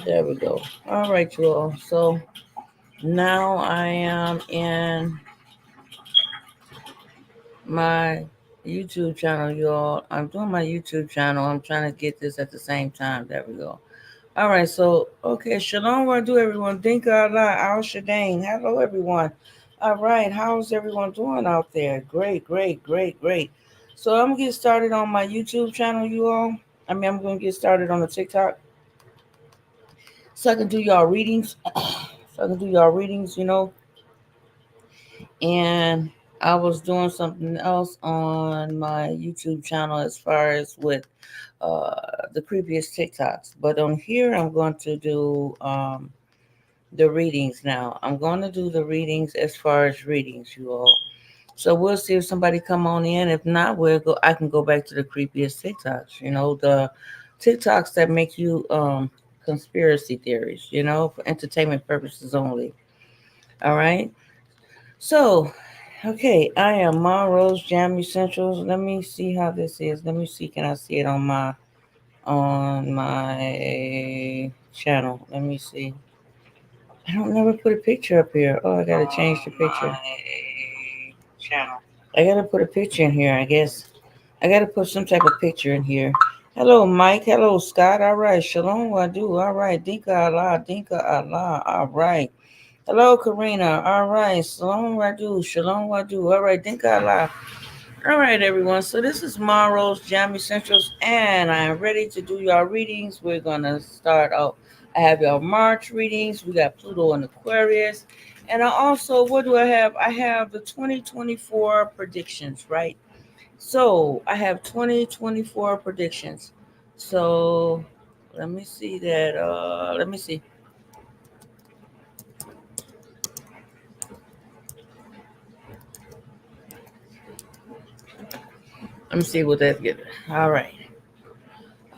There we go. All right, you all. So now I am in my YouTube channel, you all. I'm doing my YouTube channel. I'm trying to get this at the same time. There we go. All right, so okay, shalom, what do everyone? Dinka Allah, Al Shadane. Hello, everyone. All right, how's everyone doing out there? Great, great, great, great. So I'm gonna get started on my YouTube channel, you all. I'm gonna get started on the TikTok, so I can do y'all readings. So I can do y'all readings. And I was doing something else on my YouTube channel as far as with uh, the creepiest TikToks. But on here, I'm going to do the readings now. I'm going to do the readings as far as readings, you all. So we'll see if somebody come on in. If not, we'll go. I can go back to the creepiest TikToks. The TikToks that make you conspiracy theories. For entertainment purposes only. All right. So, okay, I am Ma Rose Jam Essentials. Let me see how this is. Let me see. Can I see it on my channel? Let me see. I don't never put a picture up here. Oh, I gotta change the picture. Channel. I gotta put a picture in here. I guess I gotta put some type of picture in here. Hello, Mike. Hello, Scott. All right. Shalom, Wadu. All right. Dinka Allah. Dinka Allah. All right. Hello, Karina. All right. Shalom Wadu. Shalom Wadu. All right. Thank Allah. All right, everyone. So this is Maro's Jam Essentials, and I am ready to do y'all readings. We're going to start out. I have y'all March readings. We got Pluto and Aquarius. And I also, what do I have? I have the 2024 predictions, right? So I have 2024 predictions. So let me see that. Let me see. Let me see what that gives. All right.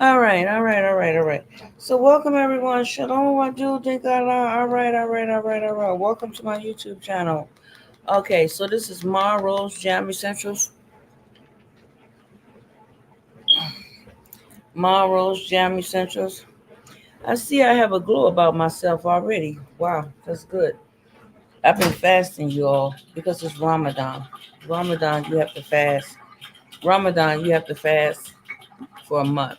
All right, all right, all right, all right. So welcome everyone. Shalom Wadu Dinkala. All right, all right, all right, all right. Welcome to my YouTube channel. Okay, so this is Ma Rose Jam Essentials. Ma Rose Jam Essentials. I see I have a glow about myself already. Wow, that's good. I've been fasting, you all, because it's Ramadan. Ramadan, you have to fast. Ramadan, you have to fast for a month.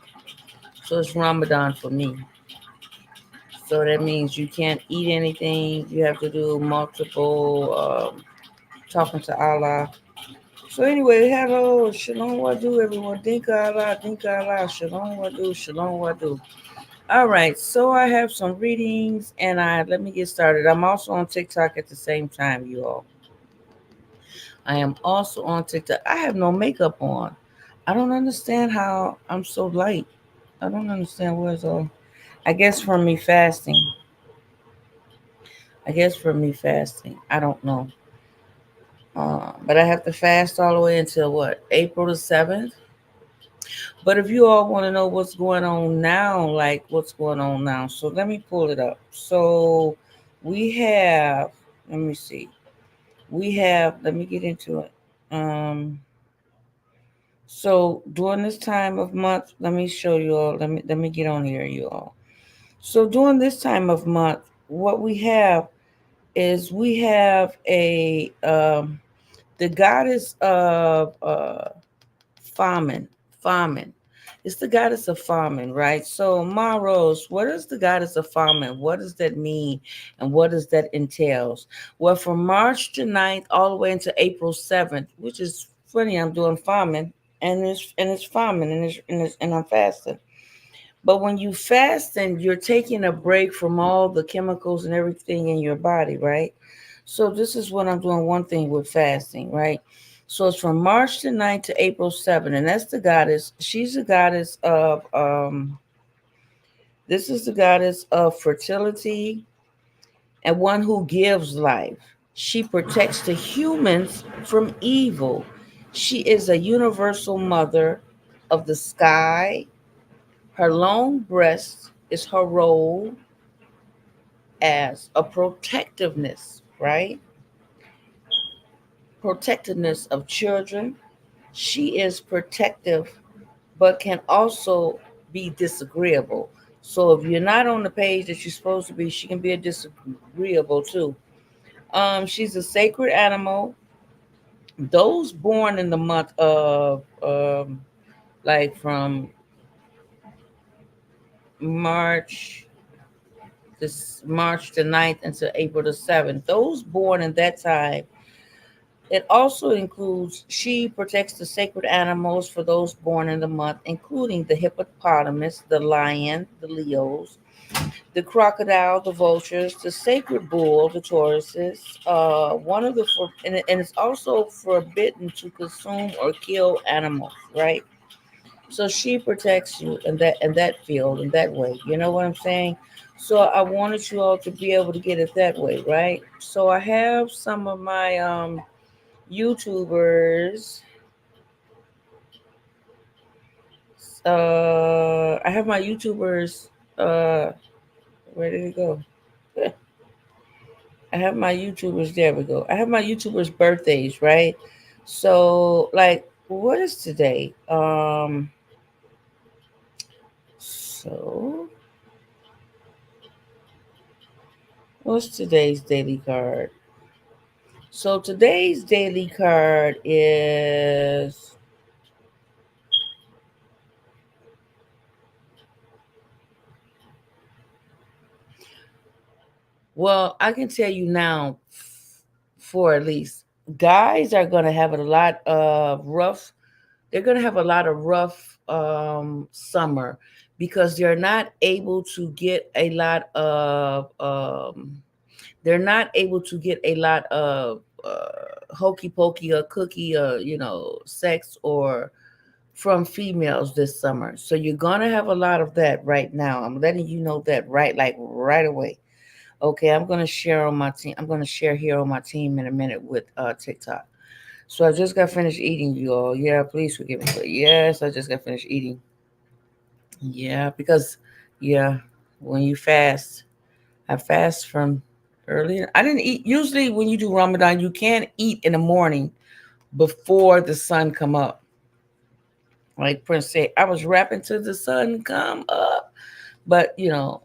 So it's Ramadan for me. So that means you can't eat anything. You have to do multiple talking to Allah. So anyway, hello, shalom wadu everyone. Dinka Allah, dinka Allah, shalom wadu, shalom wadu. All right, so I have some readings, and I let me get started. I'm also on TikTok at the same time, you all. I am also on TikTok. I have no makeup on. I don't understand how I'm so light. I don't understand where's all. I guess from me fasting. I guess from me fasting. I don't know. But I have to fast all the way until what? April the 7th. But if you all want to know what's going on now, like what's going on now, so let me pull it up. So we have, let me see, let me get into it. Um, so during this time of month, let me show you all. Let me get on here, you all. So during this time of month, what we have is we have a the goddess of famine. Famine. It's the goddess of famine, right? So, Maros, what is the goddess of famine? What does that mean? And what does that entails? Well, from March the 9th all the way into April 7th, which is funny, I'm doing famine and it's famine and I'm fasting. But when you fast and you're taking a break from all the chemicals and everything in your body, right? So this is what I'm doing one thing with fasting, right? So it's from March the 9th to April 7th. And that's the goddess. She's the goddess of this is the goddess of fertility and one who gives life. She protects the humans from evil. She is a universal mother of the sky. Her long breast is her role as a protectiveness, right? Protectiveness of children. She is protective, but can also be disagreeable. So if you're not on the page that you're supposed to be, she can be a disagreeable too. She's a sacred animal. Those born in the month of like from March March the 9th until April the 7th. Those born in that time. It also includes she protects the sacred animals for those born in the month, including the hippopotamus, the lion, the Leos, the crocodile, the vultures, the sacred bull, the Tauruses. One of the and it's also forbidden to consume or kill animals, right? So she protects you in that field in that way. You know what I'm saying? So I wanted you all to be able to get it that way, right? So I have some of my YouTubers. I have my YouTubers. Uh, where did it go? I have my YouTubers. There we go. I have my YouTubers' birthdays, right? So, like, what is today? So what's today's daily card? So today's daily card is well, I can tell you now, for at least guys are gonna have a lot of rough. They're gonna have a lot of rough summer because they're not able to get a lot of they're not able to get a lot of hokey pokey or cookie or sex or from females this summer. So you're gonna have a lot of that right now. I'm letting you know that right away. Okay, I'm gonna share on my team. I'm gonna share here on my team in a minute with TikTok. So I just got finished eating, you all. Yeah, please forgive me. But yes, I just got finished eating. Yeah, because yeah, when you fast, I fast from earlier. I didn't eat. Usually, when you do Ramadan, you can't eat in the morning before the sun come up. Like Prince said, I was rapping till the sun come up, but it's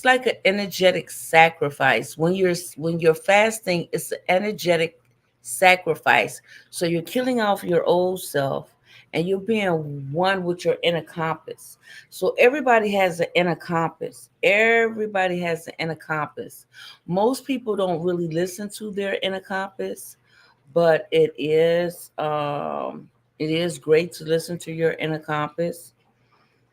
like an energetic sacrifice when you're fasting. It's an energetic sacrifice. So you're killing off your old self and you're being one with your inner compass. So everybody has an inner compass. Everybody has an inner compass. Most people don't really listen to their inner compass, but it is great to listen to your inner compass.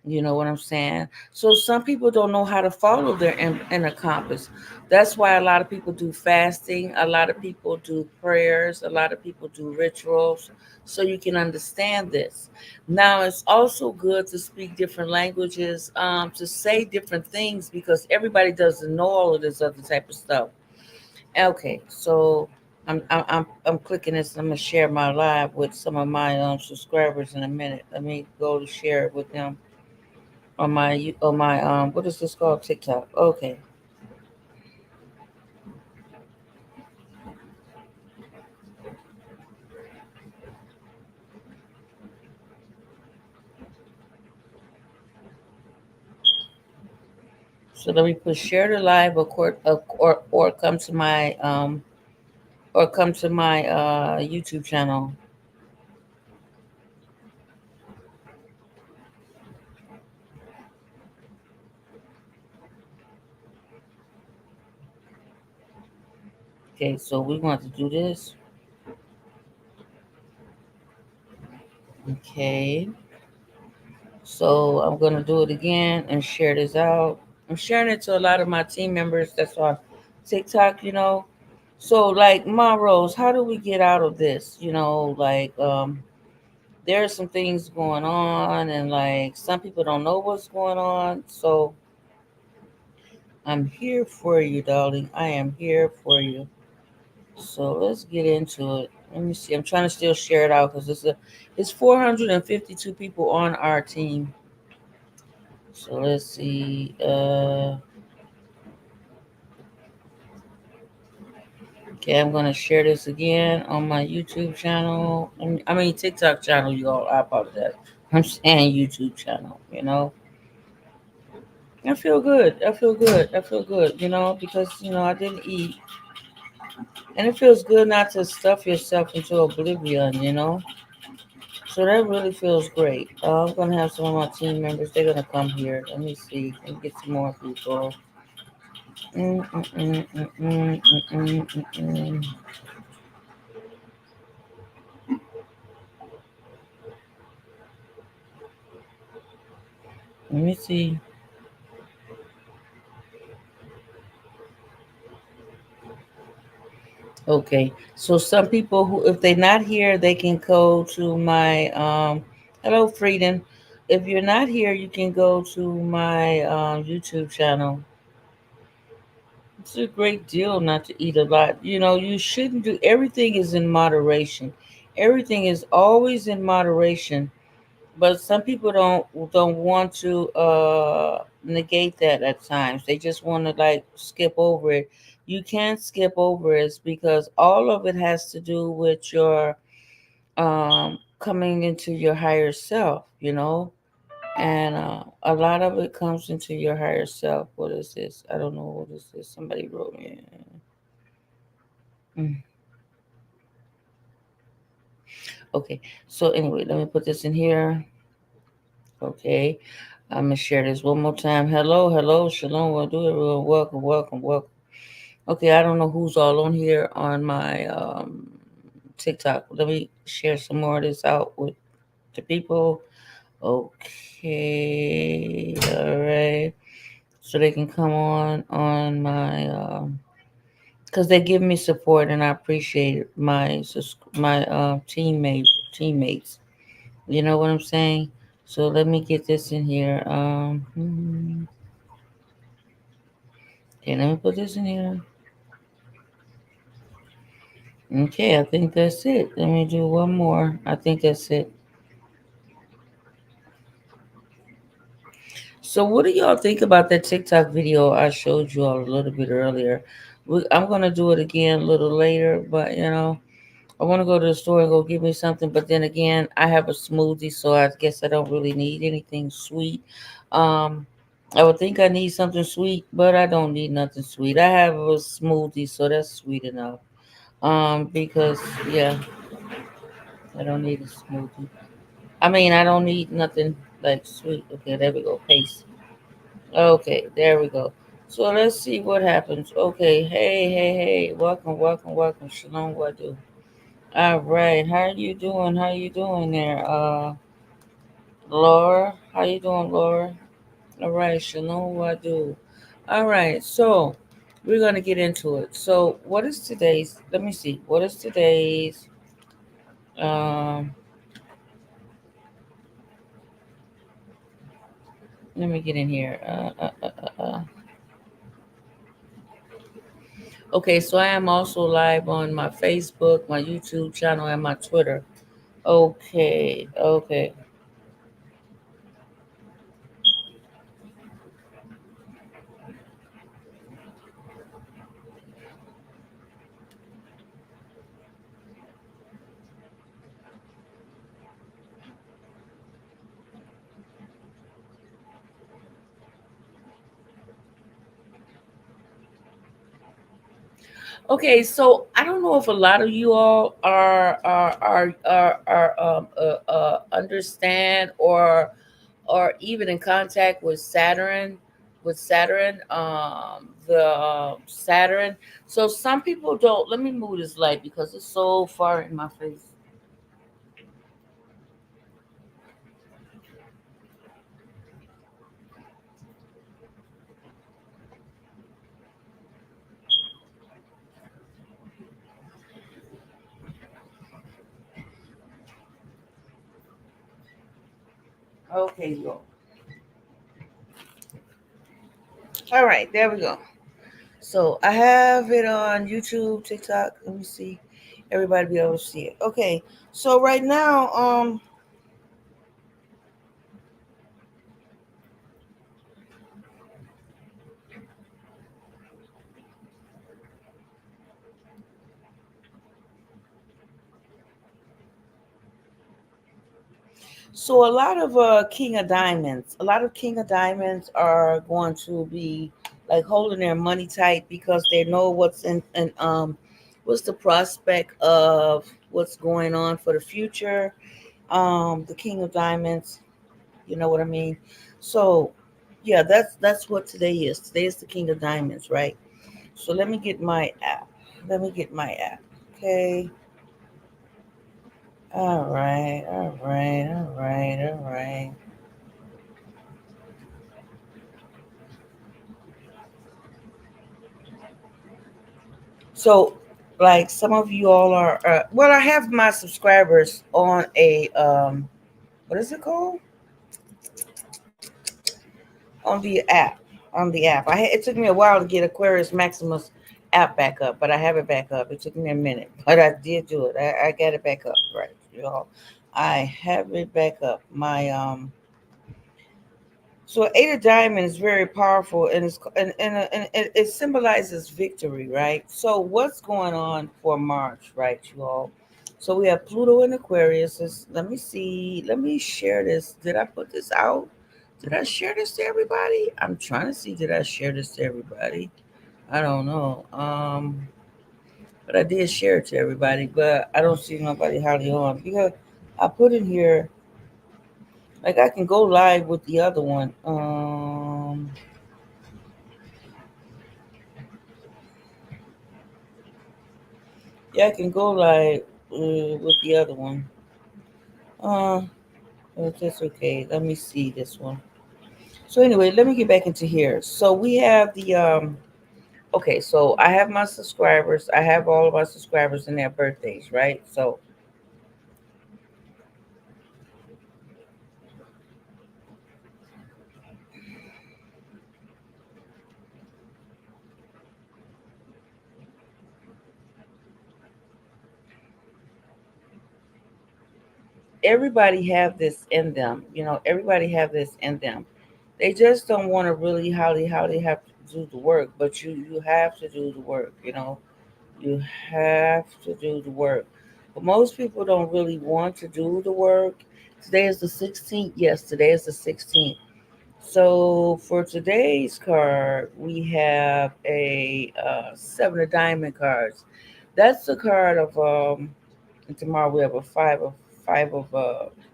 You know what I'm saying? So some people don't know how to follow their inner compass. That's why a lot of people do fasting. A lot of people do prayers. A lot of people do rituals. So you can understand this. Now it's also good to speak different languages, to say different things because everybody doesn't know all of this other type of stuff. Okay, so I'm clicking this. I'm gonna share my live with some of my subscribers in a minute. Let me go to share it with them on my what is this called, TikTok. Okay, so let me put share the live or come to my YouTube channel. Okay, so we want to do this. Okay, so I'm gonna do it again and share this out. I'm sharing it to a lot of my team members that's on TikTok. So like Ma Rose, how do we get out of this? Like there are some things going on and like some people don't know what's going on. So I'm here for you, darling. I am here for you. So let's get into it. Let me see. I'm trying to still share it out because it's 452 people on our team. So let's see. Okay, I'm gonna share this again on my YouTube channel. I mean TikTok channel, you all. I apologize. I'm saying YouTube channel. I feel good. I feel good. I feel good. Because I didn't eat, and it feels good not to stuff yourself into oblivion. So that really feels great. I'm gonna have some of my team members. They're gonna come here. Let me see. Let me get some more people. Mm, mm, mm, mm, mm, mm, mm, mm. Let me see. Okay. So some people who, if they're not here, they can go to my hello, Freedom. If you're not here, you can go to my YouTube channel. It's a great deal not to eat a lot. You shouldn't do everything is in moderation. Everything is always in moderation. But some people don't want to negate that at times. They just want to like skip over it. You can't skip over it because all of it has to do with your coming into your higher self. And a lot of it comes into your higher self. What is this? I don't know what is this. Somebody wrote me. Mm. Okay. So anyway, let me put this in here. Okay. I'm gonna share this one more time. Hello, hello, shalom. We'll do everyone. Welcome, welcome, welcome. Okay, I don't know who's all on here on my TikTok. Let me share some more of this out with the people. Okay, all right. So they can come on my because they give me support and I appreciate my teammates. You know what I'm saying? So let me get this in here. Okay, let me put this in here. Okay, I think that's it. Let me do one more. I think that's it. So, what do y'all think about that TikTok video I showed you all a little bit earlier? I'm gonna do it again a little later, but I want to go to the store and go get me something. But then again, I have a smoothie, so I guess I don't really need anything sweet. Um, I would think I need something sweet, but I don't need nothing sweet. I have a smoothie, so that's sweet enough. Because yeah, I don't need a smoothie. I mean, I don't need nothing like sweet. Okay, there we go. Paste. Okay, there we go. So let's see what happens. Okay, hey, hey, hey, welcome, welcome, welcome. Shalom, what do? All right, how you doing? How you doing there, Laura? How you doing, Laura? All right, Shalom, what do? All right, so we're gonna get into it. So, what is today's? Let me see. What is today's? Um, Let me get in here. Okay, so I am also live on my Facebook, my YouTube channel, and my Twitter. Okay, okay. Okay, so I don't know if a lot of you all are understand or even in contact with the Saturn. So some people don't. Let me move this light because it's so far in my face. Okay, you all right, there we go. So I have it on YouTube, TikTok. Let me see. Everybody be able to see it. Okay. So right now, So a lot of King of Diamonds, a lot of King of Diamonds are going to be like holding their money tight because they know what's in what's the prospect of what's going on for the future. The King of Diamonds, you know what I mean? So yeah, that's what today is. Today is the King of Diamonds, right? So let me get my app. Let me get my app. Okay. All right, all right, all right, all right. So, like some of you all are, well, I have my subscribers on a, what is it called? On the app. On the app. It took me a while to get Aquarius Maximus app back up, but I have it back up. It took me a minute, but I did do it. I got it back up, right, y'all. I have it back up. So Eight of Diamonds is very powerful, and it symbolizes victory, right? So what's going on for March, right, you all? So we have Pluto in Aquarius. Let me see. Let me share this. Did I put this out? Did I share this to everybody? I'm trying to see. Did I share this to everybody? I don't know. But I did share it to everybody. But I don't see nobody hardly on because I put in here like I can go live with the other one. Yeah, I can go like with the other one. Uh, that's okay. Let me see this one. So anyway, let me get back into here. So we have the Okay, so I have my subscribers. I have all of our subscribers and their birthdays, right? So everybody have this in them. You know, everybody have this in them. They just don't want to really how they have to do the work, but you have to do the work. You know, you have to do the work. But most people don't really want to do the work. Today is the 16th. Yes, today is the 16th. So for today's card, we have a seven of diamond cards. That's the card of and tomorrow we have a five of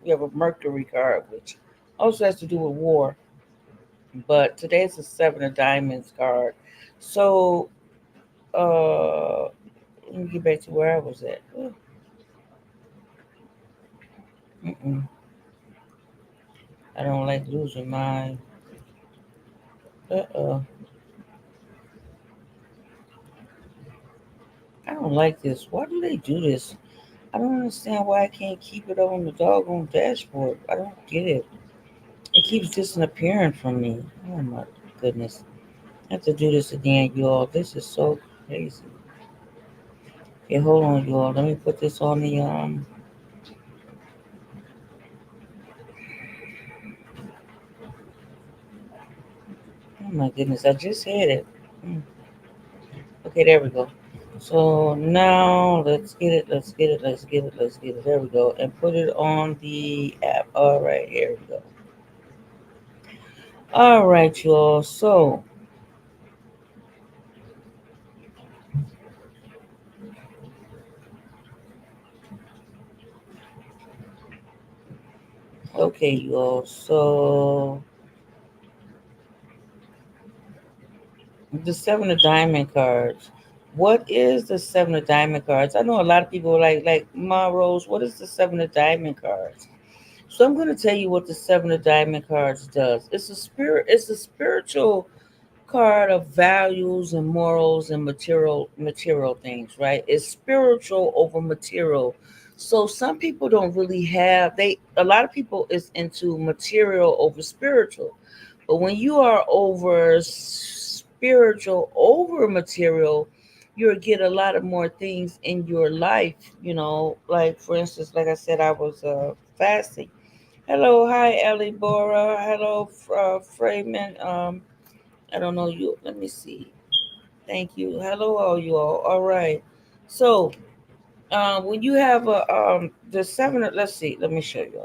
we have a Mercury card, which also has to do with war. But today's a seven of diamonds card. So let me get back to where I was at. Mm-mm. I don't like losing my. Uh. I don't like this. Why do they do this? I don't understand why I can't keep it on the doggone dashboard. I don't get it. It keeps disappearing from me. Oh my goodness. I have to do this again, y'all. This is so crazy. Okay, hold on, y'all. Let me put this on the oh my goodness, I just had it. Hmm. Okay, there we go. So now let's get it, let's get it, let's get it, let's get it. There we go. And put it on the app. All right, here we go. All right, y'all. So, okay, y'all. So, the seven of diamond cards. What is the seven of diamond cards? I know a lot of people like Ma Rose. What is the seven of diamond cards? So I'm going to tell you what the seven of diamond cards does. It's a spirit. It's a spiritual card of values and morals and material things, right? It's spiritual over material. So some people don't really have they a lot of people is into material over spiritual. But when you are over spiritual over material, you'll get a lot of more things in your life, like for instance, like I said, I was fasting. Hello, hi Ellie Bora. Hello, Freeman. I don't know you. Let me see. Thank you. Hello, all you all. All right. So, when you have a the seven, let's see. Let me show you.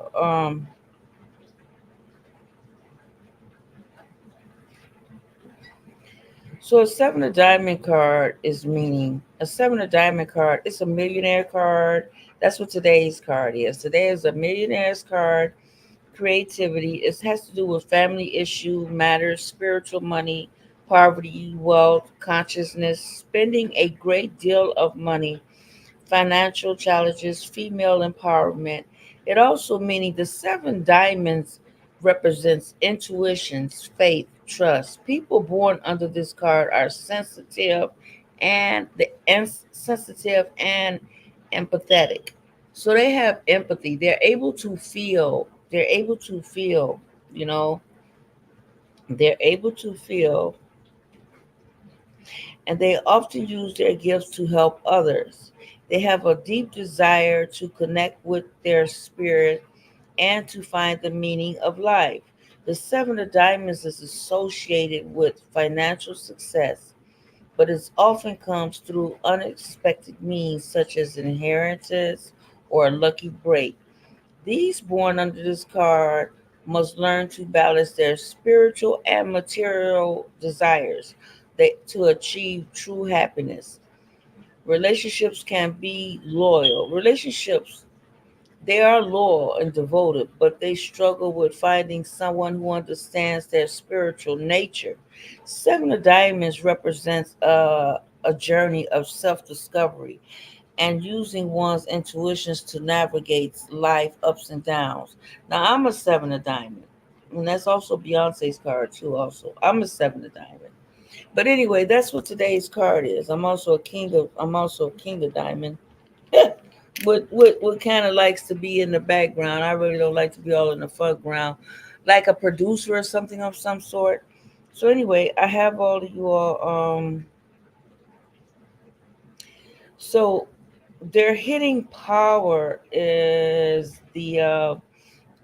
So a seven of diamond card is meaning a seven of diamond card. It's a millionaire card. That's what today's card is. Today is a millionaire's card. Creativity. It has to do with family issue matters, spiritual money, poverty, wealth, consciousness, spending a great deal of money, financial challenges, female empowerment. It also meaning the seven diamonds represents intuitions, faith, trust. People born under this card are sensitive and empathetic. So they have empathy. They're able to feel. They're able to feel, you know, they're able to feel, and they often use their gifts to help others. They have a deep desire to connect with their spirit and to find the meaning of life. The Seven of Diamonds is associated with financial success, but it often comes through unexpected means such as inheritance or a lucky break. These born under this card must learn to balance their spiritual and material desires to achieve true happiness. Relationships can be loyal. Relationships, they are loyal and devoted, but they struggle with finding someone who understands their spiritual nature. Seven of Diamonds represents a journey of self discovery and using one's intuitions to navigate life ups and downs. Now, I'm a Seven of Diamond, and that's also Beyonce's card, too, also. I'm a Seven of Diamond. But anyway, that's what today's card is. I'm also a king of diamond. What kind of likes to be in the background. I really don't like to be all in the foreground, like a producer or something of some sort. So anyway, I have all of you all. So their hitting power is the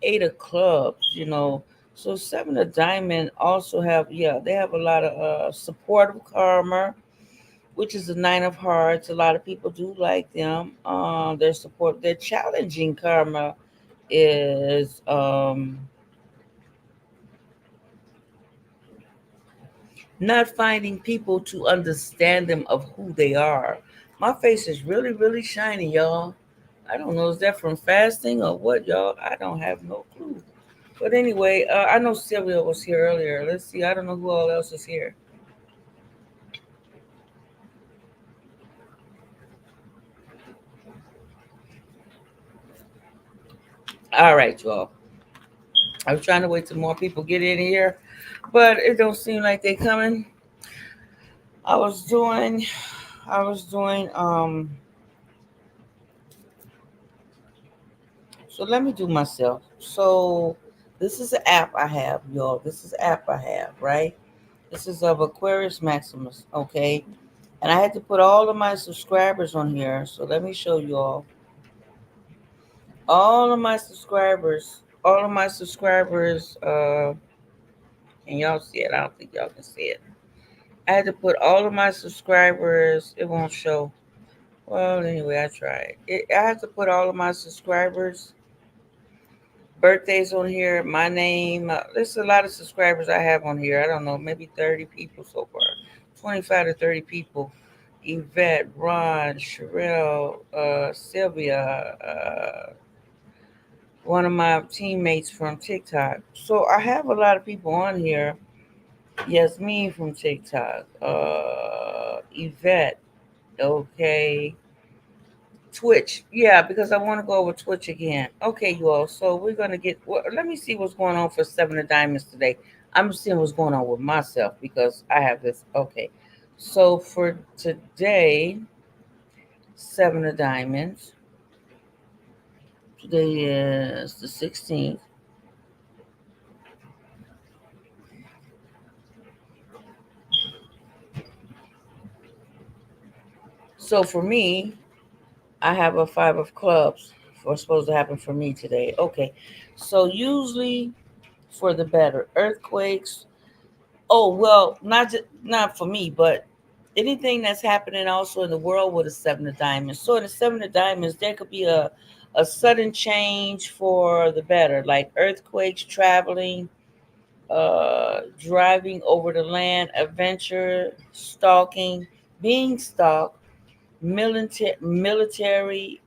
eight of clubs. So seven of diamond also have, yeah, they have a lot of supportive karma, which is the nine of hearts. A lot of people do like them. Their challenging karma is not finding people to understand them of who they are. My face is really, really shiny, y'all. I don't know, is that from fasting or what, y'all? I don't have no clue. But anyway, I know Sylvia was here earlier. Let's see. I don't know who all else is here. All right, y'all. I was trying to wait till more people get in here, but it don't seem like they coming. I was doing, I was doing. So let me do myself. So this is an app I have, y'all. This is an app I have, right? This is of Aquarius Maximus, okay? And I had to put all of my subscribers on here. So let me show you all of my subscribers, all of my subscribers. Can y'all see it? I don't think y'all can see it. I had to put all of my subscribers. It won't show. Well, anyway, I tried. I have to put all of my subscribers' birthdays on here. My name. There's a lot of subscribers I have on here. I don't know, maybe 30 people so far. 25 to 30 people. Yvette, Ron, Sherelle, Sylvia, one of my teammates from TikTok. So I have a lot of people on here. Yasmin from TikTok, Yvette, okay, Twitch, yeah, because I want to go over Twitch again. Okay, you all. So we're gonna get. Well, let me see what's going on for Seven of Diamonds today. I'm seeing what's going on with myself because I have this. Okay, so for today, Seven of Diamonds. Today is the 16th. So for me, I have a Five of Clubs. What's supposed to happen for me today? Okay, so usually for the better earthquakes. Oh well, not for me, but anything that's happening also in the world with a seven of diamonds. So in the seven of diamonds, there could be a sudden change for the better, like earthquakes, traveling, driving over the land, adventure, stalking, being stalked, military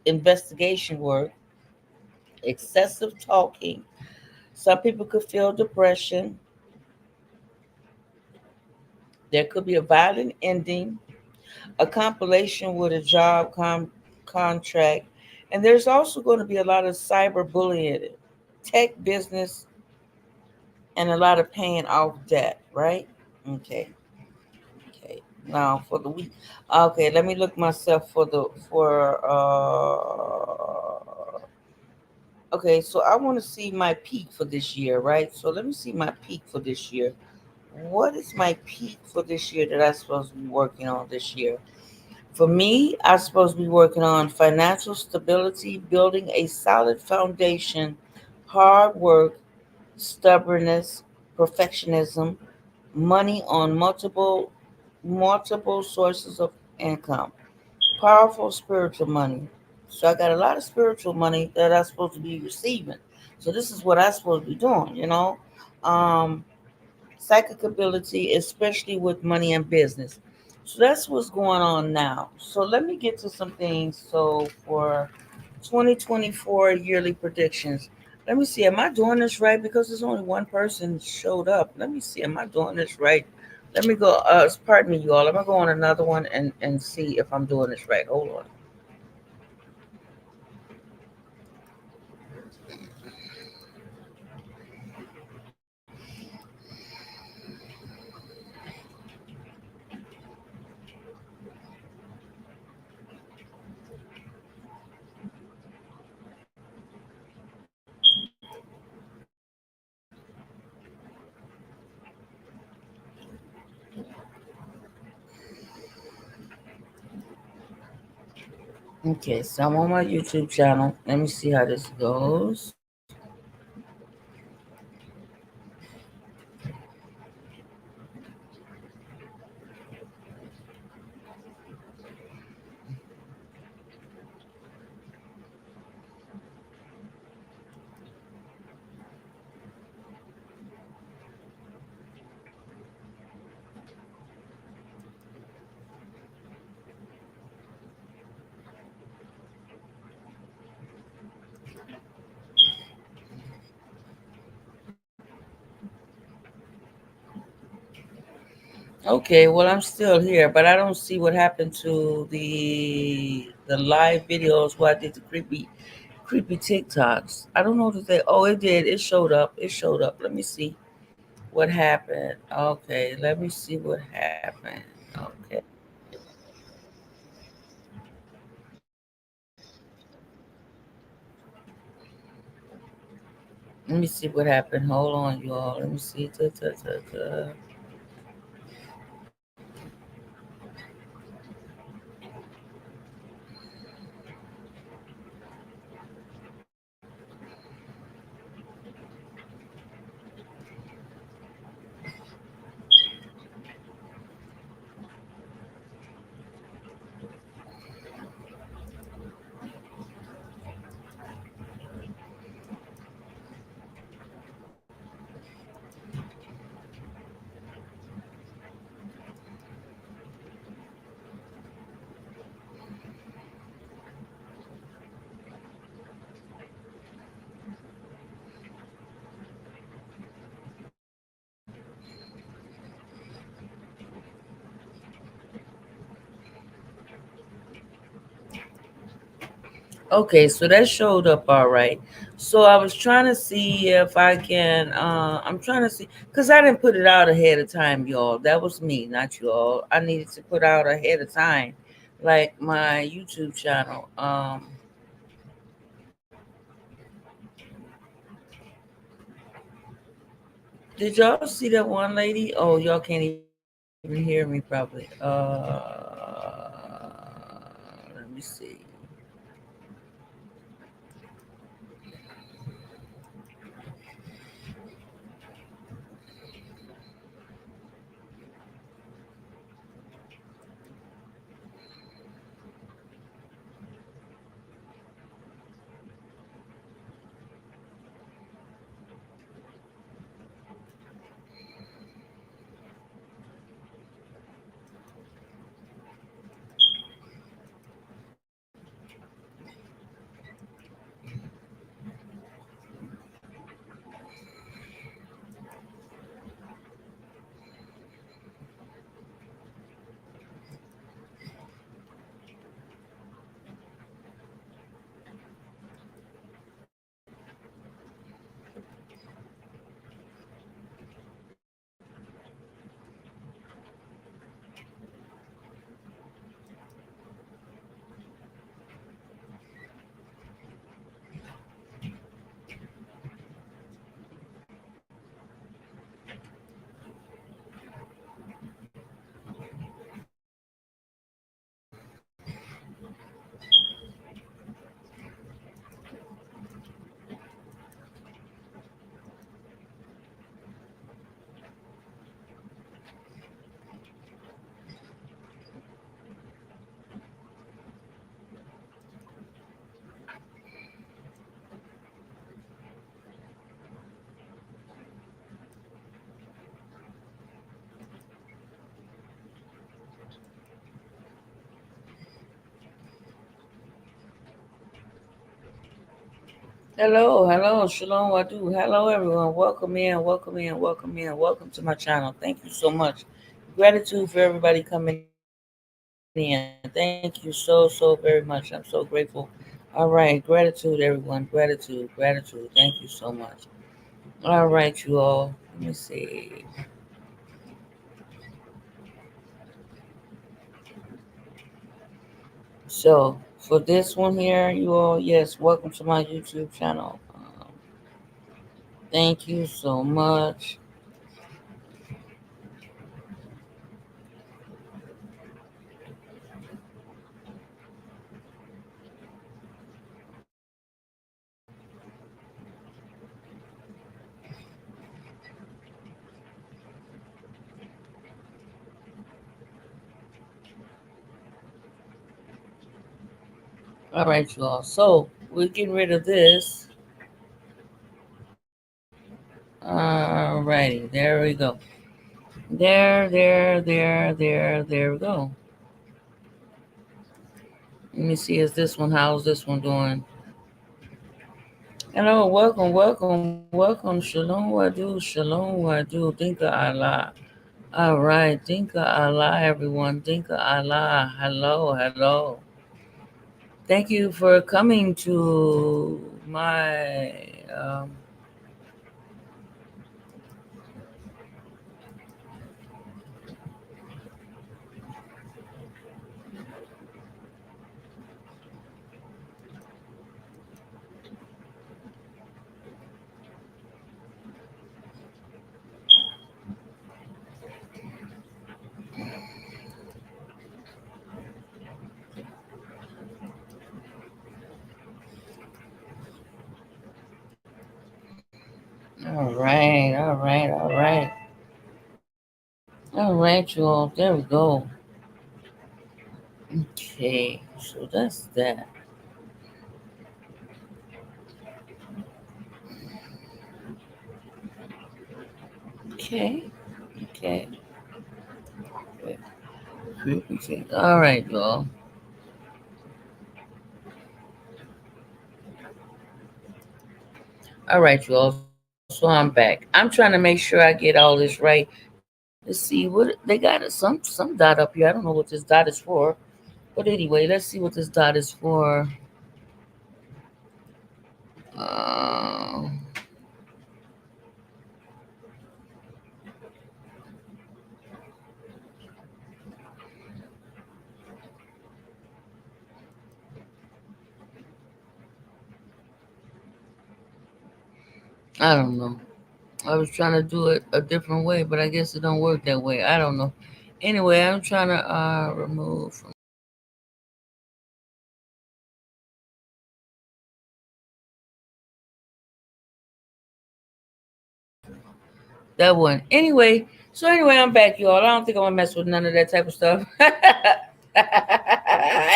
investigation work, excessive talking. Some people could feel depression. There could be a violent ending, a compilation with a contract, and there's also going to be a lot of cyberbullying, tech business, and a lot of paying off debt, right? Okay, okay. Now for the week. Okay, let me look myself for okay, so I want to see my peak for this year, right? So let me see my peak for this year. What is my peak for this year that I'm supposed to be working on this year? For me, I'm supposed to be working on financial stability, building a solid foundation, hard work, stubbornness, perfectionism, money on multiple sources of income, powerful spiritual money. So I got a lot of spiritual money that I'm supposed to be receiving. So this is what I'm supposed to be doing. Um, Psychic ability, especially with money and business. So that's what's going on now. So let me get to some things. So for 2024 yearly predictions, let me see. Am I doing this right? Because there's only one person showed up. Let me see. Am I doing this right? Let me go. Pardon me, you all. Let me go on another one and see if I'm doing this right. Hold on. Okay, so I'm on my YouTube channel. Let me see how this goes. Okay, well I'm still here, but I don't see what happened to the live videos where I did the creepy TikToks. I don't know that they. Oh, it did. It showed up. It showed up. Let me see what happened. Okay, let me see what happened. Okay, let me see what happened. Hold on, you all. Let me see. Okay, so that showed up all right. So I was trying to see if I can. I'm trying to see because I didn't put it out ahead of time, y'all. That was me, not you all. I needed to put out ahead of time, like my YouTube channel. Did y'all see that one lady? Oh, y'all can't even hear me probably. Let me see. Hello, hello, Shalom Wadu. Hello, everyone. Welcome in, welcome in, welcome in. Welcome to my channel. Thank you so much. Gratitude for everybody coming in. Thank you so very much. I'm so grateful. All right, gratitude, everyone. Gratitude, gratitude. Thank you so much. All right, you all. Let me see. So, for this one here, you all, yes, welcome to my YouTube channel. Thank you so much. All right, you all. So, we're getting rid of this. Alrighty, there we go. There we go. Let me see, is this one, how's this one doing? Hello, welcome. Shalom Wadu, Dinka Allah. Alright, Dinka Allah, everyone. Dinka Allah. Hello. Thank you for coming to my. Um, all right. All right, you all. There we go. Okay, so that's that. Okay, okay. Okay. All right, y'all. All right, y'all. So I'm back. I'm trying to make sure I get all this right. Let's see what they got. Some dot up here. I don't know what this dot is for. But anyway, let's see what this dot is for. Uh, I don't know. I was trying to do it a different way, but I guess it don't work that way. I don't know. Anyway, I'm trying to remove from that one. Anyway, I'm back, y'all. I don't think I'm gonna mess with none of that type of stuff. I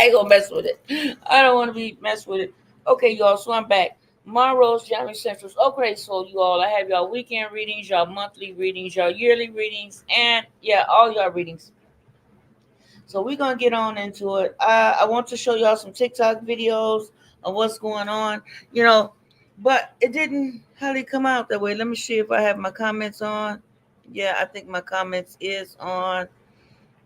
ain't gonna mess with it. I don't want to be messed with it. Okay, y'all. So I'm back. Monroe's Jamie Centrals. Okay, so you all, I have y'all weekend readings, y'all monthly readings, y'all yearly readings, and yeah, all y'all readings. So we're gonna get on into it. I want to show y'all some TikTok videos of what's going on, you know, but it didn't hardly come out that way. Let me see if I have my comments on. Yeah, I think my comments is on.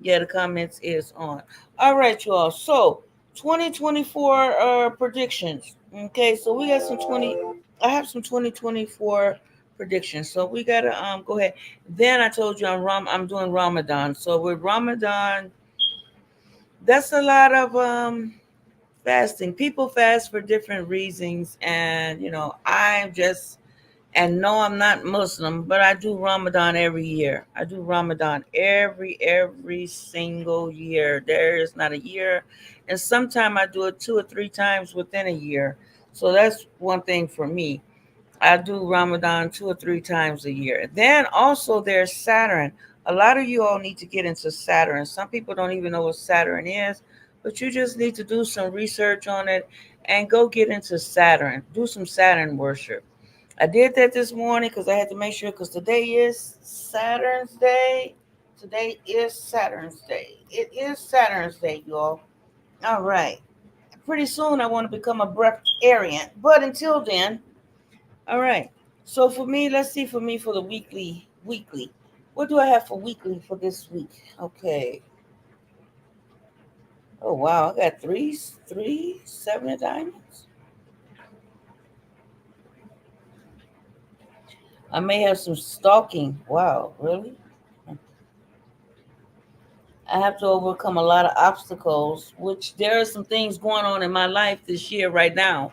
Yeah, the comments is on. All right, y'all. So 2024 predictions. Okay, so we got some 20. I have some 2024 predictions. So we gotta go ahead. Then I told you I'm doing Ramadan. So with Ramadan, that's a lot of fasting. People fast for different reasons, and I'm just and no, I'm not Muslim, but I do Ramadan every year. I do Ramadan every single year. There is not a year, and sometimes I do it 2 or 3 times within a year. So that's one thing for me. I do Ramadan 2 or 3 times a year. Then also there's Saturn. A lot of you all need to get into Saturn. Some people don't even know what Saturn is, but you just need to do some research on it and go get into Saturn. Do some Saturn worship. I did that this morning because I had to make sure because today is Saturn's Day. Today is Saturn's Day. It is Saturn's Day, y'all. All right. Pretty soon I want to become a breatharian. But until then, All right. So for me, let's see for me for the weekly. What do I have for weekly for this week? Okay. Oh wow, I got three, seven of diamonds. I may have some stalking. Wow, really? I have to overcome a lot of obstacles, which there are some things going on in my life this year right now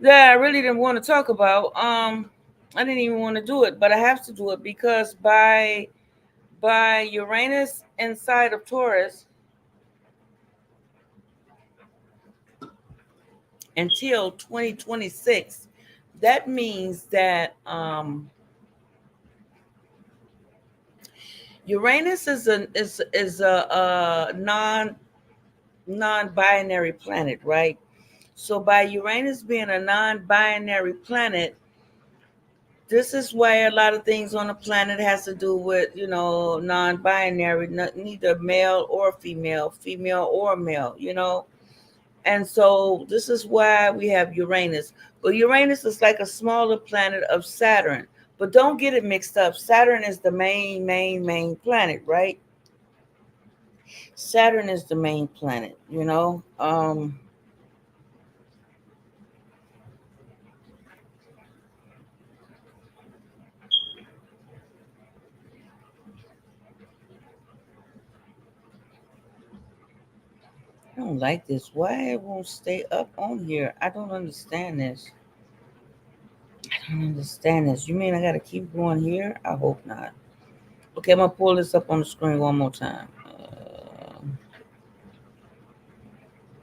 that I really didn't want to talk about. I didn't even want to do it, but I have to do it because by Uranus inside of Taurus until 2026, that means that Uranus is a non-binary planet, right? So by Uranus being a non-binary planet, this is why a lot of things on the planet has to do with, non-binary, neither male or female, female or male, And so this is why we have Uranus. But Uranus is like a smaller planet of Saturn. But don't get it mixed up. Saturn is the main planet, right? Saturn is the main planet. I don't like this. Why it won't stay up on here? I don't understand this. I don't understand this. You mean I gotta keep going here? I hope not. Okay, I'm gonna pull this up on the screen one more time.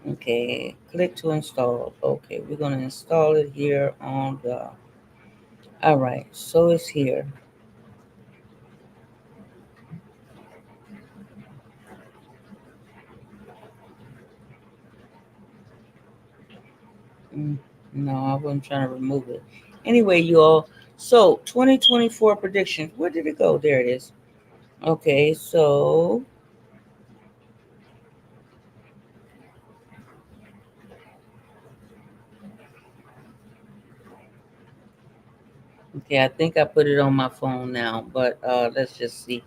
Okay, click to install. Okay, we're gonna install it here on the. All right, so it's here. Mm, no, I wasn't trying to remove it. Anyway, you all. So 2024 predictions. Where did it go? There it is. Okay, so okay, I think I put it on my phone now, but let's just see.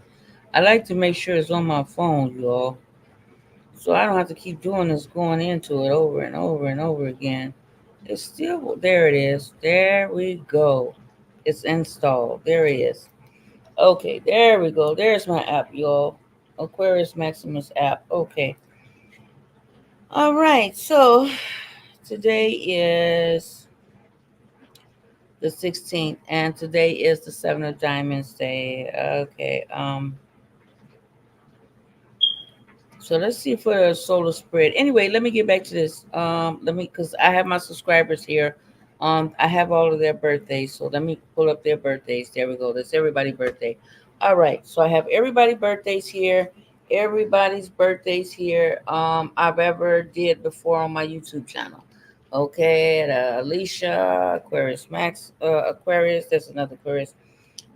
I like to make sure it's on my phone, you all, so I don't have to keep doing this, going into it over and over and over again. It's still there. It is. There we go. It's installed. There it is. Okay, there we go. There's my app, y'all. Aquarius Maximus app. Okay. All right. So today is the 16th, and today is the Seven of Diamonds day. Okay. So let's see for a solar spread. Anyway, let me get back to this. Let me, because I have my subscribers here. I have all of their birthdays. So let me pull up their birthdays. There we go. That's everybody's birthday. All right. So I have everybody's birthdays here. Everybody's birthdays here. I've ever did before on my YouTube channel. Okay, Alicia, Aquarius Max, Aquarius. That's another Aquarius.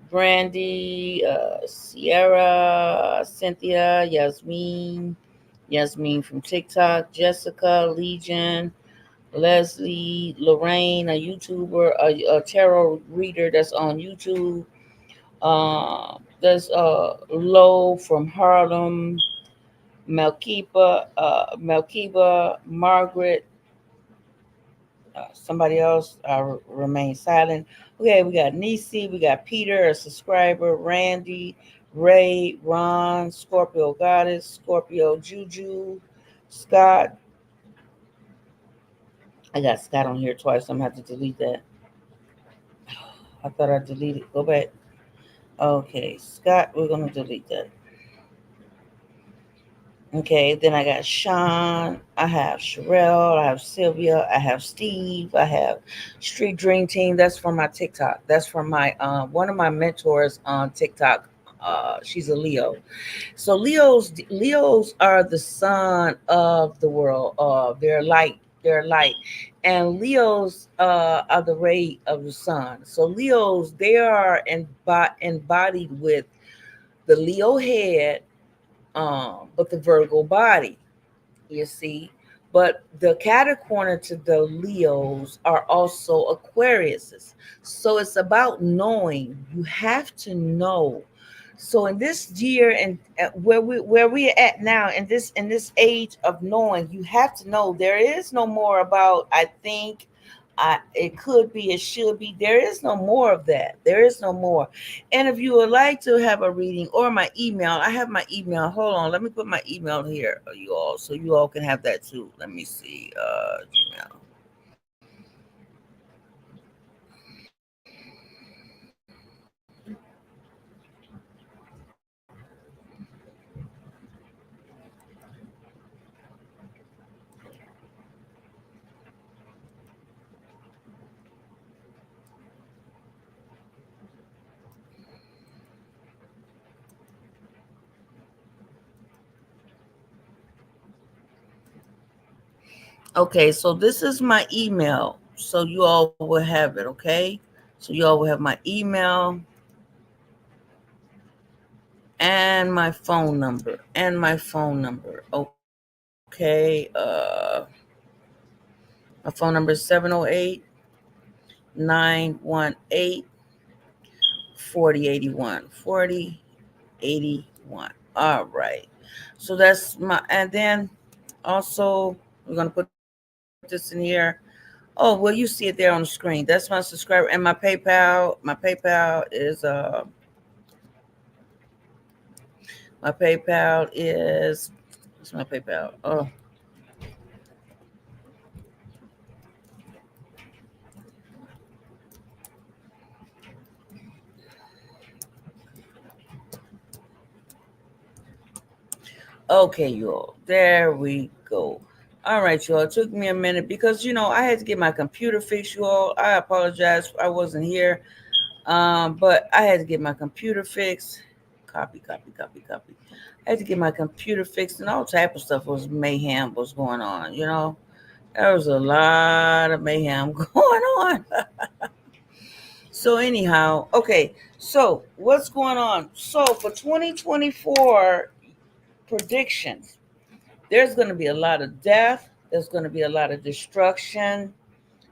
Brandy, Sierra, Cynthia, Yasmin from TikTok, Jessica, Legion, Leslie, Lorraine, a YouTuber, a tarot reader that's on YouTube. There's Lo from Harlem, Melkiba, Margaret, somebody else remain silent. Okay, we got Nisi, we got Peter, a subscriber, Randy, Ray, Ron, Scorpio Goddess, Scorpio Juju, Scott. I got Scott on here twice. I'm gonna have to delete that. I thought I deleted. Go back. Okay, Scott, we're gonna delete that. Okay, then I got Sean, I have Sherelle, I have Sylvia, I have Steve, I have Street Dream Team. That's from my TikTok. That's from my one of my mentors on TikTok. She's a Leo. So Leos are the sun of the world. They're light. They're light. And Leos are the ray of the sun. So Leos, they are embodied with the Leo head, but the Virgo body, you see. But the Capricorn to the Leos are also Aquariuses. So it's about knowing. You have to know. So in this year and where we are at now in this age of knowing, you have to know there is no more about I think, it could be, it should be. There is no more of that. There is no more. And if you would like to have a reading or my email, I have my email. Hold on, let me put my email here, you all, so you all can have that too. Let me see. Gmail. Okay, so this is my email. So you all will have it, okay? So you all will have my email and my phone number. Okay. My phone number is 708-918-4081. 4081. All right. So that's my, and then also we're gonna put this in here. Oh, well, you see it there on the screen. That's my subscriber and my PayPal. My PayPal is my PayPal is what's my PayPal? Oh, okay, you all. There we go. All right, you all. It took me a minute because I had to get my computer fixed, you all. I apologize. I wasn't here. But I had to get my computer fixed. Copy, copy, copy, copy. I had to get my computer fixed, and all type of stuff was mayhem was going on. There was a lot of mayhem going on. So anyhow, okay. So what's going on? So for 2024 predictions, there's going to be a lot of death. There's going to be a lot of destruction.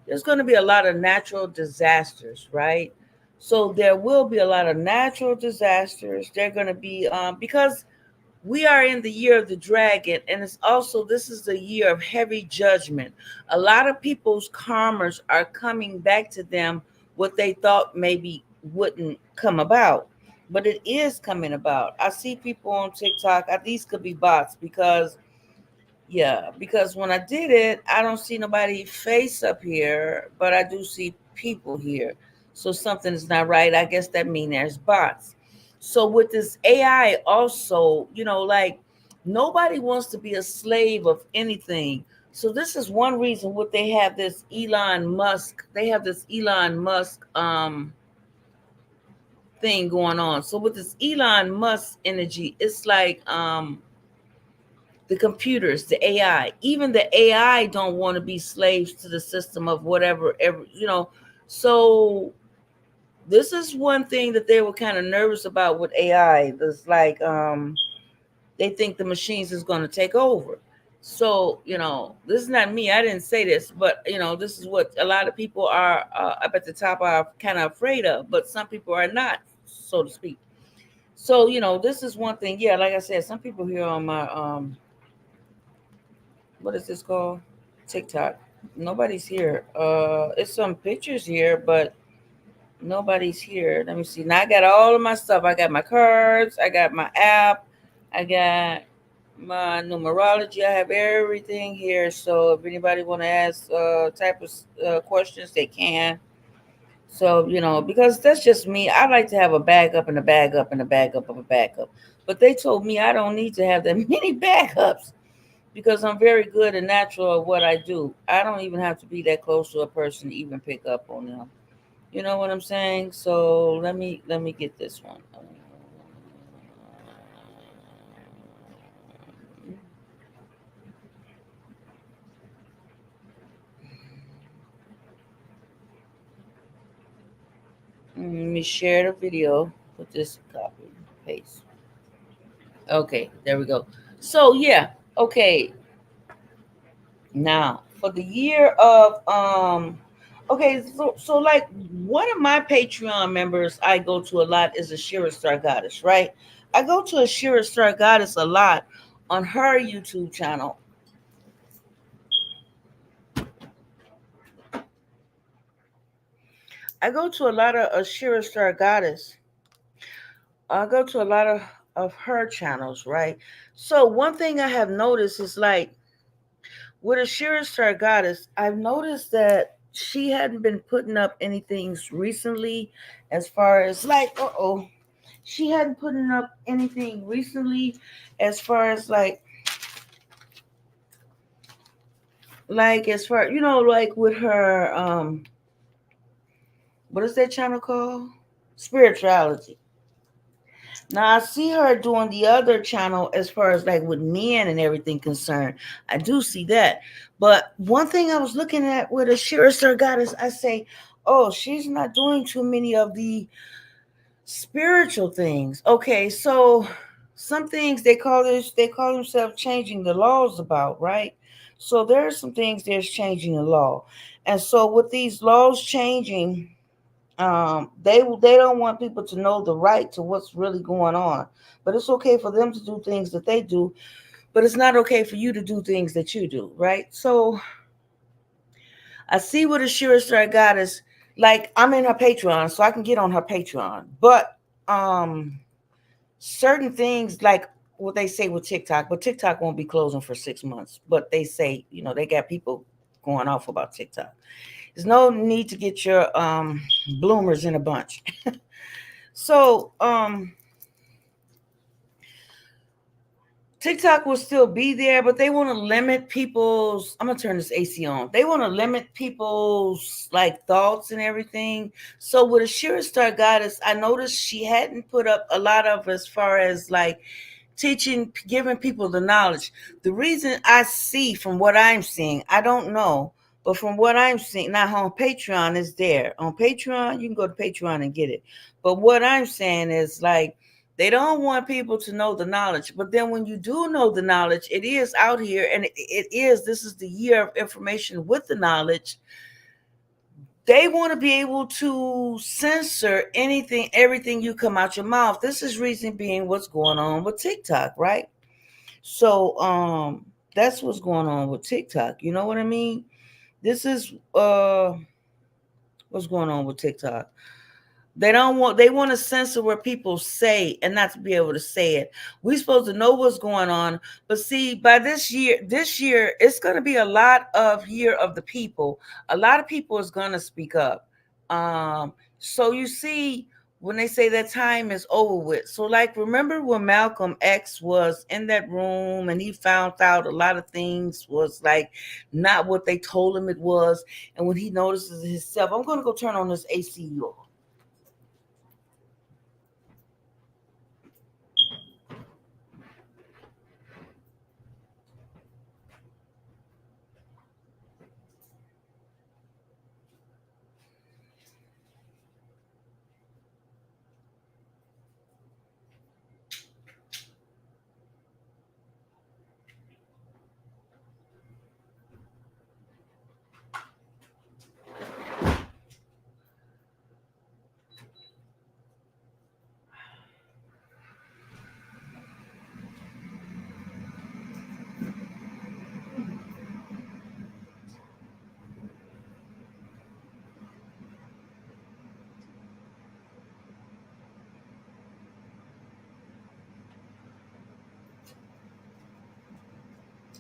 There's going to be a lot of natural disasters, right? So there will be a lot of natural disasters. They're going to be because we are in the year of the dragon, and it's also this is the year of heavy judgment. A lot of people's karmas are coming back to them, what they thought maybe wouldn't come about, but it is coming about. I see people on TikTok. These could be bots because yeah, because when I did it, I don't see nobody face up here, but I do see people here. So something is not right. I guess that means there's bots. So with this AI also, like nobody wants to be a slave of anything. So this is one reason what they have this Elon Musk. They have this Elon Musk thing going on. So with this Elon Musk energy, it's like the computers, the AI, even the AI don't want to be slaves to the system of whatever, So this is one thing that they were kind of nervous about with AI. It's like they think the machines is going to take over. So this is not me. I didn't say this, but this is what a lot of people are up at the top are kind of afraid of, but some people are not, so to speak. So this is one thing. Yeah, like I said, some people here on my what is this called? TikTok. Nobody's here. It's some pictures here, but nobody's here. Let me see. Now I got all of my stuff. I got my cards. I got my app. I got my numerology. I have everything here. So if anybody want to ask type of questions, they can. So because that's just me. I like to have a backup and a backup and a backup of a backup. But they told me I don't need to have that many backups because I'm very good and natural at what I do. I don't even have to be that close to a person to even pick up on them. You know what I'm saying? So let me get this one. Let me share the video. Put this copy paste. Okay, there we go. So yeah, okay. Now, for the year of okay, so like one of my Patreon members I go to a lot is Ashira Star Goddess, right? I go to Ashira Star Goddess a lot on her YouTube channel. I go to a lot of Ashira Star Goddess. I go to a lot of her channels, right? So one thing I have noticed is like with Ashira Star Goddess, I've noticed that she hadn't been putting up anything recently as far as like she hadn't putting up anything recently as far as like as far like with her what is that channel called? Spirituality. Now I see her doing the other channel as far as like with men and everything concerned. I do see that. But one thing I was looking at with Ashira Star Goddess, I say, oh, she's not doing too many of the spiritual things. Okay, so some things they call themselves changing the laws about, right? So there are some things there's changing the law. And so with these laws changing, they don't want people to know the right to what's really going on. But it's okay for them to do things that they do, but it's not okay for you to do things that you do, right? So I see what Ashira Star Goddess, like I'm in her Patreon, so I can get on her Patreon. But um certain things like what they say with TikTok, but TikTok won't be closing for 6 months. But they say, they got people going off about TikTok. There's no need to get your bloomers in a bunch. So TikTok will still be there, but they want to limit people's. I'm gonna turn this AC on. They want to limit people's like thoughts and everything. So with Ashira Star Goddess, I noticed she hadn't put up a lot of as far as like teaching, giving people the knowledge. The reason I see from what I'm seeing, I don't know, but from what I'm seeing now on Patreon is there. On Patreon, you can go to Patreon and get it. But what I'm saying is like they don't want people to know the knowledge. But then when you do know the knowledge, it is out here and this is the year of information with the knowledge. They want to be able to censor anything, everything you come out your mouth. This is reason being what's going on with TikTok, right? So that's what's going on with TikTok. You know what I mean? This is what's going on with TikTok. They want to censor what people say and not to be able to say it. We're supposed to know what's going on, but see, by this year it's going to be a lot of year of the people. A lot of people is going to speak up. So you see when they say that time is over with. So like remember when Malcolm X was in that room and he found out a lot of things was like not what they told him it was, and when he notices himself, I'm going to go turn on this AC.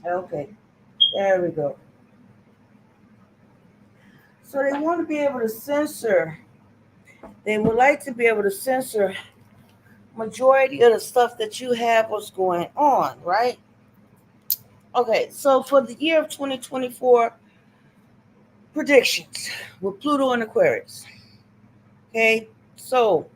Okay, there we go. So they want to be able to censor. They would like to be able to censor majority of the stuff that you have what's going on, right? Okay, so for the year of 2024 predictions with Pluto and Aquarius. Okay, so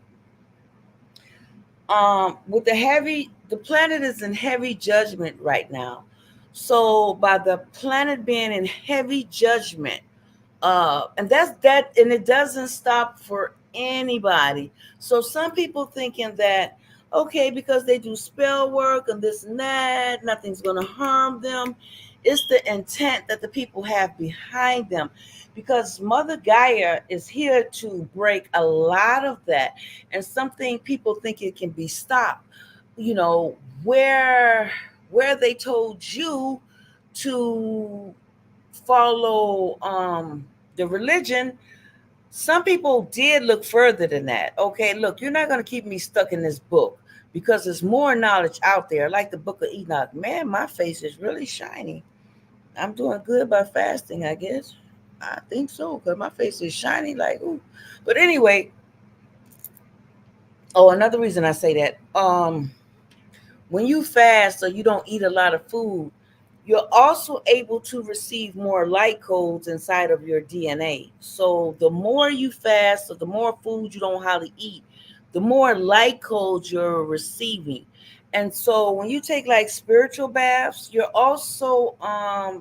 with the planet is in heavy judgment right now. So by the planet being in heavy judgment, and that's that, and it doesn't stop for anybody. So some people thinking that okay, because they do spell work and this and that, nothing's gonna harm them. It's the intent that the people have behind them, because Mother Gaia is here to break a lot of that. And something people think it can be stopped. You know, where where they told you to follow the religion, some people did look further than that. Okay, look, you're not going to keep me stuck in this book, because there's more knowledge out there. Like the book of Enoch. Man, my face is really shiny. I'm doing good by fasting, I guess. I think so, because my face is shiny like ooh. But anyway, oh, another reason I say that, when you fast or you don't eat a lot of food, you're also able to receive more light codes inside of your DNA. So the more you fast, or the more food you don't hardly eat, the more light codes you're receiving. And so when you take like spiritual baths, you're also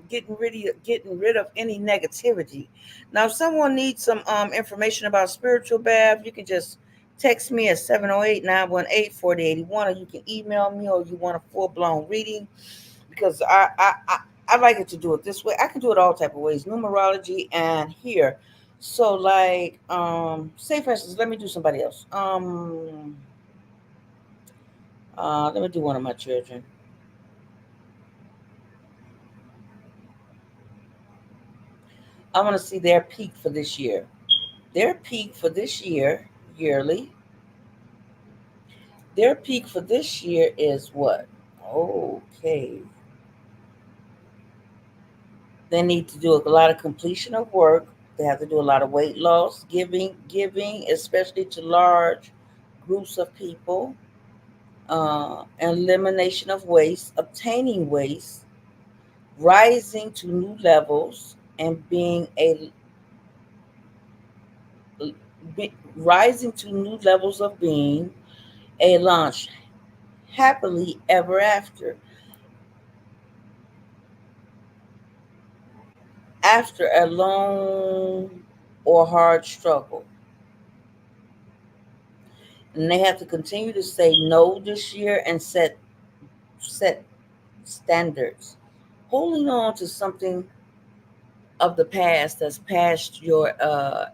getting rid of any negativity. Now, if someone needs some information about spiritual bath, you can just text me at 708-918-4081, or you can email me, or you want a full-blown reading, because I like it to do it this way. I can do it all type of ways, numerology and here. So like say for instance, let me do somebody else. Let me do one of my children. I want to see their peak for this year. Their peak for this year, yearly, their peak for this year is what? Okay. They need to do a lot of completion of work. They have to do a lot of weight loss, giving, especially to large groups of people, elimination of waste, obtaining waste, rising to new levels, and being rising to new levels of being a launch happily ever after a long or hard struggle. And they have to continue to say no this year and set standards. Holding on to something of the past that's past your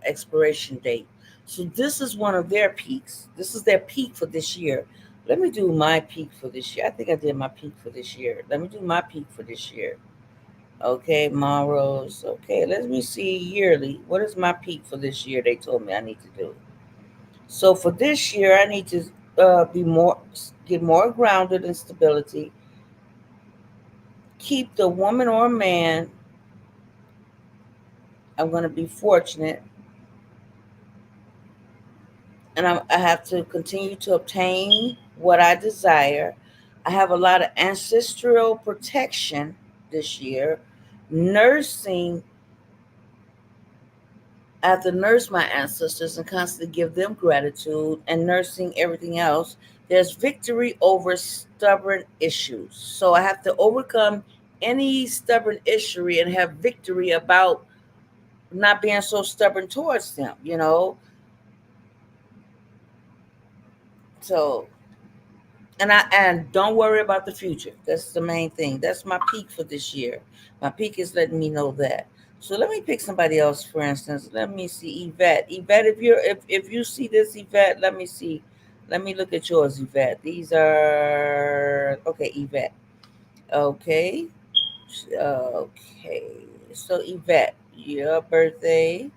expiration date. So this is one of their peaks. This is their peak for this year. Let me do my peak for this year. I think I did my peak for this year. Let me do my peak for this year. Okay, Monrose. Okay, let me see yearly. What is my peak for this year? They told me I need to do. So for this year, I need to be more, get more grounded in stability. Keep the woman or man. I'm going to be fortunate, and I have to continue to obtain what I desire. I have a lot of ancestral protection this year. Nursing, I have to nurse my ancestors and constantly give them gratitude, and nursing everything else. There's victory over stubborn issues. So I have to overcome any stubborn issue and have victory about not being so stubborn towards them. So and don't worry about the future. That's the main thing. That's my peak for this year. My peak is letting me know that. So let me pick somebody else, for instance. Let me see Yvette. Yvette, if you see this, Yvette, let me see. Let me look at yours, Yvette. These are okay, Yvette. Okay. Okay. So Yvette, your birthday.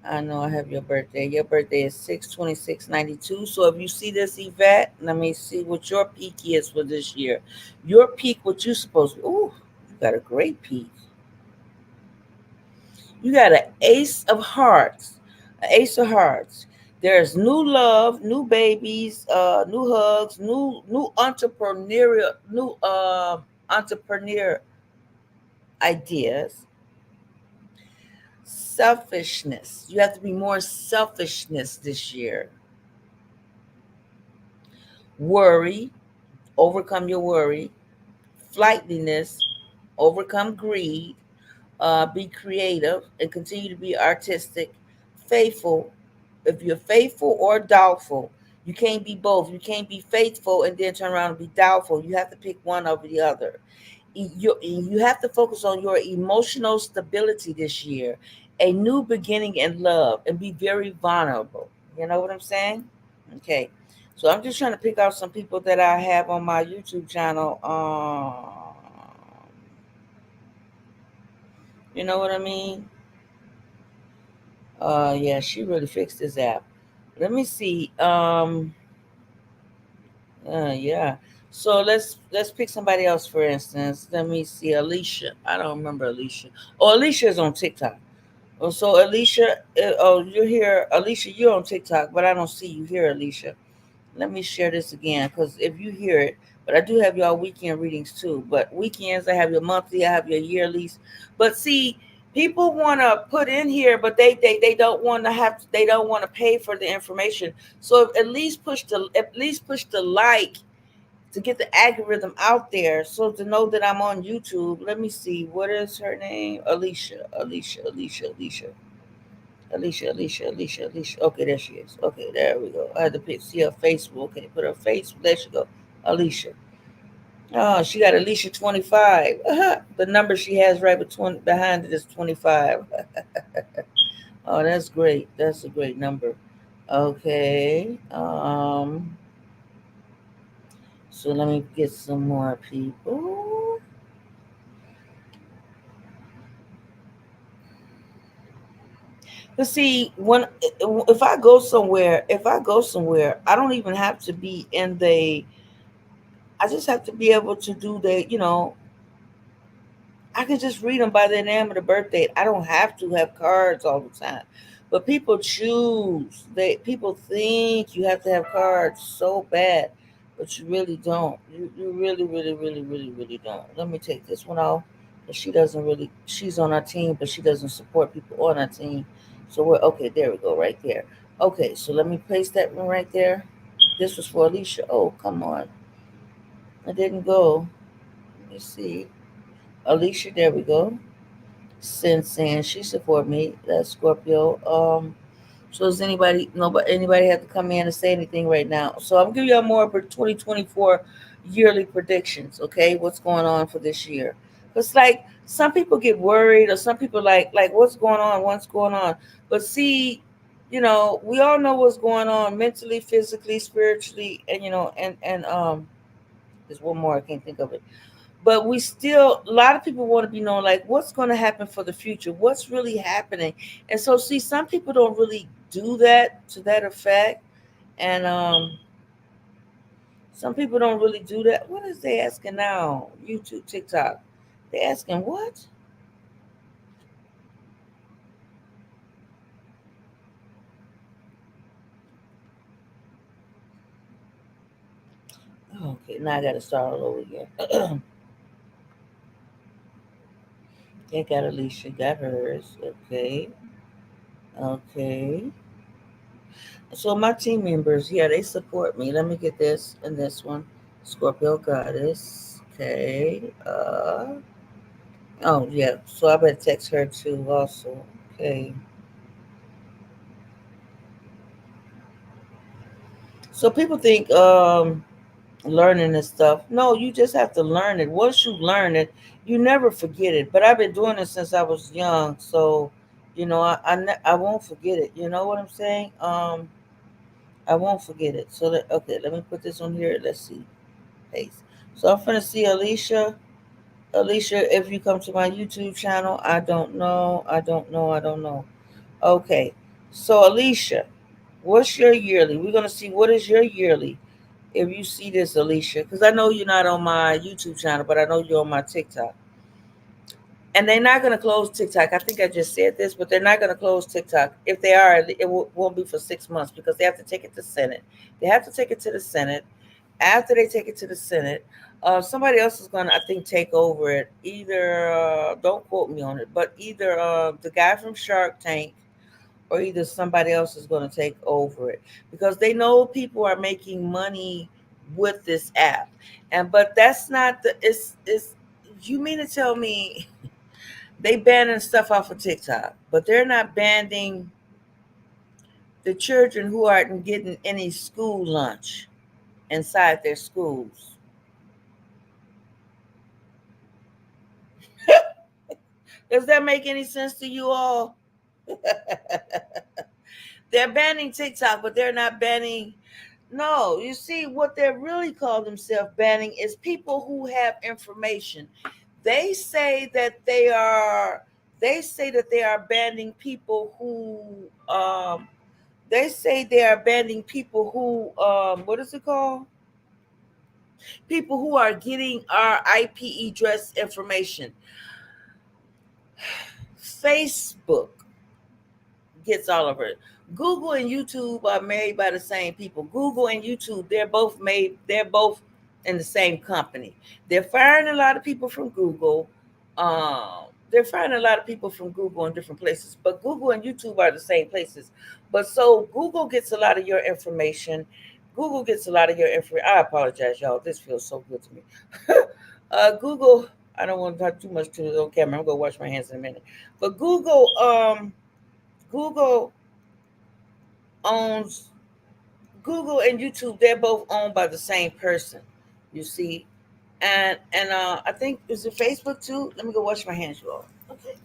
I know I have your birthday. Your birthday is 6/26/92. So if you see this, Yvette, let me see what your peak is for this year. Your peak, what you supposed to. Ooh, you got a great peak. You got an ace of hearts. An ace of hearts. There's new love, new babies, new hugs, new entrepreneur ideas. Selfishness. You have to be more selfishness this year. Worry, overcome your worry. Flightliness, overcome greed. Be creative and continue to be artistic. Faithful, if you're faithful or doubtful, you can't be both. You can't be faithful and then turn around and be doubtful. You have to pick one over the other. you have to focus on your emotional stability this year, a new beginning in love, and be very vulnerable. You know what I'm saying? Okay. So I'm just trying to pick out some people that I have on my YouTube channel. You know what I mean? Yeah, she really fixed this app. Let me see. Yeah. So let's pick somebody else for instance. Let me see. Alicia. I don't remember Alicia. Oh, Alicia is on TikTok. Oh, so Alicia. Oh, you're here, Alicia. You're on TikTok, but I don't see you here, Alicia. Let me share this again because if you hear it, but I do have y'all weekend readings too. But weekends, I have your monthly, I have your yearlies. But see, people want to put in here, but they don't want to have, they don't want to pay for the information. So at least push the like to get the algorithm out there, so to know that I'm on YouTube. Let me see, what is her name? Alicia. Okay, there she is. Okay, there we go. I had to see her Facebook. Okay, put her face. There she go. Alicia. Oh, she got Alicia 25. The number she has right between behind it is 25. Oh, that's great. That's a great number. Okay. So let me get some more people. But see, when if I go somewhere, I don't even have to be in the. I just have to be able to do I could just read them by their name of the birth date. I don't have to have cards all the time. But people choose. People think you have to have cards so bad, but you really don't. You really, really, really, really, really don't. Let me take this one off. 'Cause she doesn't really. She's on our team, but she doesn't support people on our team. So we're okay. There we go, right there. Okay, so let me place that one right there. This was for Alicia. Oh, come on, I didn't go. Let me see. Alicia, there we go. Since saying she support me, that's Scorpio. So does anybody have to come in and say anything right now? So I'm giving y'all more for 2024 yearly predictions. Okay, what's going on for this year? Because like some people get worried, or some people like what's going on, what's going on. But see, we all know what's going on mentally, physically, spiritually, and there's one more I can't think of it, but we still, a lot of people want to be known like what's going to happen for the future, what's really happening. And so see, some people don't really do that to that effect. And some people don't really do that. What is they asking now? YouTube, TikTok, they asking what? Okay, now I gotta start all over again. Okay, got Alicia, got hers. Okay. Okay. So my team members, yeah, they support me. Let me get this and this one. Scorpio goddess. Okay. Oh yeah. So I better text her too also. Okay. So people think learning this stuff. No, you just have to learn it. Once you learn it, you never forget it. But I've been doing it since I was young, so I won't forget it. You know what I'm saying? I won't forget it. So okay, let me put this on here. Let's see. Paste. So I'm gonna see Alicia. Alicia, if you come to my YouTube channel, I don't know. I don't know. I don't know. Okay. So Alicia, what's your yearly? We're gonna see what is your yearly. If you see this, Alicia, because I know you're not on my YouTube channel, but I know you're on my TikTok. And they're not gonna close TikTok. I think I just said this, but they're not gonna close TikTok. If they are, won't be for 6 months because they have to take it to Senate. They have to take it to the Senate. After they take it to the Senate, somebody else is going to, I think, take over it. Either, don't quote me on it, but either the guy from Shark Tank or either somebody else is going to take over it because they know people are making money with this app. And but that's not the it's you mean to tell me they banning stuff off of TikTok, but they're not banning the children who aren't getting any school lunch inside their schools. Does that make any sense to you all? They're banning TikTok, but they're not banning. No, you see, what they really call themselves banning is people who have information. They say that they are. They say that they are banning people who. They say they are banning people who. What is it called? People who are getting our IP address information. Facebook gets all of it. Google and YouTube are made by the same people. Google and YouTube, they're both in the same company. They're firing a lot of people from Google. They're firing a lot of people from Google in different places, but Google and YouTube are the same places. But so Google gets a lot of your information. Google gets a lot of your information. I apologize, y'all. This feels so good to me. Google, I don't want to talk too much to the on camera. I'm gonna wash my hands in a minute. But Google owns Google and YouTube. They're both owned by the same person. You see, and I think is it Facebook too. Let me go wash my hands, you all. Okay.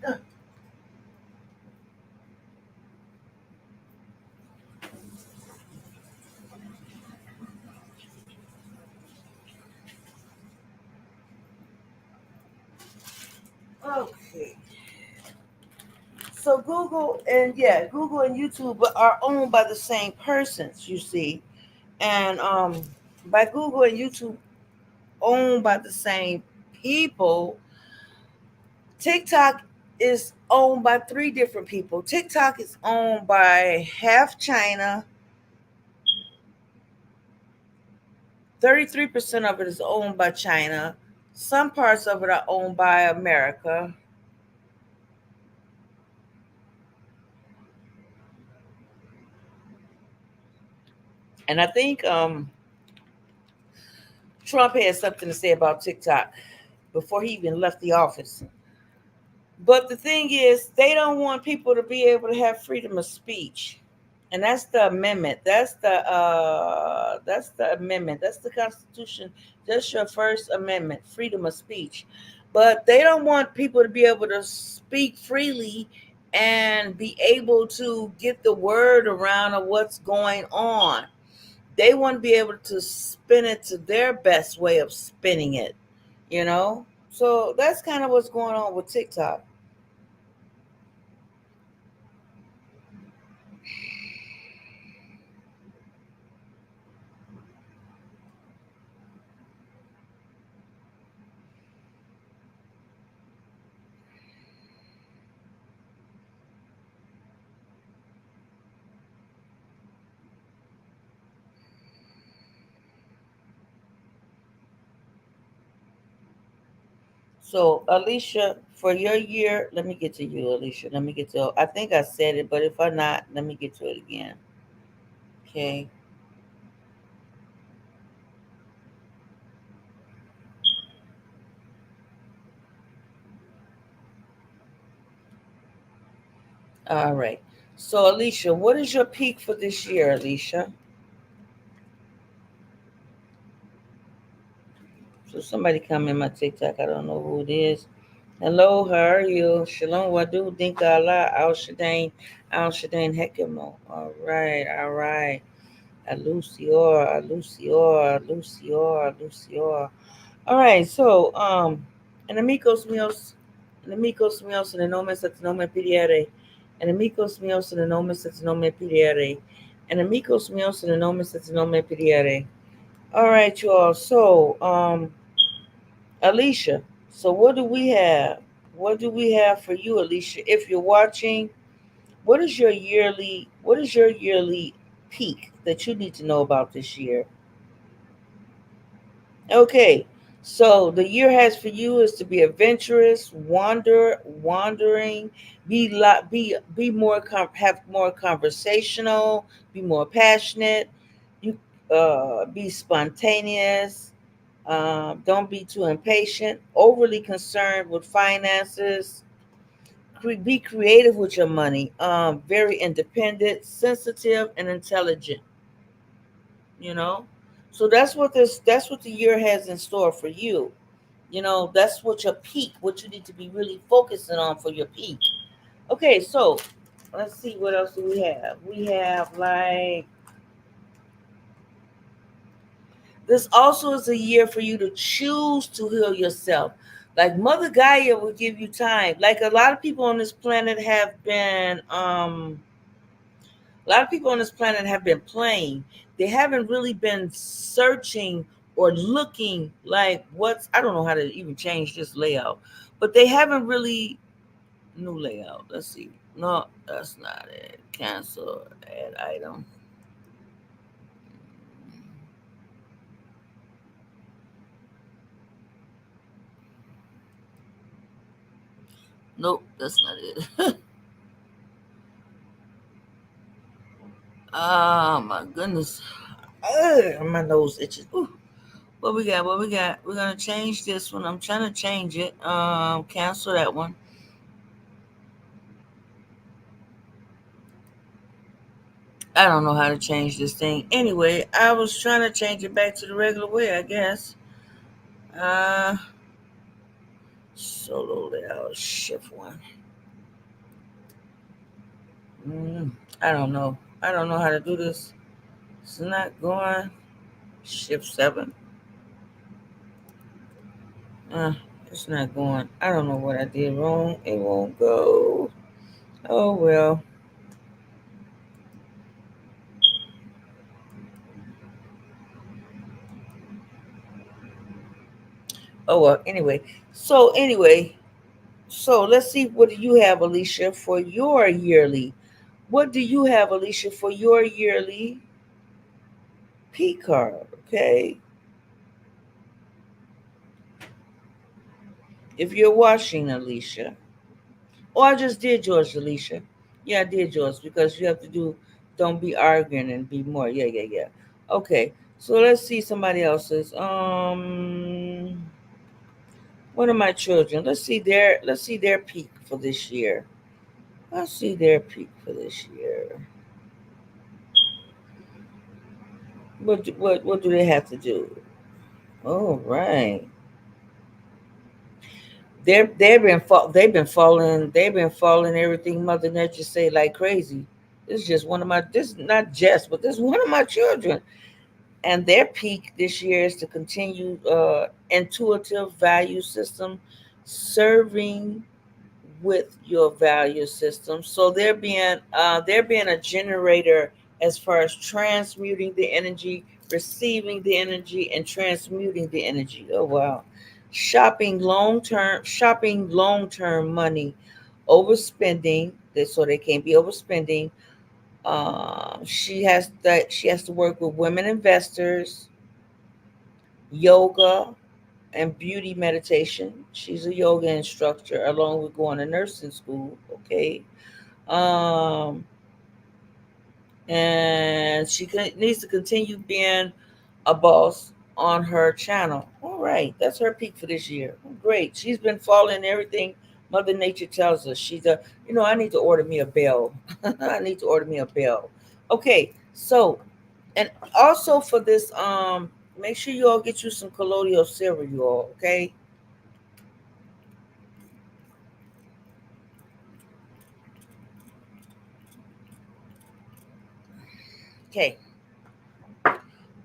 Okay. So Google and YouTube are owned by the same persons. You see, and by Google and YouTube owned by the same people, TikTok is owned by three different people. TikTok is owned by half China, 33% of it is owned by China, some parts of it are owned by America. And I think Trump had something to say about TikTok before he even left the office. But the thing is, they don't want people to be able to have freedom of speech. And that's the amendment. That's the amendment. That's the Constitution. That's your First Amendment, freedom of speech. But they don't want people to be able to speak freely and be able to get the word around of what's going on. They want to be able to spin it to their best way of spinning it, you know? So that's kind of what's going on with TikTok. So, Alicia, for your year, let me get to you, Alicia. Let me get to. I think I said it, but if I not, let me get to it again. Okay. All right. So, Alicia, what is your peak for this year, Alicia? So, somebody come in my TikTok. I don't know who it is. Hello, how are you? Shalom, wadu, dinka Allah, al Shadain hekimo. All right, all right. Alucior, Alucior, Alucior, Alucior. All right, so enemigos míos, enemigos míos en el nombre de no me pidiere, enemigos míos en el nombre de no me pidiere, enemigos míos en el nombre de no me pidiere. All right, you all. So Alicia, so what do we have? What do we have for you, Alicia? If you're watching, what is your yearly peak that you need to know about this year? Okay, so the year has for you is to be adventurous, wandering, be more have more conversational, be more passionate, you be spontaneous, don't be too impatient, overly concerned with finances, be creative with your money, very independent, sensitive, and intelligent. You know, so that's what the year has in store for you. That's what your peak, what you need to be really focusing on for your peak. Okay, so let's see what else do we have. We have like this also is a year for you to choose to heal yourself. Like Mother Gaia will give you time. Like a lot of people on this planet have been a lot of people on this planet have been playing. They haven't really been searching or looking like I don't know how to even change this layout, but they haven't really new layout. Let's see. No, that's not it. Cancel, add item. Nope, that's not it. Oh my goodness. Ugh, my nose itches. Ooh. What we got? What we got? We're gonna change this one. I'm trying to change it. Cancel that one. I don't know how to change this thing. Anyway, I was trying to change it back to the regular way, I guess. Uh, Solo layout shift one. Mm, I don't know. I don't know how to do this. It's not going. Shift seven. Uh, it's not going. I don't know what I did wrong. It won't go. Oh well. Oh well. So let's see what do you have, Alicia, for your yearly. What do you have, Alicia, for your yearly P card? Okay. If you're watching, Alicia. Oh, I just did yours, Alicia. Yeah, I did yours because you have to do don't be arguing and be more. Yeah, yeah, yeah. Okay. So let's see somebody else's. One of my children. Let's see their peak for this year. Let's see their peak for this year. What do they have to do? Oh right. They've been following everything Mother Nature say like crazy. This is not just, but this is one of my children. And their peak this year is to continue intuitive value system, serving with your value system. So they're being a generator as far as transmuting the energy, receiving the energy, and transmuting the energy. Oh wow. Shopping long term money, overspending, so they can't be overspending. She has to work with women investors, yoga, and beauty meditation. She's a yoga instructor along with going to nursing school. Okay. Um, and needs to continue being a boss on her channel. All right, that's her peak for this year. Great. She's been following everything Mother Nature tells us. I need to order me a bell. I need to order me a bell. Okay, so and also for this, make sure you all get you some colloidal silver, you all. Okay. Okay.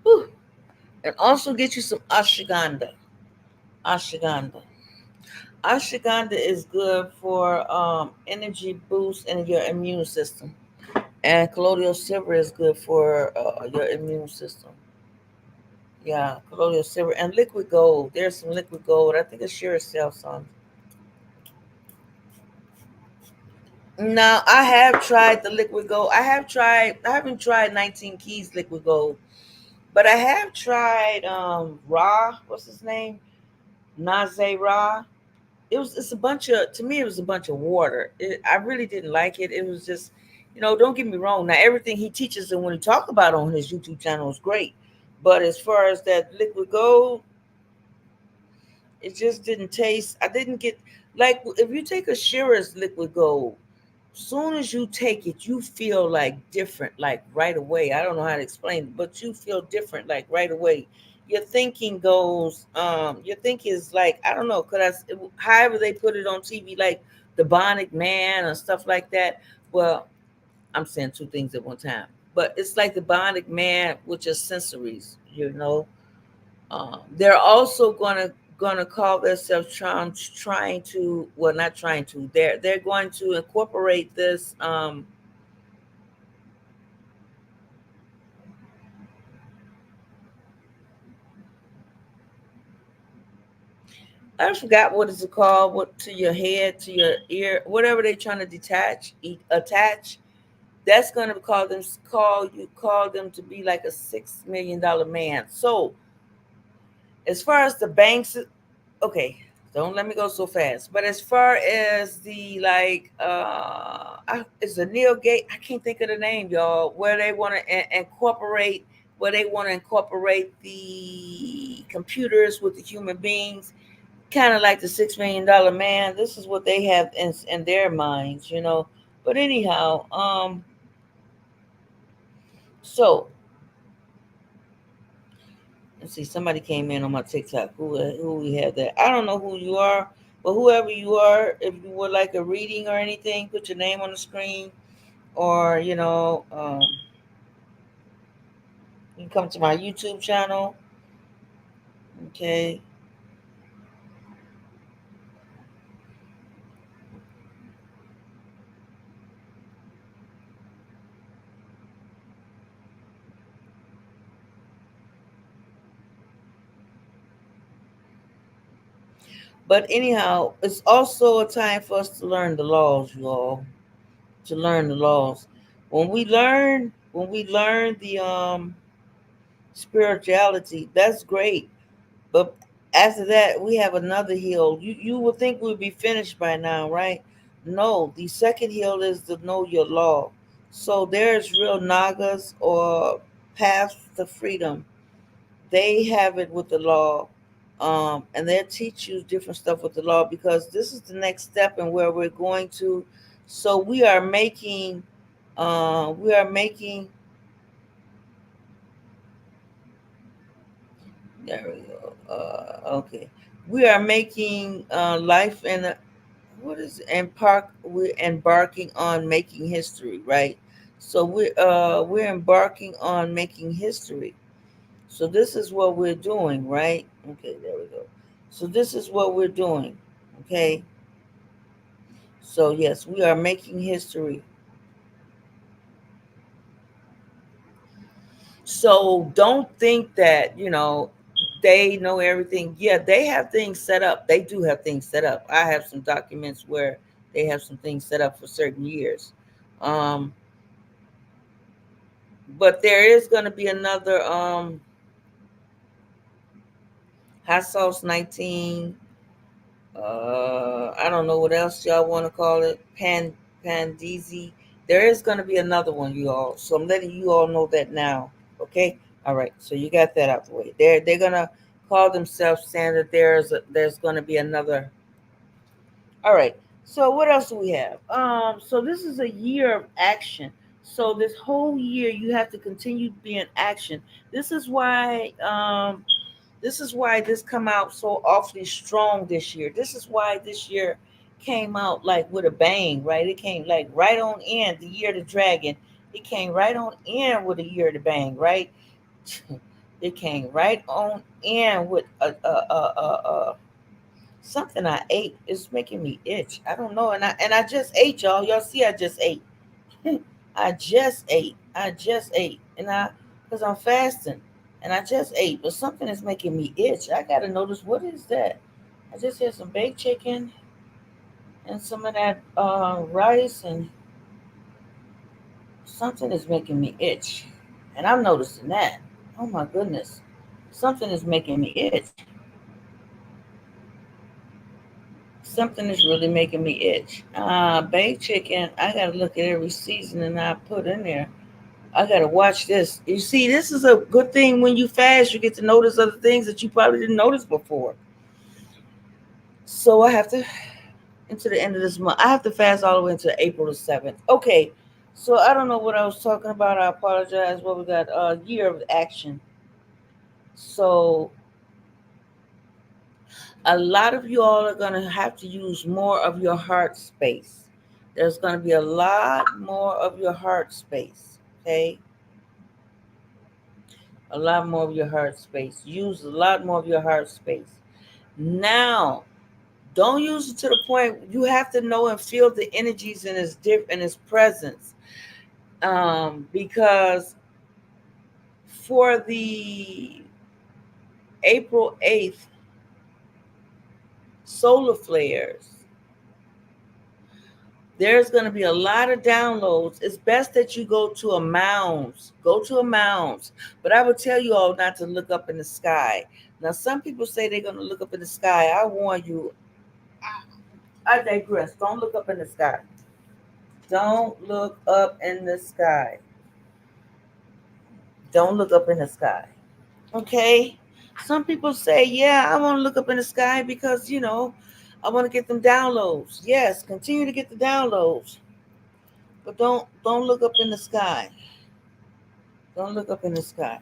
Whew. And also get you some ashwagandha. Ashwagandha. Ashwagandha is good for energy boost in your immune system, and colloidal silver is good for your immune system. Yeah, colloidal silver and liquid gold. There's some liquid gold. I think it's sure sells some. Now I have tried the liquid gold. I haven't tried 19 Keys liquid gold, but I have tried Ra. What's his name? Naze Ra. It's a bunch of, to me it was a bunch of water. I really didn't like it. It was just, don't get me wrong. Now everything he teaches and when he talk about on his YouTube channel is great, but as far as that liquid gold, it just didn't taste. I didn't get like if you take a Shearer's liquid gold, soon as you take it, you feel like different, like right away. I don't know how to explain it, but you feel different like right away. your thinking goes. Your thinking is like, I don't know, could I? However they put it on TV, like the Bionic Man or stuff like that. Well, I'm saying two things at one time, but it's like the Bionic Man with your sensories. They're also gonna call themselves trying to, well, not trying to. They're going to incorporate this. I forgot what is it called. What, to your head, to your ear, whatever they're trying to attach. That's gonna call them to be like a $6 million man. So as far as the banks, okay, don't let me go so fast. But as far as the like, it's a Neil Gate. I can't think of the name, y'all. Where they want to incorporate, where they want to incorporate the computers with the human beings, kind of like the $6 million man. This is what they have in their minds. But anyhow, so let's see. Somebody came in on my TikTok. Who we have there? I don't know who you are, but whoever you are, if you would like a reading or anything, put your name on the screen, or you can come to my YouTube channel. Okay. But anyhow, it's also a time for us to learn the laws, you all. To learn the laws. When we learn the spirituality, that's great. But after that, we have another hill. You would think we'd be finished by now, right? No, the second hill is to know your law. So there's real Nagas or paths to freedom. They have it with the law, and they'll teach you different stuff with the law, because this is the next step in where we're going to. So we are making. There we go. Okay, we are making life in a, what is we're embarking on making history, right? So we're embarking on making history. So this is what we're doing, right? Okay, there we go. So this is what we're doing. Okay. So yes, we are making history. So don't think that, they know everything. Yeah, they have things set up. They do have things set up. I have some documents where they have some things set up for certain years. Um, but there is going to be another hot sauce 19. I don't know what else y'all want to call it. Pandeezy. There is going to be another one, you all. So I'm letting you all know that now. Okay. All right. So you got that out the way. They're gonna call themselves saying that there's going to be another. All right. So what else do we have? So this is a year of action. So this whole year you have to continue to be in action. This is why this come out so awfully strong this year. This is why this year came out like with a bang, right? It came like right on in, the year of the dragon. It came right on in with a year of the bang, right? It came right on in with a something I ate. It's making me itch. I don't know, and I just ate, y'all. Y'all see, I just ate. I just ate. I just ate, and because I'm fasting, and I just ate, but something is making me itch. I gotta notice what is that. I just had some baked chicken and some of that rice, and something is making me itch, and I'm noticing that. Oh my goodness, something is making me itch. Something is really making me itch. Baked chicken. I gotta look at every seasoning I put in there. I gotta watch this. You see, this is a good thing when you fast. You get to notice other things that you probably didn't notice before. So I have to into the end of this month. I have to fast all the way until April 7th. Okay. So I don't know what I was talking about. I apologize. What we got? Year of action. So a lot of you all are going to have to use more of your heart space. There's going to be a lot more of your heart space. Okay. A lot more of your heart space. Use a lot more of your heart space. Now, don't use it to the point you have to know and feel the energies in his presence. Because for the April 8th solar flares, there's going to be a lot of downloads. It's best that you go to a mounds. Go to a mounds. But I would tell you all not to look up in the sky. Now, some people say they're going to look up in the sky. I warn you, I digress. Don't look up in the sky. Don't look up in the sky. Don't look up in the sky. Okay? Some people say, yeah, I want to look up in the sky because, I want to get them downloads. Yes, continue to get the downloads. But don't look up in the sky. Don't look up in the sky.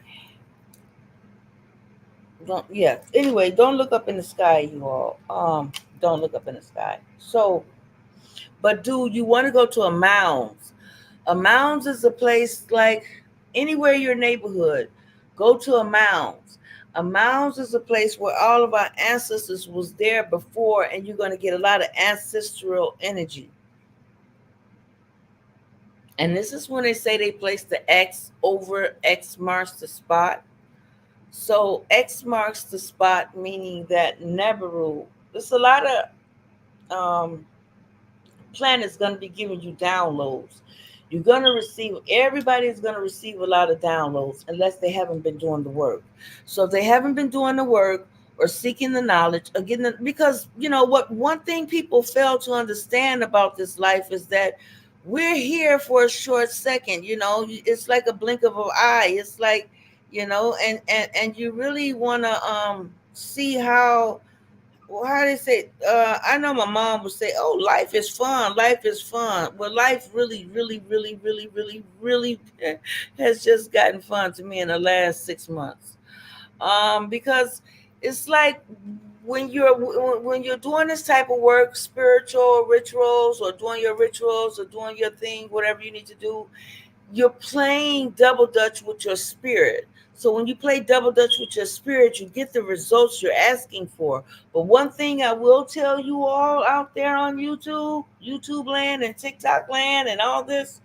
Don't yeah. Anyway, don't look up in the sky, you all. Don't look up in the sky. So, but do you want to go to a mounds? A mounds is a place like anywhere in your neighborhood. Go to a mounds. A mounds is a place where all of our ancestors was there before, and you're going to get a lot of ancestral energy. And this is when they say they place the X over X marks the spot. So X marks the spot, meaning that Nebaru, there's a lot of planets going to be giving you downloads. You're going to receive, everybody's going to receive a lot of downloads unless they haven't been doing the work. So if they haven't been doing the work or seeking the knowledge or getting the, because what one thing people fail to understand about this life is that we're here for a short second. It's like a blink of an eye. It's like, and you really want to see how, well, how they say, I know my mom would say, oh, life is fun, life is fun. Well, life really, really, really, really, really, really has just gotten fun to me in the last 6 months. Because it's like when you're doing this type of work, spiritual rituals, or doing your rituals, or doing your thing, whatever you need to do, you're playing double dutch with your spirit. So when you play double dutch with your spirit, you get the results you're asking for. But one thing I will tell you all out there on YouTube land and TikTok land and all this,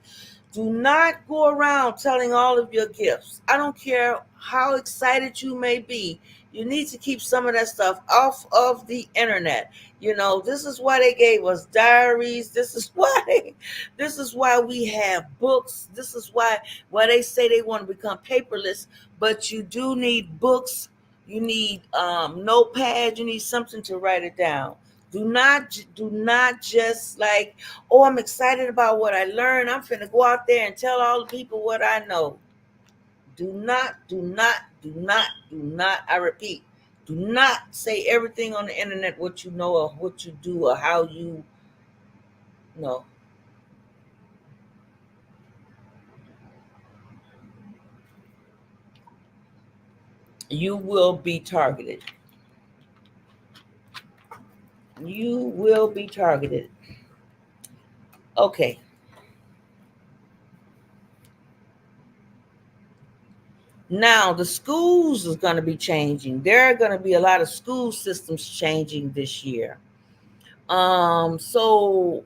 do not go around telling all of your gifts. I don't care how excited you may be. You need to keep some of that stuff off of the internet. This is why they gave us diaries. This is why we have books. This is why they say they want to become paperless, but you do need books. You need notepad. You need something to write it down. Do not just like, oh, I'm excited about what I learned. I'm finna go out there and tell all the people what I know. Do not. I repeat, do not say everything on the internet what you know or what you do or how you know. You will be targeted. You will be targeted. Okay. Now the schools is going to be changing. There are going to be a lot of school systems changing this year. So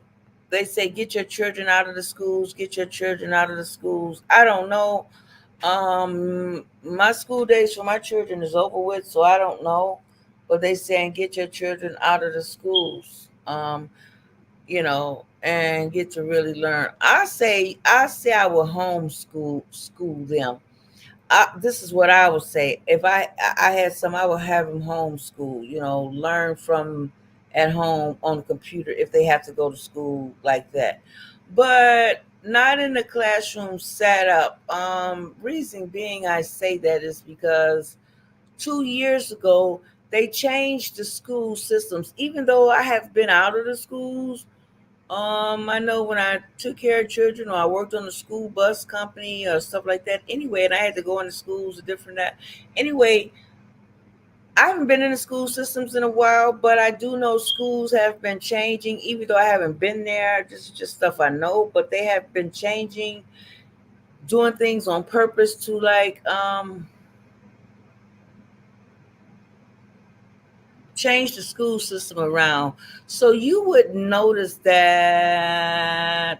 they say get your children out of the schools, get your children out of the schools. I don't know. My school days for my children is over with, so I don't know. But they saying get your children out of the schools. And get to really learn. I say I will school them. This is what I would say. If I had some, I would have them homeschool. Learn from at home on the computer if they have to go to school like that, but not in the classroom set up. Reason being, I say that is because 2 years ago they changed the school systems. Even though I have been out of the schools, I know when I took care of children or I worked on a school bus company or stuff like that. Anyway, and I had to go into schools and different that. Anyway, I haven't been in the school systems in a while, but I do know schools have been changing, even though I haven't been there. This is just stuff I know, but they have been changing, doing things on purpose to change the school system around. So you would notice that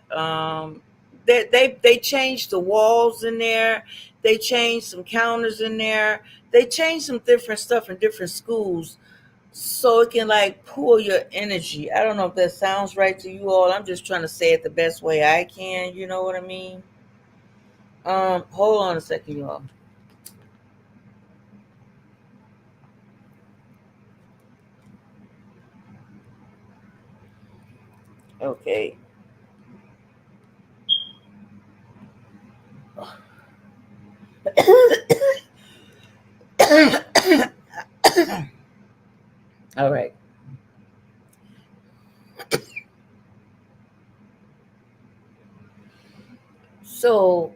they changed the walls in there, they changed some counters in there, they changed some different stuff in different schools so it can like pull your energy. I don't know if that sounds right to you all. I'm just trying to say it the best way I can. You know what I mean? Hold on a second, y'all. Okay. All right. So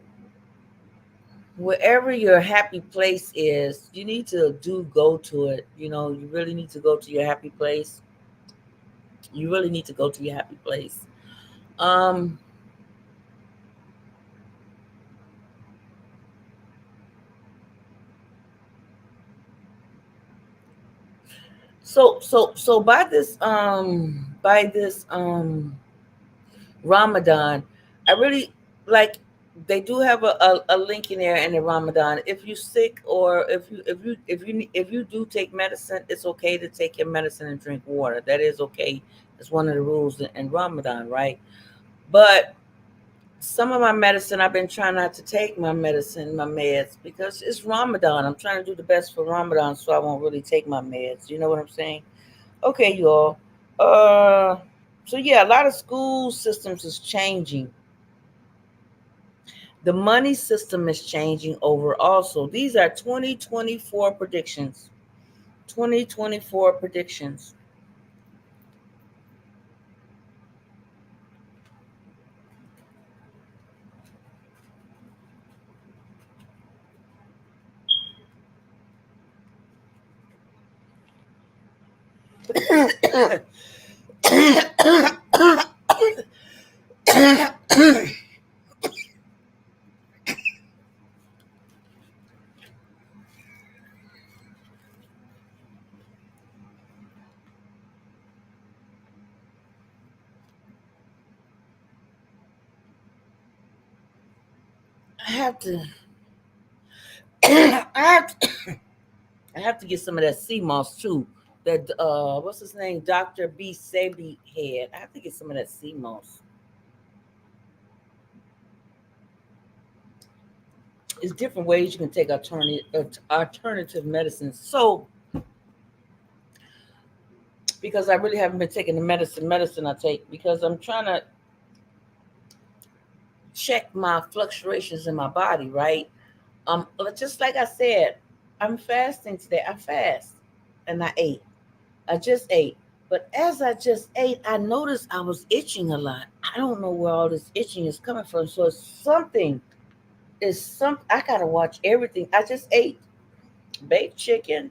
wherever your happy place is, you need to do go to it. You know, you really need to go to your happy place. You really need to go to your happy place. Um, so by this Ramadan, I really like they do have a link in there in the Ramadan. If you sick or if you do take medicine, it's okay to take your medicine and drink water. That is okay. It's one of the rules in Ramadan, right? But some of my medicine, I've been trying not to take my medicine, my meds, because it's Ramadan. I'm trying to do the best for Ramadan, so I won't really take my meds. You know what I'm saying? Okay, y'all. Uh, so yeah, a lot of school systems is changing. The money system is changing over also. These are 2024 predictions. 2024 predictions. I have to I have to, I have to get some of that sea moss too. That what's his name? Dr. B Sabi had. I have to get some of that sea moss. It's different ways you can take alternative medicines. So because I really haven't been taking the medicine I take because I'm trying to check my fluctuations in my body, right? Just like I said, I'm fasting today. I fast and I ate. I just ate. But as I just ate, I noticed I was itching a lot. I don't know where all this itching is coming from. So it's something is some I gotta watch everything. I just ate baked chicken,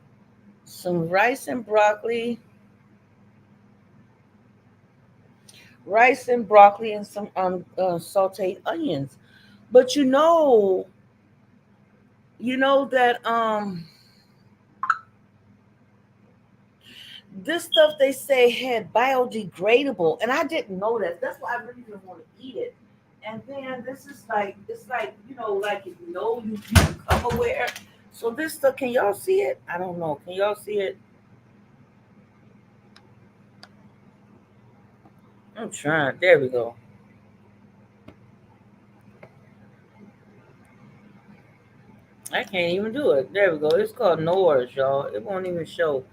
some rice and broccoli and some sauteed onions. But you know that this stuff they say had biodegradable, and I didn't know that. That's why I really didn't want to eat it. And then this is like it's like like if you become aware. So this stuff, can y'all see it? I don't know. Can y'all see it? I'm trying. There we go. I can't even do it. There we go. It's called Norse, y'all. It won't even show.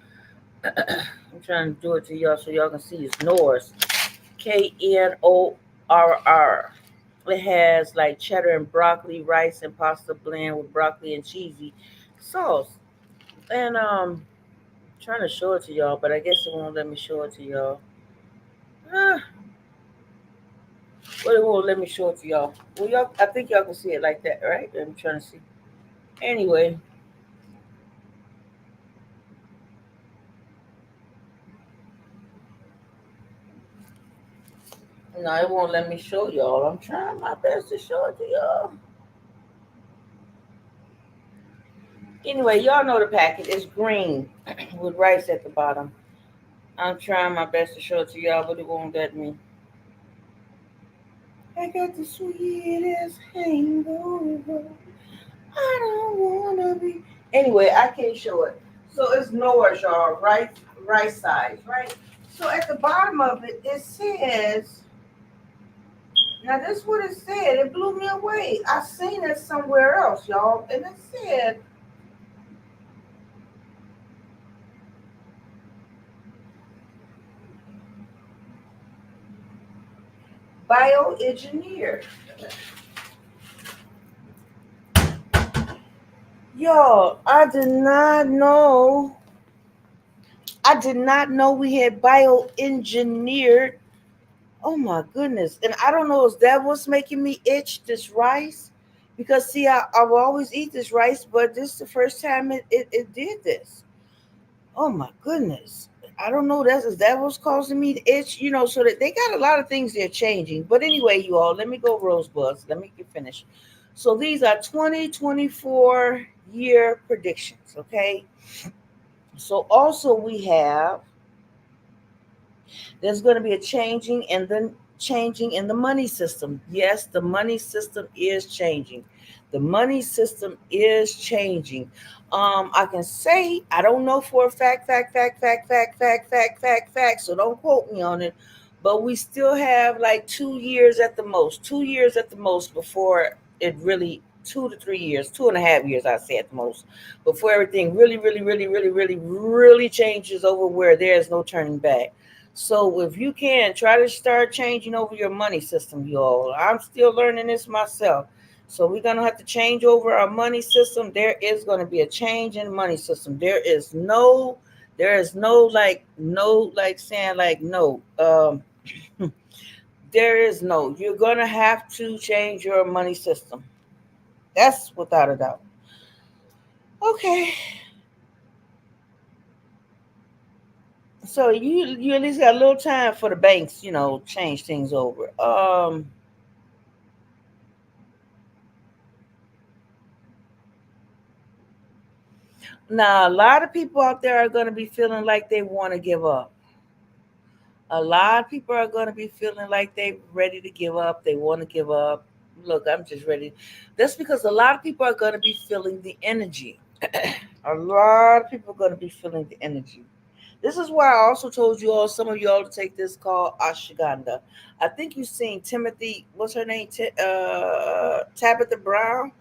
I'm trying to do it to y'all so y'all can see it's Norse. Knorr. It has like cheddar and broccoli, rice and pasta blend with broccoli and cheesy sauce. And trying to show it to y'all, but I guess it won't let me show it to y'all. Ah, well, it won't let me show it to y'all. Well, y'all, I think y'all can see it like that, right? I'm trying to see. Anyway, No, it won't let me show y'all. I'm trying my best to show it to y'all. Anyway, y'all know the packet is green with rice at the bottom. I'm trying my best to show it to y'all, but it won't let me. I got the sweetest hangover. I don't wanna be. Anyway, I can't show it. So it's Norris, y'all, right size, right? So at the bottom of it, it says. Now this is what it said. It blew me away. I seen it somewhere else, y'all, and it said bioengineered. Y'all, I did not know. I did not know we had bioengineered. Oh my goodness. And I don't know, is that what's making me itch this rice? Because see, I will always eat this rice, but this is the first time it did this. Oh my goodness. I don't know. Is that what's causing me to itch? So that they got a lot of things they're changing. But anyway, you all, let me go rosebuds. Let me get finished. So these are 2024 year predictions. Okay. So also we have there's going to be a changing in the money system. Yes, the money system is changing. The money system is changing. I can say I don't know for a fact. So don't quote me on it. But we still have like 2 years at the most. 2 years at the most before it really 2 to 3 years, 2.5 years, I say at the most, before everything really changes over where there is no turning back. So if you can try to start changing over your money system, y'all. I'm still learning this myself. So we're gonna have to change over our money system. There is gonna be a change in money system. There is no like saying like no. There is no. You're gonna have to change your money system. That's without a doubt. Okay. So you at least got a little time for the banks, change things over. Now, a lot of people out there are going to be feeling like they want to give up. A lot of people are going to be feeling like they're ready to give up. They want to give up. Look, I'm just ready. That's because a lot of people are going to be feeling the energy. A lot of people are going to be feeling the energy. This is why I also told you all, some of y'all, to take this called ashwagandha. I think you've seen Timothy, what's her name? Tabitha Brown.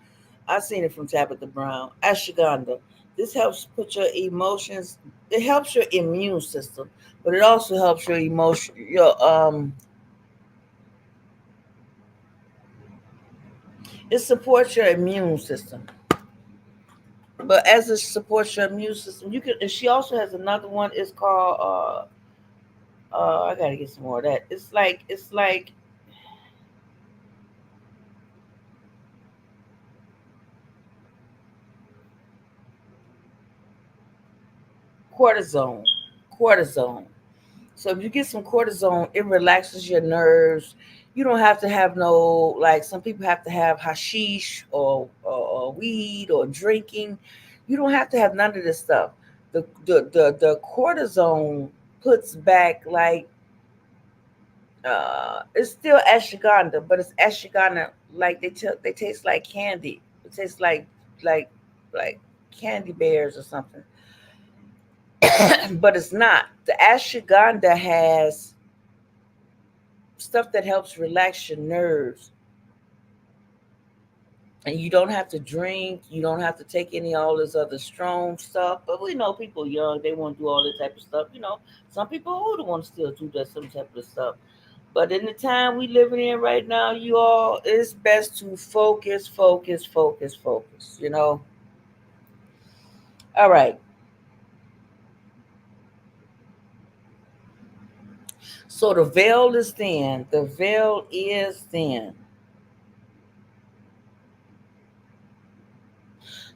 I seen it from Tabitha Brown. Ashwagandha. This helps put your emotions. It helps your immune system, but it also helps your emotion. It supports your immune system. But as it supports your immune system, you can. And she also has another one. It's called. I gotta get some more of that. It's like cortisone. Cortisone. So if you get some cortisone, it relaxes your nerves. You don't have to have no, like some people have to have hashish or weed or drinking. You don't have to have none of this stuff. The cortisone puts back like it's still ashwagandha, but it's ashwagandha like they taste like candy. It tastes like like candy bears or something. But it's not. The ashwagandha has stuff that helps relax your nerves. And you don't have to drink, you don't have to take any all this other strong stuff. But we know people young, they want to do all that type of stuff. Some people older want to still do that some type of stuff. But in the time we living in right now, you all, it's best to focus. All right. So the veil is thin. The veil is thin.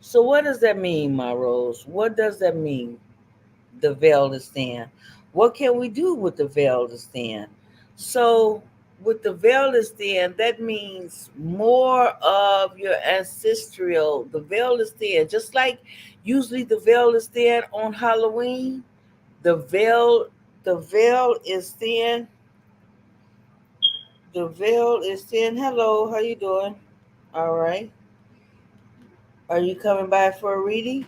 So what does that mean, my Rose? What does that mean? The veil is thin. What can we do with the veil is thin? So with the veil is thin, that means more of your ancestral. The veil is thin, just like usually the veil is thin on Halloween. The veil, the veil is thin. The veil is thin. Hello, how you doing? All right. Are you coming by for a reading?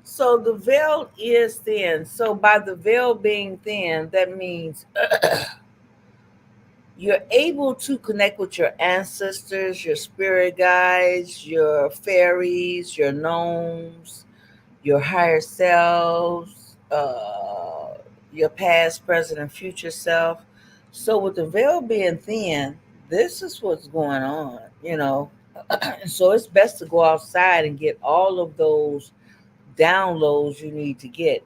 So the veil is thin. So by the veil being thin, that means you're able to connect with your ancestors, your spirit guides, your fairies, your gnomes, your higher selves, your past, present, and future self. So, with the veil being thin, this is what's going on, you know. So, it's best to go outside and get all of those downloads you need to get.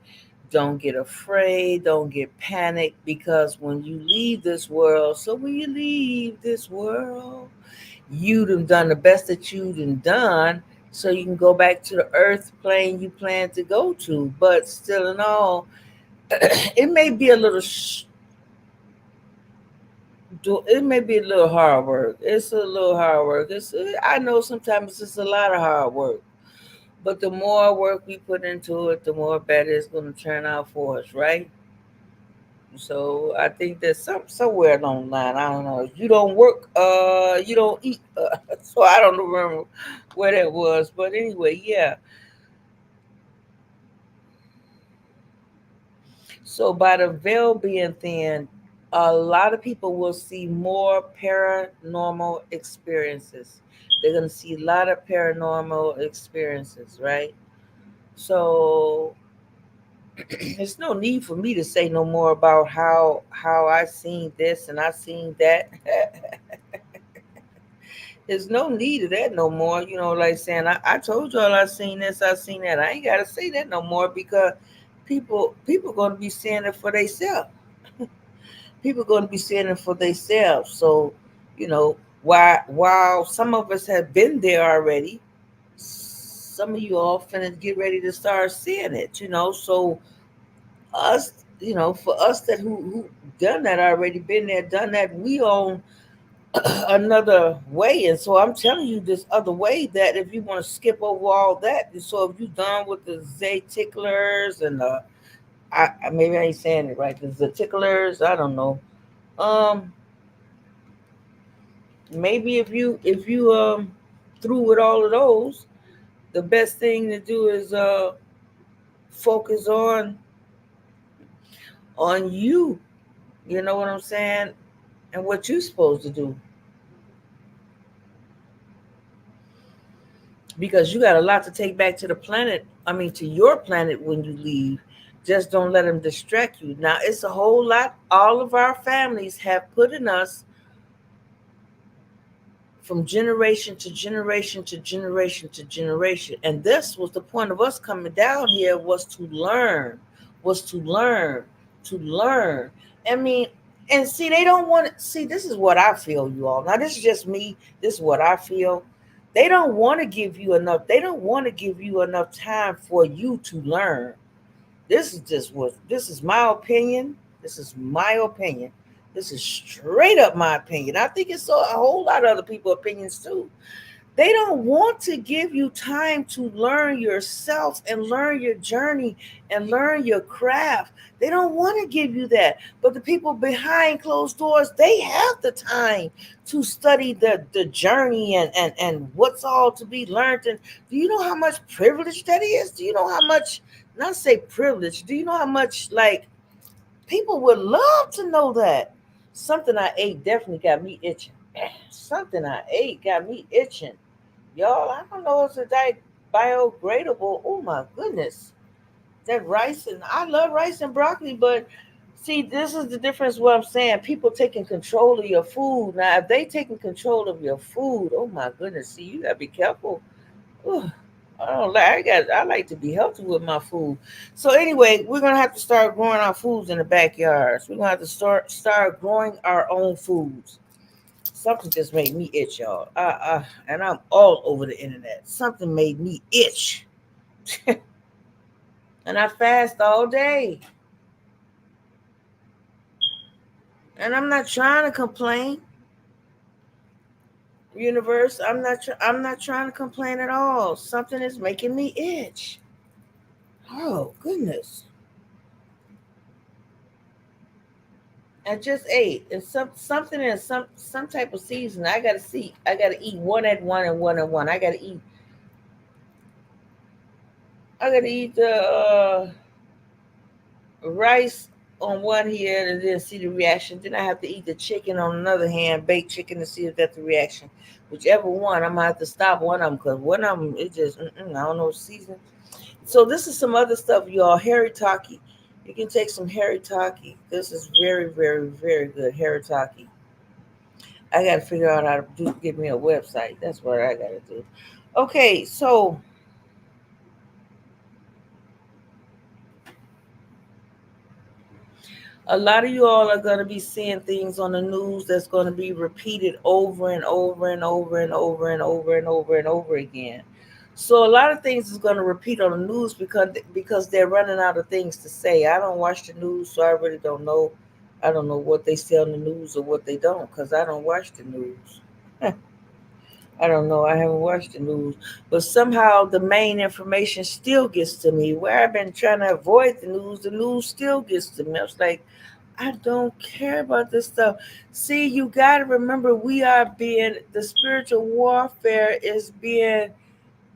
Don't get afraid, don't get panicked, because when you leave this world, so when you leave this world, you done the best that you done, so you can go back to the earth plane you plan to go to. But still in all, it may be a little it may be a little hard work. It's a little hard work. I know sometimes it's a lot of hard work. But the more work we put into it, the more better it's going to turn out for us, right? So I think there's somewhere along the line. I don't know. You don't work, you don't eat. So I don't remember where that was. But anyway, yeah. So by the veil being thin, a lot of people will see more paranormal experiences. They're going to see a lot of paranormal experiences, right? So there's no need for me to say no more about how I seen this and I seen that. There's no need of that no more. You know, like saying I told y'all I seen this, I seen that. I ain't gotta say that no more, because people gonna be seeing it for themselves. People gonna be seeing it for themselves. So, you know, while some of us have been there already, some of you all finna get ready to start seeing it, you know. So us, you know, for us that who done that already, been there, done that, we on another way. And so I'm telling you this other way, that if you want to skip over all that, so if you done with the Z ticklers and the maybe I ain't saying it right, the ticklers, I don't know. Um, maybe if you through with all of those, the best thing to do is focus on you. You know what I'm saying? And what you supposed to do, because you got a lot to take back to the planet. I mean, to your planet when you leave. Just don't let them distract you. Now, it's a whole lot all of our families have put in us from generation to generation to generation to generation. And this was the point of us coming down here, was to learn, was to learn, to learn. I mean, and see, they don't want to see. This is what I feel, you all. Now, this is just me. This is what I feel. They don't want to give you enough. They don't want to give you enough time for you to learn. This is just what this is my opinion. This is my opinion. This is straight up my opinion. I think it's a whole lot of other people's opinions too. They don't want to give you time to learn yourself and learn your journey and learn your craft. They don't want to give you that. But the people behind closed doors, they have the time to study the journey and what's all to be learned. And do you know how much privilege that is? Do you know how much, not say privilege, do you know how much, like, people would love to know that? Something I ate definitely got me itching. Something I ate got me itching. Y'all, I don't know if it's like biodegradable. Oh my goodness. That rice, and I love rice and broccoli, but see, this is the difference what I'm saying. People taking control of your food. Now, if they taking control of your food, oh my goodness, see, you gotta be careful. Ooh, I don't like I like to be healthy with my food. So anyway, we're gonna have to start growing our foods in the backyards. We're gonna have to start growing our own foods. Something just made me itch, y'all. And I'm all over the internet. Something made me itch, and I fast all day. And I'm not trying to complain, universe. I'm not trying to complain at all. Something is making me itch. Oh goodness. I just ate. And something in some type of season. I gotta eat one at one and one at one. I gotta eat the rice on one hand and then see the reaction. Then I have to eat the chicken on another hand, baked chicken, to see if that's the reaction. Whichever one, I'm gonna have to stop one of them because one of them it just I don't know season. So this is some other stuff, y'all. Haritaki. You can take some haritaki. This is very, very, very good haritaki. I got to figure out how to get me a website. That's what I got to do. Okay, so a lot of you all are going to be seeing things on the news that's going to be repeated over and over and over and over and over and over and over again. So a lot of things is going to repeat on the news because they're running out of things to say. I don't watch the news, so I really don't know. I don't know what they say on the news or what they don't because I don't watch the news. I don't know. I haven't watched the news, but somehow the main information still gets to me. Where I've been trying to avoid the news still gets to me. I was like, I don't care about this stuff. See, you got to remember, the spiritual warfare is being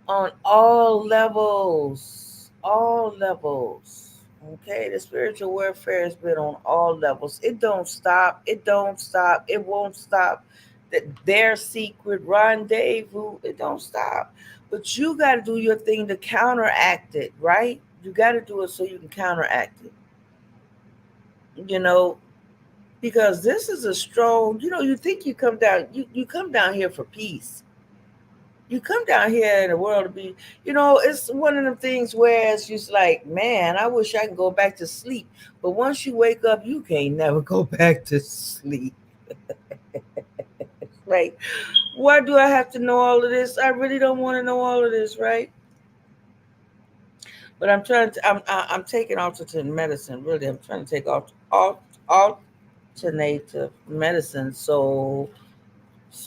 on all levels. All levels. Okay, the spiritual warfare has been on all levels. It don't stop. It don't stop. It won't stop. Their secret rendezvous. It don't stop. But you got to do your thing to counteract it, right? You got to do it so you can counteract it. You know, because this is a strong. You think you come down here for peace. You come down here in the world to be, it's one of them things where it's just like, man, I wish I could go back to sleep. But once you wake up, you can't never go back to sleep. Like, why do I have to know all of this? I really don't want to know all of this, right? But I'm taking alternative medicine. Really, I'm trying to take alternative medicine, so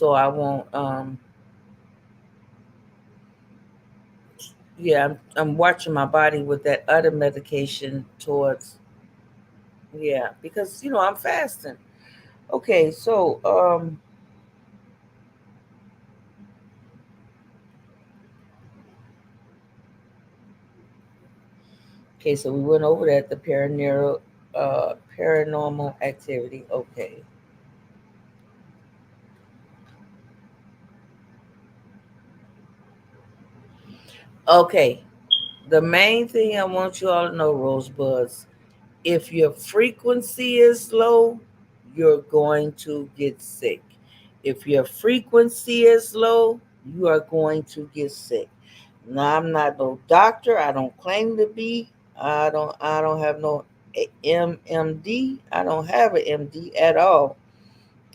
I won't. Yeah, I'm watching my body with that other medication towards. Yeah, because I'm fasting. Okay, so okay, so we went over that, the paranormal activity. Okay. The main thing I want you all to know, Rosebuds, if your frequency is low, you're going to get sick. If your frequency is low, you are going to get sick. Now, I'm not no doctor. I don't claim to be. I don't have no MMD. I don't have an MD at all.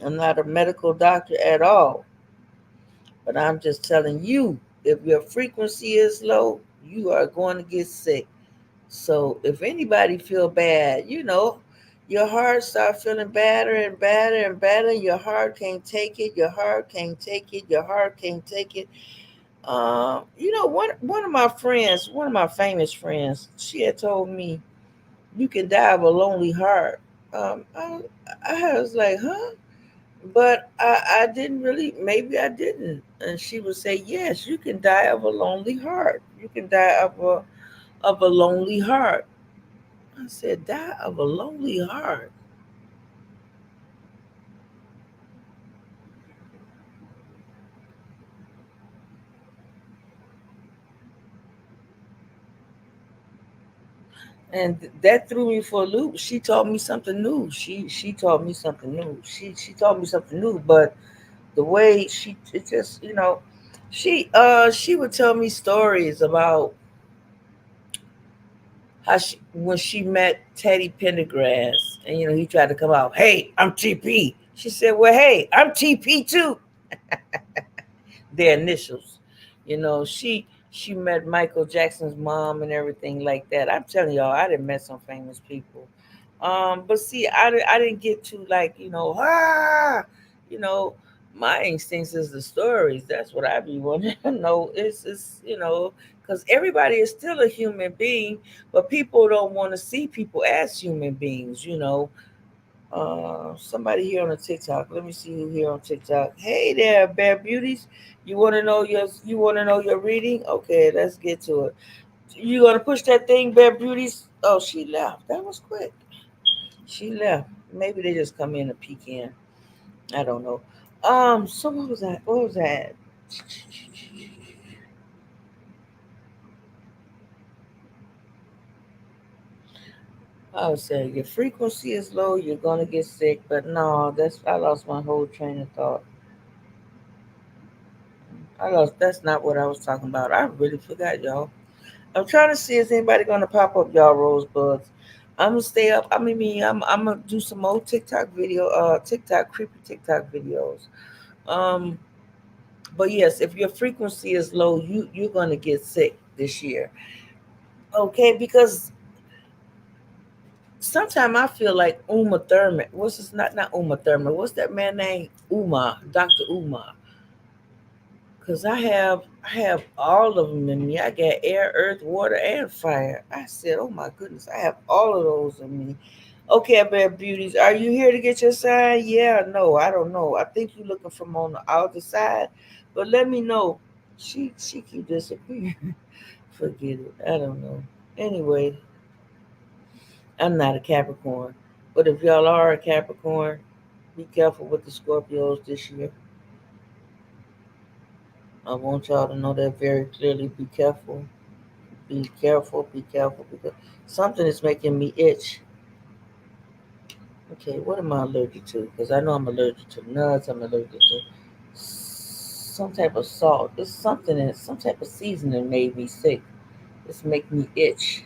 I'm not a medical doctor at all. But I'm just telling you, if your frequency is low, you are going to get sick. So if anybody feel bad, your heart start feeling badder and badder and badder. Your heart can't take it. Your heart can't take it. Your heart can't take it. One of my friends, one of my famous friends, she had told me you can die of a lonely heart. I was like, huh? But I didn't really. Maybe I didn't. And she would say, yes, you can die of a lonely heart. You can die of a lonely heart. I said, die of a lonely heart. And that threw me for a loop. She taught me something new. She taught me something new. She taught me something new. But the way it just she would tell me stories about how when she met Teddy Pendergrass, and he tried to come out, hey, I'm TP. She said, well, hey, I'm TP too. Their initials. She met Michael Jackson's mom and everything like that. I'm telling y'all, I didn't met some famous people. But see, I didn't get to like, you know, my instincts is the stories. That's what I be wanting to know. It's because everybody is still a human being, but people don't want to see people as human beings. Somebody here on the TikTok. Let me see who here on TikTok. Hey there, Bear Beauties. You want to know your reading? Okay, let's get to it. You gonna push that thing, Bear Beauties? Oh, she left. That was quick. She left. Maybe they just come in to peek in. I don't know. So what was that? What was that? I was saying your frequency is low, you're gonna get sick. But no, that's I lost my whole train of thought. I lost. That's not what I was talking about. I really forgot, y'all. I'm trying to see is anybody gonna pop up, y'all rosebuds. I'm gonna stay up. I'm gonna do some more TikTok creepy TikTok videos. Um, but yes, if your frequency is low, you're gonna get sick this year. Okay, because sometimes I feel like Uma Thurman. What's this? Not Uma Thurman. What's that man named Uma? Dr. Uma. Cause I have all of them in me. I got air, earth, water, and fire. I said, oh my goodness, I have all of those in me. Okay, bad beauties, are you here to get your sign? Yeah, no, I don't know. I think you're looking from on the other side, but let me know. She keep disappearing. Forget it. I don't know. Anyway, I'm not a Capricorn, but if y'all are a Capricorn, be careful with the Scorpios this year. I want y'all to know that very clearly. Be careful. Be careful. Be careful because something is making me itch. Okay, what am I allergic to? Because I know I'm allergic to nuts. I'm allergic to some type of salt. It's something in some type of seasoning made me sick. It's making me itch.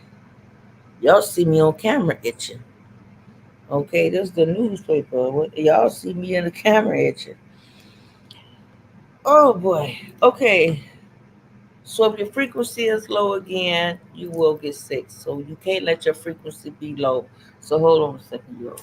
Y'all see me on camera itching. Okay, this is the newspaper. Y'all see me in the camera itching. Oh boy. Okay. So if your frequency is low again, you will get sick. So you can't let your frequency be low. So hold on a second, yo.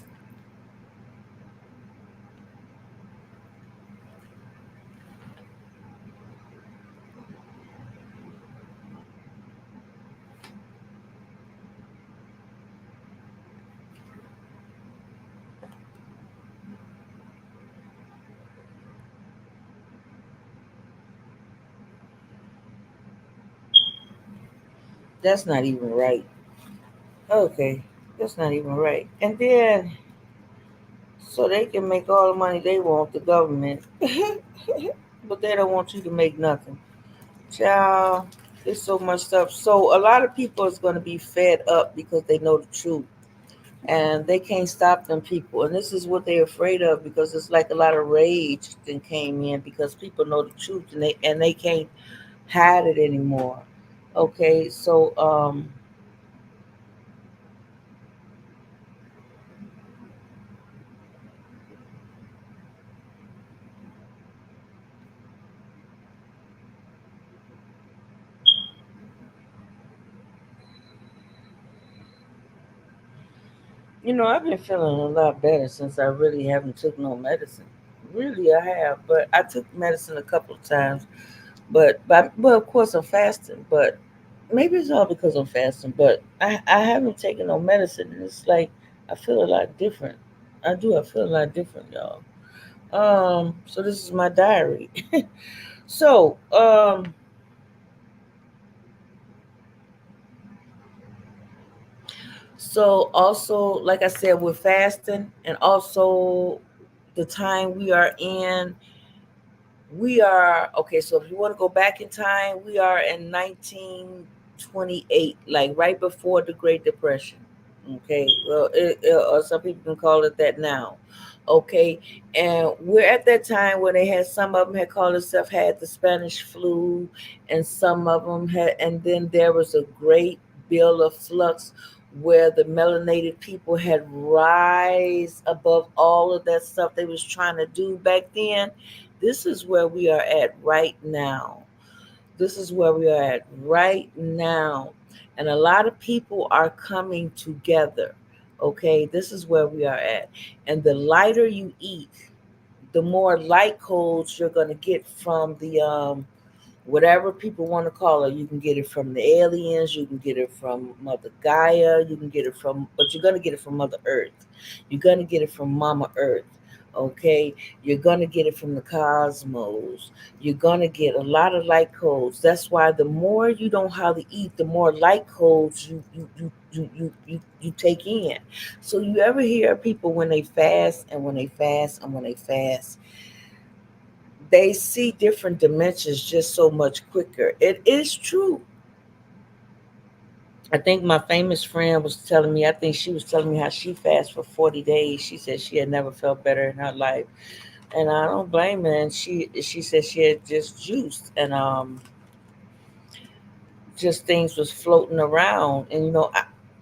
That's not even right. Okay, that's not even right. And then, so they can make all the money they want, the government, but they don't want you to make nothing. Child, there's so much stuff. So a lot of people is going to be fed up because they know the truth. And they can't stop them people. And this is what they're afraid of because it's like a lot of rage that came in because people know the truth and they can't hide it anymore. Okay, so I've been feeling a lot better since I really haven't took no medicine. Really, I have, but I took medicine a couple of times. But of course I'm fasting. But maybe it's all because I'm fasting. But I haven't taken no medicine, and it's like I feel a lot different. I do. I feel a lot different, y'all. So this is my diary. So so also, like I said, we're fasting, and also the time we are in. We are okay. So if you want to go back in time, we are in 1928, like right before the Great Depression. Okay, well, or some people can call it that now. Okay, and we're at that time where they had some of them had called themselves had the Spanish flu, and some of them had, and then there was a great bill of flux where the melanated people had rise above all of that stuff they was trying to do back then. This is where we are at right now. This is where we are at right now. And a lot of people are coming together. Okay, this is where we are at. And the lighter you eat, the more light codes you're going to get from the whatever people want to call it. You can get it from the aliens, you can get it from Mother Gaia, you can get it from, but you're going to get it from Mother Earth. You're going to get it from Mama Earth. Okay, you're going to get it from the cosmos. You're going to get a lot of light codes. That's why the more you know how to eat, the more light codes you take in. So you ever hear people when they fast and when they fast and when they fast, they see different dimensions just so much quicker. It is true. I think my famous friend was telling me, I think she was telling me how she fasted for 40 days. She said she had never felt better in her life. And I don't blame her. And she said she had just juiced and just things was floating around. And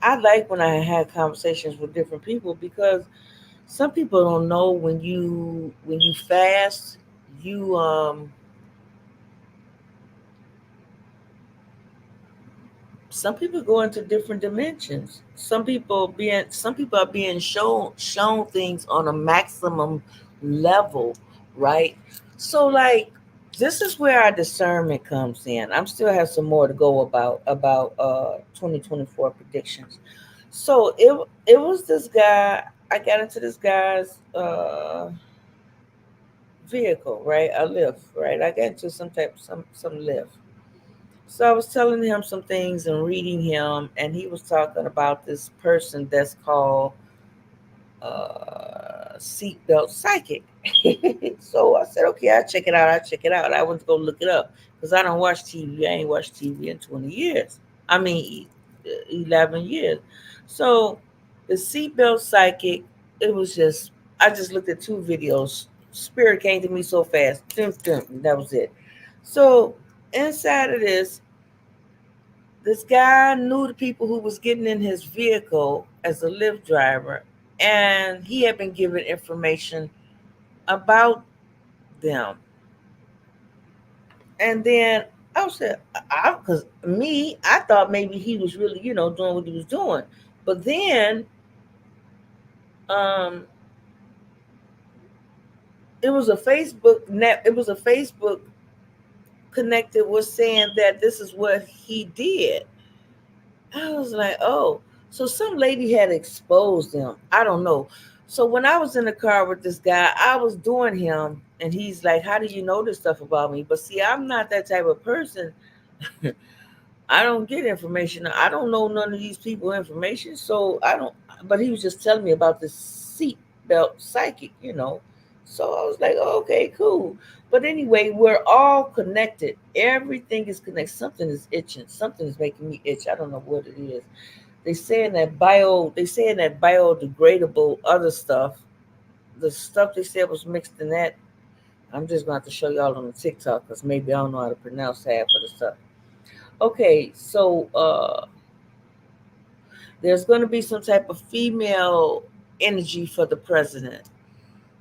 I like when I had conversations with different people because some people don't know when you fast, you some people go into different dimensions. Some people are being shown things on a maximum level, right? So like this is where our discernment comes in. I'm still have some more to go about 2024 predictions. So it was this guy. I got into this guy's vehicle, right? A lift, right? I got into some lift. So I was telling him some things and reading him, and he was talking about this person that's called Seatbelt Psychic. So I said, okay, I'll check it out. I'll check it out. I went to go look it up because I don't watch TV. I ain't watched TV in 20 years. I mean, 11 years. So the Seatbelt Psychic, it was just, I just looked at two videos. Spirit came to me so fast. Dun, dun, that was it. So inside of this guy knew the people who was getting in his vehicle as a Lyft driver, and he had been given information about them. And then I said, because me, I thought maybe he was really, doing what he was doing. But then um, it was a Facebook connected was saying that this is what he did. I was like, oh, so some lady had exposed him. I don't know. So when I was in the car with this guy, I was doing him, and he's like, how do you know this stuff about me? But see, I'm not that type of person. I don't get information. I don't know none of these people information. So I don't, but he was just telling me about this seatbelt psychic. So I was like, oh, okay, cool. But anyway, we're all connected. Everything is connected. Something is itching. Something is making me itch. I don't know what it is. They saying that biodegradable other stuff, the stuff they said was mixed in that. I'm just gonna have to show y'all on the TikTok because maybe I don't know how to pronounce half of the stuff. Okay, so there's gonna be some type of female energy for the president.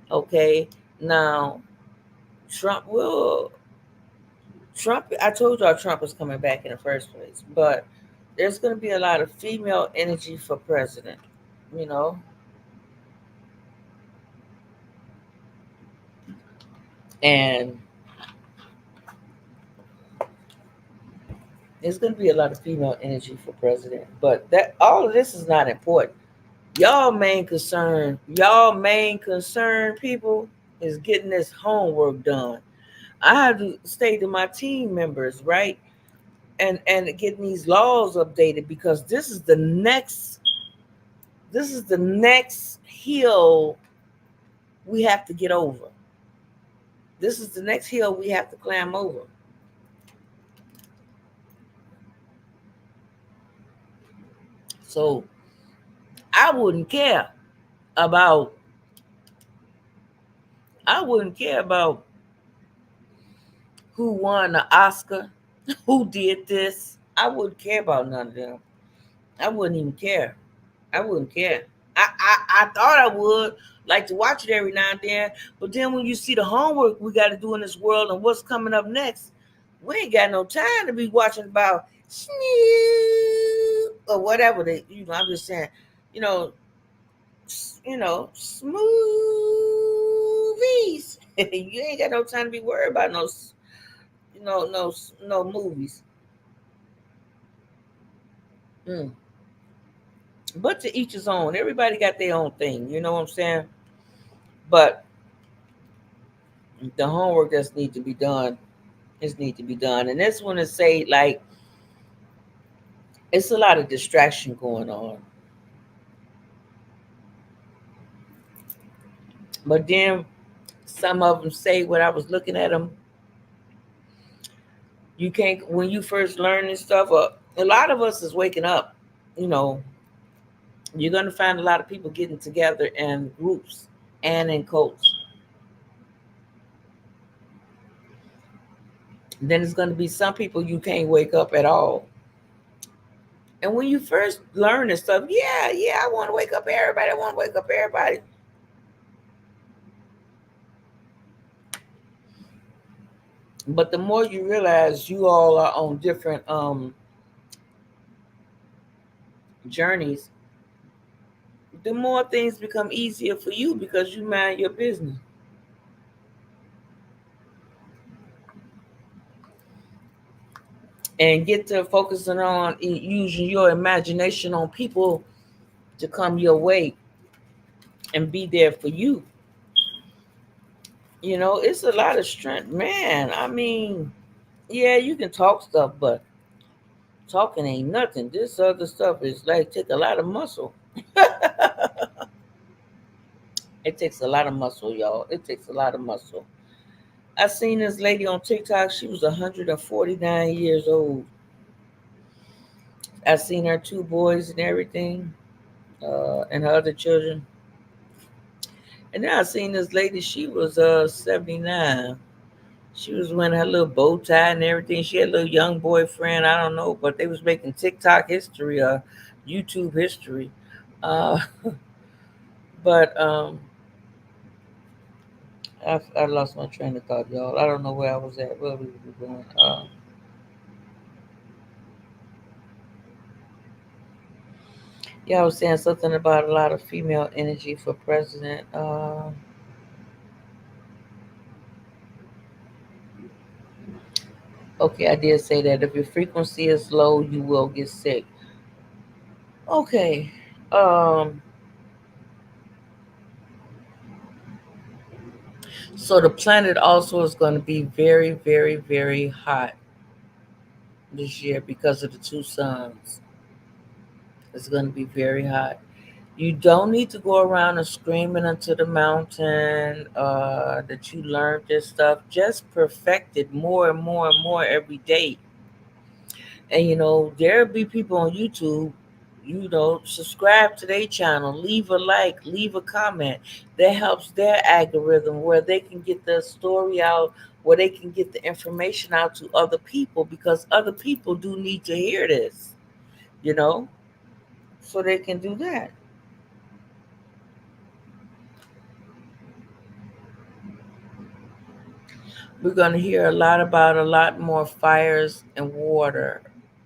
Okay, now Trump will Trump. I told y'all Trump is coming back in the first place, but there's gonna be a lot of female energy for president. You know, and there's going to be a lot of female energy for president, but that all of this is not important. Y'all main concern, people, is getting this homework done. I have to stay to my team members, right, and getting these laws updated because this is the next hill we have to get over. This is the next hill we have to climb over. So I wouldn't care about I wouldn't care about who won the Oscar, who did this. I wouldn't care about none of them. I wouldn't even care. I wouldn't care. I thought I would like to watch it every now and then, but then when you see the homework we got to do in this world and what's coming up next, we ain't got no time to be watching about Snoop or whatever they. I'm just saying, you know, smoothies. You ain't got no time to be worried about no movies. Mm. But to each his own. Everybody got their own thing. You know what I'm saying? But the homework that's need to be done is need to be done. And this one is say like it's a lot of distraction going on. But then some of them say when I was looking at them, you can't when you first learn this stuff. A lot of us is waking up. You know, you're gonna find a lot of people getting together in groups and in cults. Then it's gonna be some people you can't wake up at all. And when you first learn this stuff, yeah, I want to wake up everybody. I want to wake up everybody. But the more you realize you all are on different journeys, the more things become easier for you because you mind your business and get to focusing on using your imagination on people to come your way and be there for you. It's a lot of strength, man. I mean, yeah, you can talk stuff, but talking ain't nothing. This other stuff is like take a lot of muscle. It takes a lot of muscle, y'all. It takes a lot of muscle. I seen this lady on TikTok. She was 149 years old. I seen her two boys and everything, and her other children. And then I seen this lady. She was 79. She was wearing her little bow tie and everything. She had a little young boyfriend. I don't know, but they was making TikTok history, YouTube history. Uh, but I lost my train of thought, y'all. I don't know where I was at. Where we were going. Yeah, I was saying something about a lot of female energy for president. Okay, I did say that if your frequency is low, you will get sick. Okay. Um, so the planet also is going to be very, very, very hot this year because of the two suns. It's going to be very hot. You don't need to go around and screaming into the mountain that you learned this stuff. Just perfect it more and more and more every day. And there'll be people on YouTube, subscribe to their channel, leave a like, leave a comment. That helps their algorithm where they can get the story out, where they can get the information out to other people because other people do need to hear this, you know, so they can do that. We're going to hear a lot about a lot more fires and water.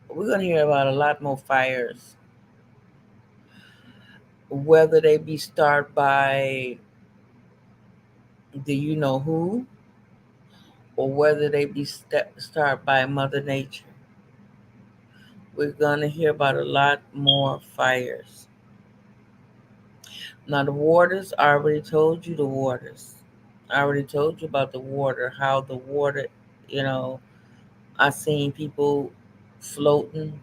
We're going to hear about a lot more fires, whether they be started by the you know who or whether they be started by Mother Nature. We're going to hear about a lot more fires. Now, the waters, I already told you the waters. I already told you about the water, how the water, you know, I seen people floating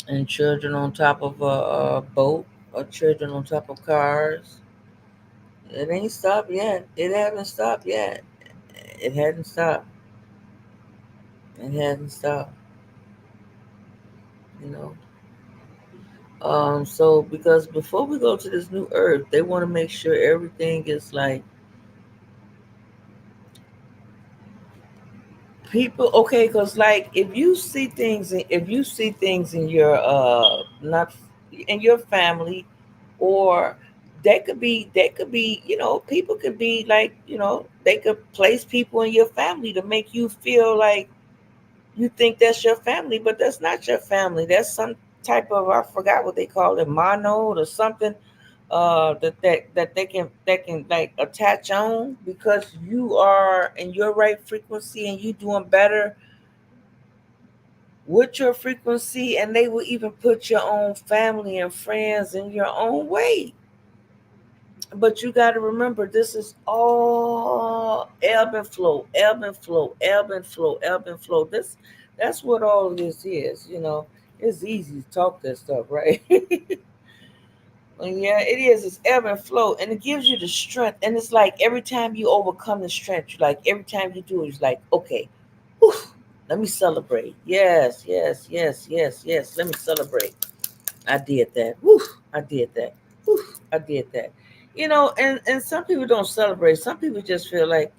and children on top of a boat or children on top of cars. It ain't stopped yet. It haven't stopped yet. It hadn't stopped. It hadn't stopped, you know. So because before we go to this new earth, they want to make sure everything is like people okay. Because like if you see things in your not in your family, or they could be people could be like they could place people in your family to make you feel like you think that's your family, but that's not your family. That's some type of I forgot what they call it, mono or something. that can like attach on because you are in your right frequency and you doing better with your frequency, and they will even put your own family and friends in your own way. But you got to remember, this is all ebb and flow, ebb and flow, ebb and flow, ebb and flow. That's what all of this is. It's easy to talk that stuff, right? And yeah, it is. It's ebb and flow, and it gives you the strength. And it's like every time you overcome the strength, you like every time you do it, it's like, okay, whew, let me celebrate. Yes, yes, yes, yes, yes. Let me celebrate. I did that. Whew, I did that. Whew, I did that. And some people don't celebrate. Some people just feel like,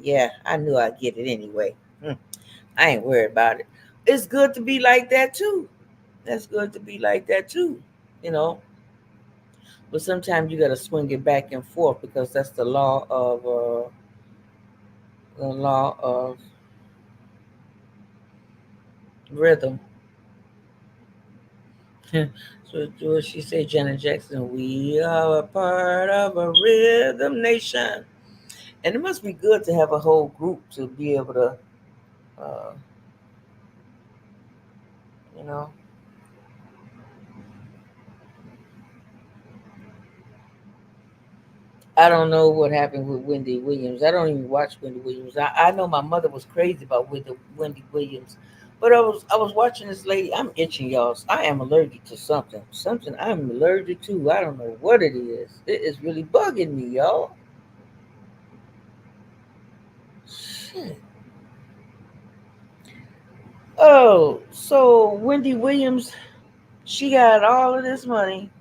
yeah, I knew I'd get it anyway. Hmm, I ain't worried about it. It's good to be like that too. That's good to be like that too. You know, but sometimes you got to swing it back and forth because that's the law of rhythm. So what she say, Janet Jackson, we are a part of a rhythm nation. And it must be good to have a whole group to be able to, uh, you know. I don't know what happened with Wendy Williams. I don't even watch Wendy Williams. I know my mother was crazy about Wendy Williams, but I was watching this lady. I'm itching, y'all. I am allergic to something. Something I'm allergic to. I don't know what it is. It is really bugging me, y'all. Shit. Oh, so Wendy Williams, she got all of this money.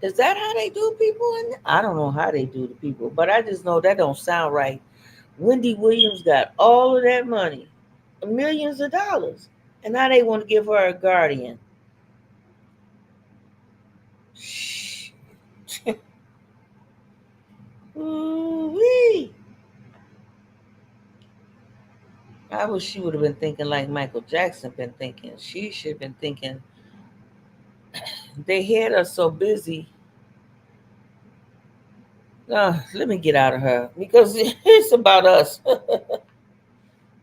Is that how they do people? I don't know how they do the people, but I just know that don't sound right. Wendy Williams got all of that money, millions of dollars, and now they want to give her a guardian. Shh. Ooh-wee. I wish she would have been thinking like Michael Jackson been thinking. She should have been thinking they had us so busy. Let me get out of her because it's about us.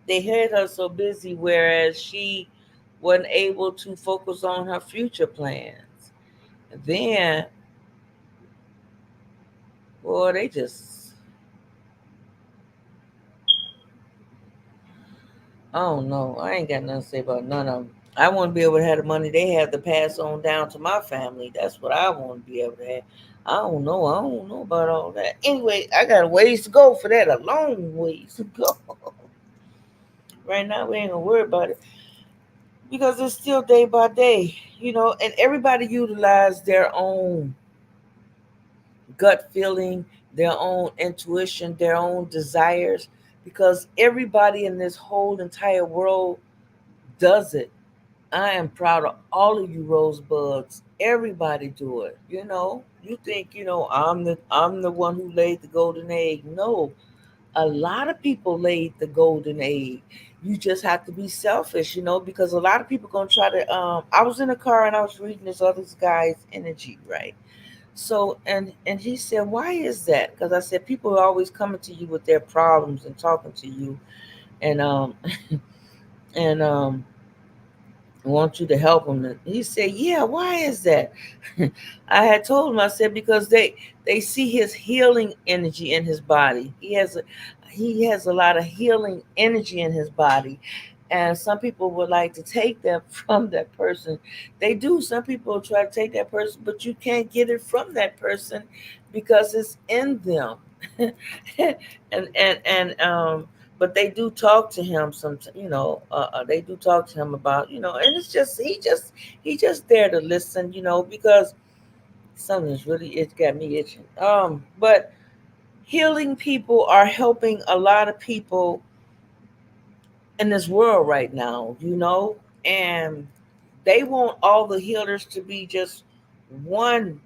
They had her so busy, whereas she wasn't able to focus on her future plans. Then, boy, they just, I don't know. I ain't got nothing to say about none of them. I want to be able to have the money they have to pass on down to my family. That's what I want to be able to have. I don't know. I don't know about all that. Anyway, I got a ways to go for that. A long ways to go. Right now, we ain't gonna worry about it because it's still day by day, and everybody utilize their own gut feeling, their own intuition, their own desires, because everybody in this whole entire world does it. I am proud of all of you rosebuds. Everybody do it. You think, I'm the one who laid the golden egg. No, a lot of people laid the golden egg. You just have to be selfish, because a lot of people gonna try to I was in a car and I was reading this other guy's energy, right? So and he said, why is that? Because I said people are always coming to you with their problems and talking to you, and and want you to help them. And he said, yeah, why is that? I had told him, I said, because they see his healing energy in his body. He has a lot of healing energy in his body. And some people would like to take that from that person. They do. Some people try to take that person, but you can't get it from that person because it's in them. And but they do talk to him some, they do talk to him about, and it's just he just there to listen, because something's really, it got me itching. But healing people are helping a lot of people in this world right now, and they want all the healers to be just one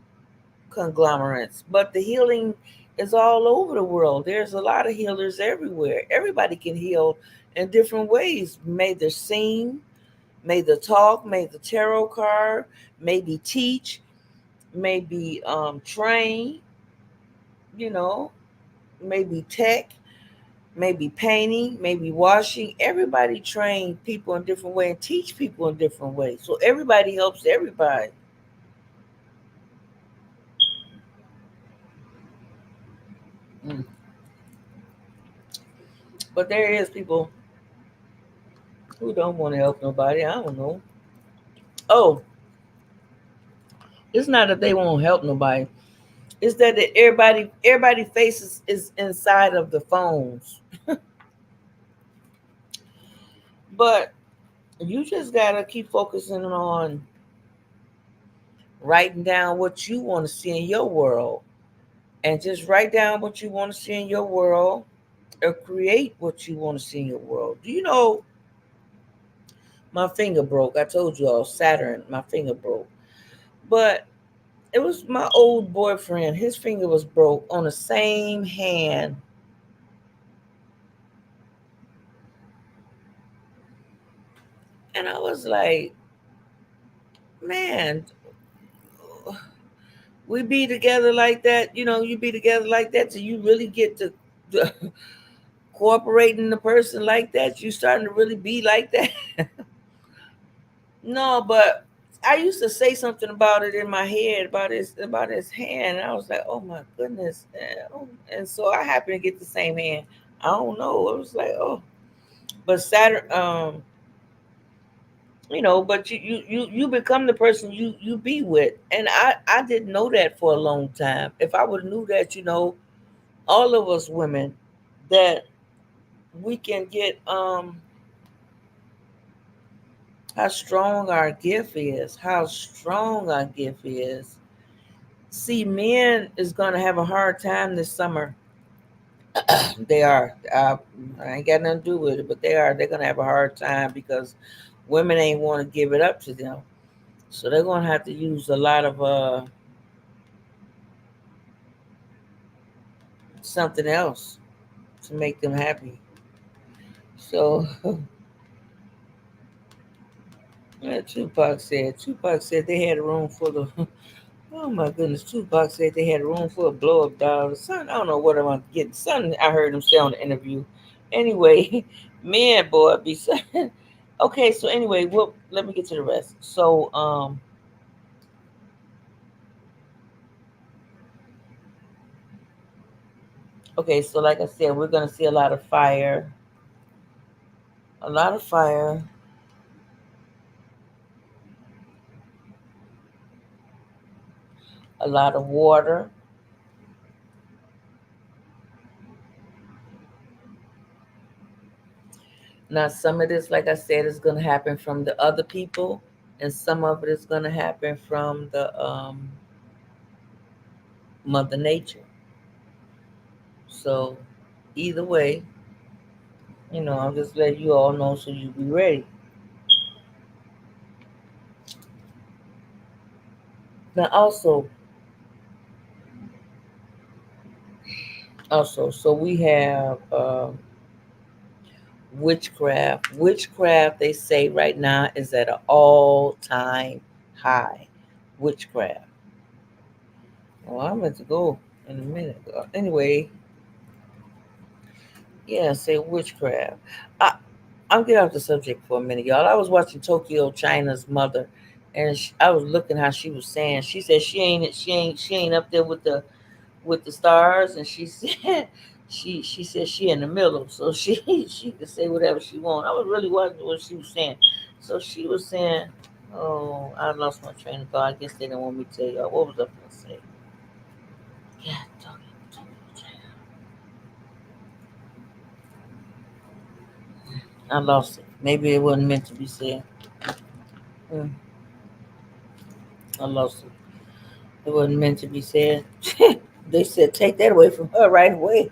conglomerates, but the healing is all over the world. There's a lot of healers everywhere. Everybody can heal in different ways. May they sing, may they talk, may the tarot card, maybe teach. maybe train, you know, maybe tech, maybe painting, maybe washing. Everybody train people in different way and teach people in different ways. So everybody helps everybody. Mm. But there is people who don't want to help nobody. I don't know. Oh, it's not that they won't help nobody. It's that everybody faces is inside of the phones. But you just gotta keep focusing on writing down what you want to see in your world, and just write down what you want to see in your world, or create what you want to see in your world. Do you know my finger broke? I told you all Saturn, my finger broke. But it was my old boyfriend. His finger was broke on the same hand. And I was like, man, we be together like that. You know, you be together like that. So you really get to cooperating the person like that. You starting to really be like that. No, but I used to say something about it in my head about his hand. And I was like, oh my goodness. And so I happened to get the same hand. I don't know. It was like, oh, but Saturn, but you become the person you be with, and I didn't know that for a long time. If I would have knew that, all of us women, that we can get how strong our gift is, how strong our gift is. See, men is gonna have a hard time this summer. They are. I ain't got nothing to do with it, but they're gonna have a hard time because women ain't want to give it up to them. So they're gonna have to use a lot of something else to make them happy. So yeah, Tupac said they had a room full of oh my goodness, Tupac said they had a room full of blow up dolls. Son, I don't know what I'm getting. Son, I heard him say on the interview. Anyway, man, boy, be son. Okay, so anyway, well, let me get to the rest. So, okay, so like I said, we're gonna see a lot of fire, a lot of water. Now, some of this, like I said, is gonna happen from the other people, and some of it is gonna happen from the Mother Nature. So, either way, I'm just letting you all know so you be ready. Now, also, so we have witchcraft. Witchcraft, they say right now, is at an all-time high. Witchcraft. Well, I'm going to go in a minute. Anyway, yeah, say witchcraft. I, I'll get off the subject for a minute, y'all. I was watching Tokyo China's mother, and I was looking how she was saying. She said she ain't up there with the stars, and she said she said she in the middle, so she could say whatever she want. I was really watching what she was saying. So she was saying, "Oh, I lost my train of thought. I guess they didn't want me to tell y'all what was I gonna say." Yeah, I lost it. Maybe it wasn't meant to be said. Mm, I lost it. It wasn't meant to be said. They said take that away from her right away.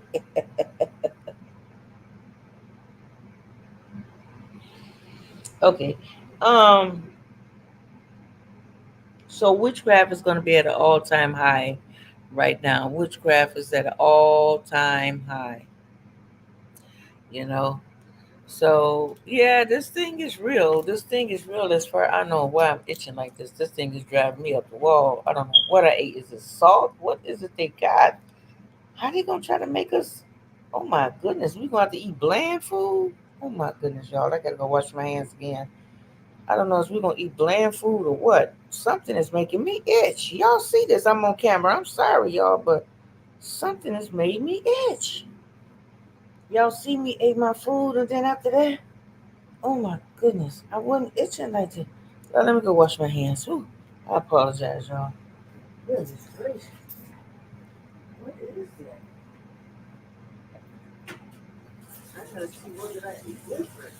Okay. Um. So witchcraft is going to be at an all-time high right now. Witchcraft is at an all-time high. You know. So yeah, this thing is real. This thing is real as far I know why I'm itching like this. This thing is driving me up the wall. I don't know what I ate. Is it salt? What is it they got? How they gonna try to make us? Oh my goodness, we gonna have to eat bland food? Oh my goodness, y'all. I gotta go wash my hands again. I don't know if we're gonna eat bland food or what. Something is making me itch. Y'all see this? I'm on camera. I'm sorry, y'all, but something has made me itch. Y'all see me ate my food and then after that, oh my goodness, I wasn't itching like that. Let me go wash my hands. Whew. I apologize, y'all. Goodness gracious. What is that? I gotta see what did I eat different.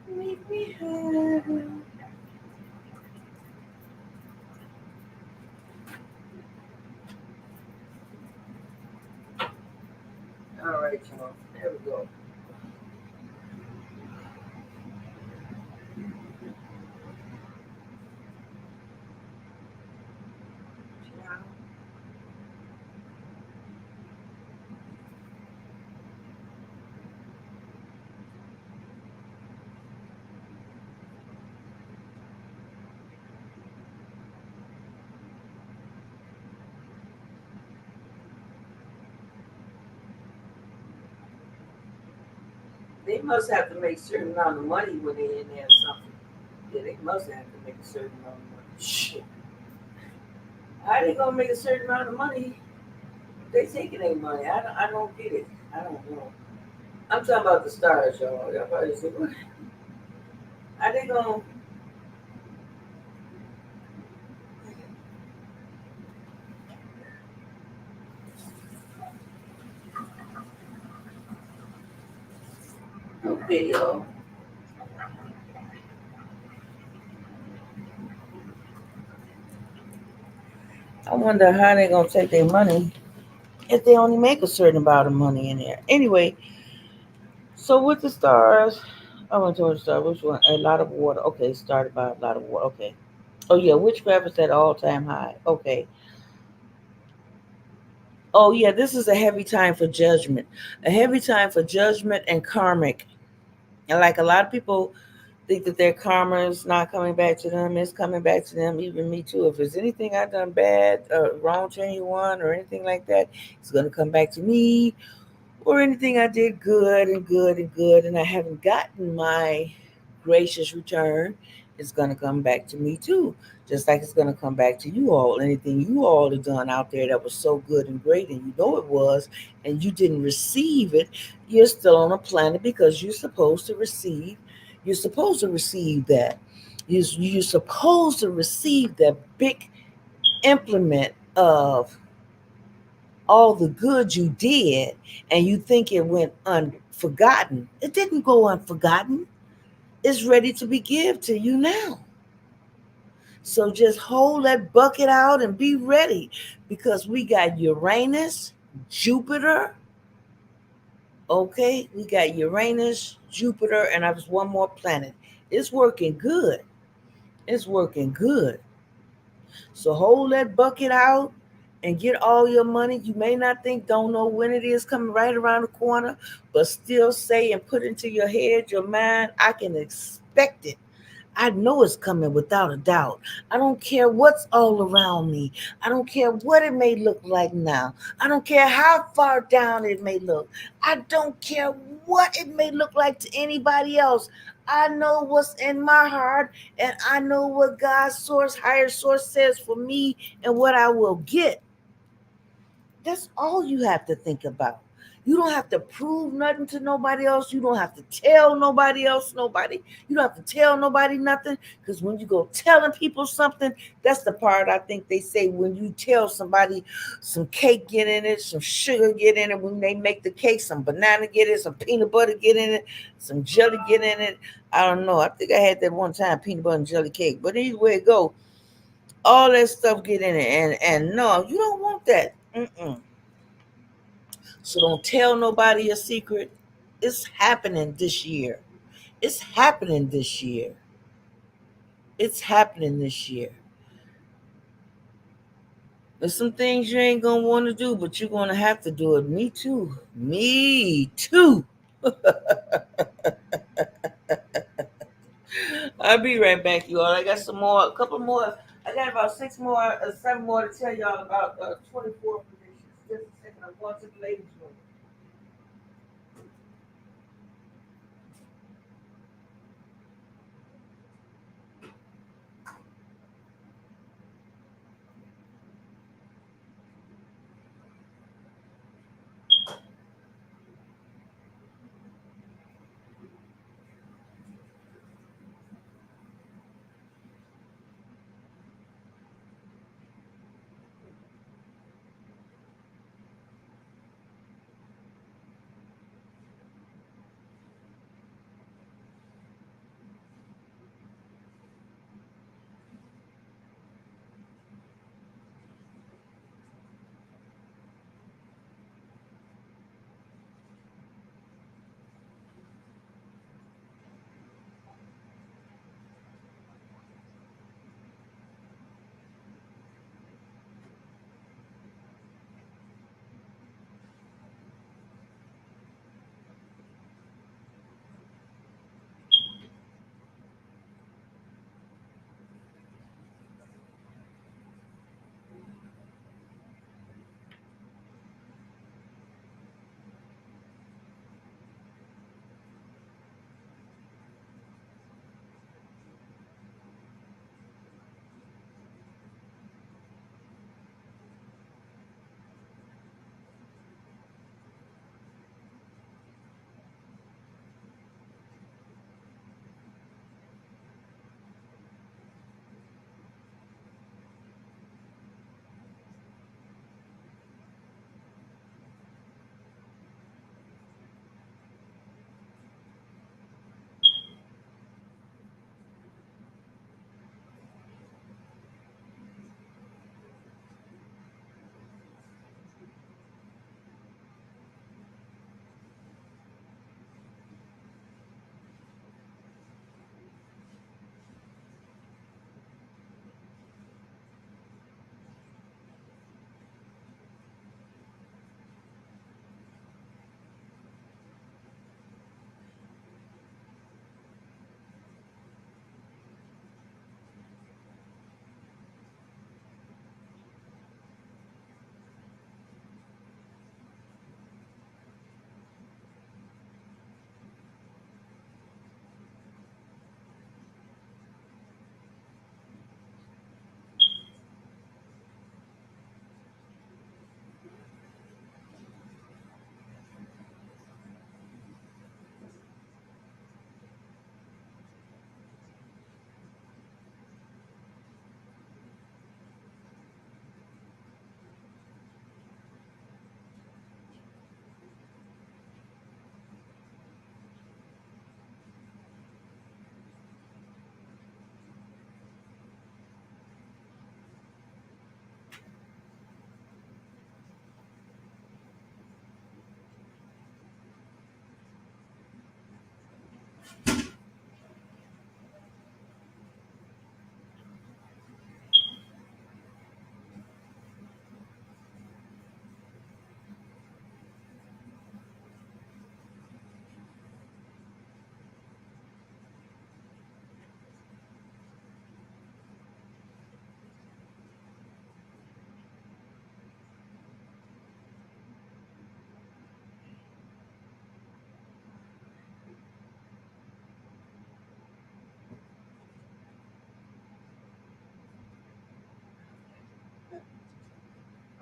Make me happy. All right, y'all. There we go. They must have to make a certain amount of money when they're in there or something. Yeah, they must have to make a certain amount of money. Shit. How they gonna make a certain amount of money? They taking their money. I don't get it. I don't know. I'm talking about the stars, y'all. Y'all probably say, what? How they gonna? Okay, y'all. I wonder how they gonna take their money if they only make a certain amount of money in there. Anyway, so with the stars, I went to the star. Which one? A lot of water. Okay, started by a lot of water. Okay. Oh yeah, witchcraft is at all time high. Okay. Oh yeah, this is a heavy time for judgment. A heavy time for judgment and karmic. And like a lot of people think that their karma is not coming back to them, it's coming back to them, even me too. If there's anything I've done bad, wrong to anyone or anything like that, it's gonna come back to me. Or anything I did good and good and good and I haven't gotten my gracious return, it's gonna come back to me too. Just like it's gonna come back to you all. Anything you all have done out there that was so good and great and you know it was and you didn't receive it, you're still on a planet because you're supposed to receive that. You're supposed to receive that big implement of all the good you did and you think it went unforgotten. It didn't go unforgotten. It's ready to be given to you now. So just hold that bucket out and be ready because we got Uranus, Jupiter. Okay, we got Uranus, Jupiter, and there's one more planet. It's working good. It's working good. So hold that bucket out and get all your money. You may not think, don't know when it is coming right around the corner, but still say and put into your head, your mind, I can expect it. I know it's coming without a doubt. I don't care what's all around me. I don't care what it may look like now. I don't care how far down it may look. I don't care what it may look like to anybody else. I know what's in my heart and I know what God's source, higher source says for me and what I will get. That's all you have to think about. You don't have to prove nothing to nobody else. You don't have to tell nobody else, nobody. You don't have to tell nobody nothing. Because when you go telling people something, that's the part I think they say when you tell somebody some cake get in it, some sugar get in it, when they make the cake, some banana get in it, some peanut butter get in it, some jelly get in it. I don't know. I think I had that one time, peanut butter and jelly cake. But anyway, it go, all that stuff get in it. And no, you don't want that. Mm-mm. So don't tell nobody a secret. It's happening this year. It's happening this year. It's happening this year. There's some things you ain't gonna want to do, but you're gonna have to do it. Me too. Me too. I'll be right back, you all. I got some more, a couple more. I got about six more, seven more to tell y'all about 24 predictions. Just a second. I'm going to the ladies' room.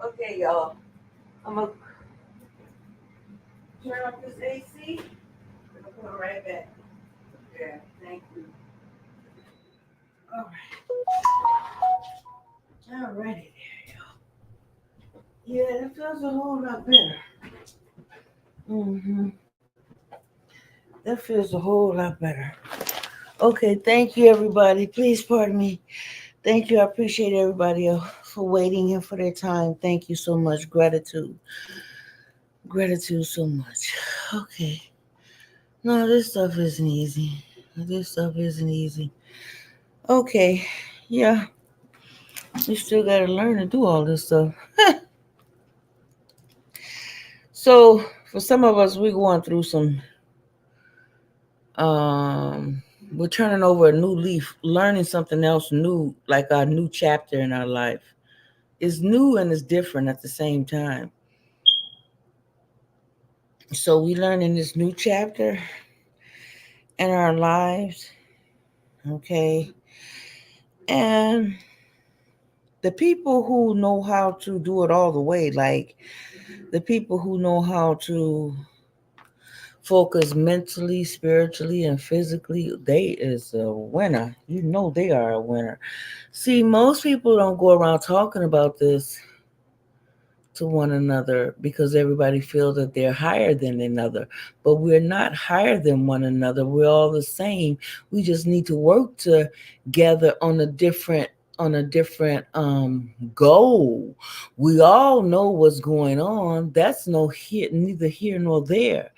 Okay, y'all. I'm gonna turn off this AC. I'm gonna come right back. Yeah, thank you. All right. All righty there, y'all. Yeah, it feels a whole lot better. Mm-hmm. That feels a whole lot better. Okay, thank you, everybody. Please pardon me. Thank you. I appreciate everybody for waiting and for their time. Thank you so much. Gratitude. Gratitude so much. Okay. No, this stuff isn't easy. This stuff isn't easy. Okay. Yeah. You still got to learn to do all this stuff. So for some of us, we're going through some. Um, we're turning over a new leaf, learning something else new, like our new chapter in our life. It's new and it's different at the same time. So we learn in this new chapter in our lives, okay? And the people who know how to do it all the way, like the people who know how to focus mentally, spiritually, and physically, they is a winner. You know they are a winner. See, most people don't go around talking about this to one another because everybody feels that they're higher than another. But we're not higher than one another. We're all the same. We just need to work together on a different goal. We all know what's going on. That's neither here nor there.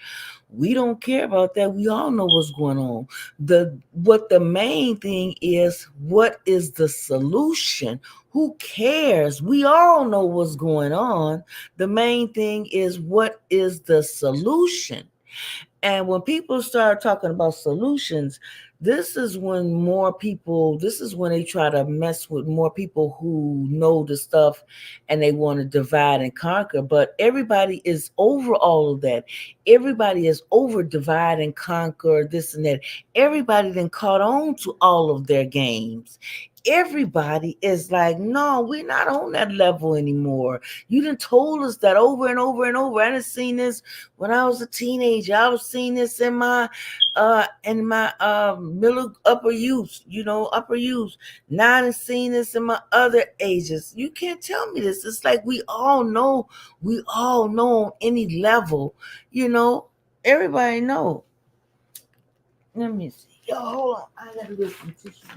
We don't care about that. We all know what's going on. The main thing is, what is the solution? Who cares? We all know what's going on. The main thing is, what is the solution? And when people start talking about solutions, this is when they try to mess with more people who know the stuff and they want to divide and conquer. But everybody is over all of that. Everybody is over divide and conquer, this and that. Everybody then caught on to all of their games. Everybody is like, no, we're not on that level anymore. You done told us that over and over and over. I done seen this when I was a teenager. I was seeing this in my middle upper youth, upper youth. Now I'm seeing this in my other ages. You can't tell me this. It's like we all know on any level, everybody know. Let me see. Yo, hold on. I gotta get some tissue.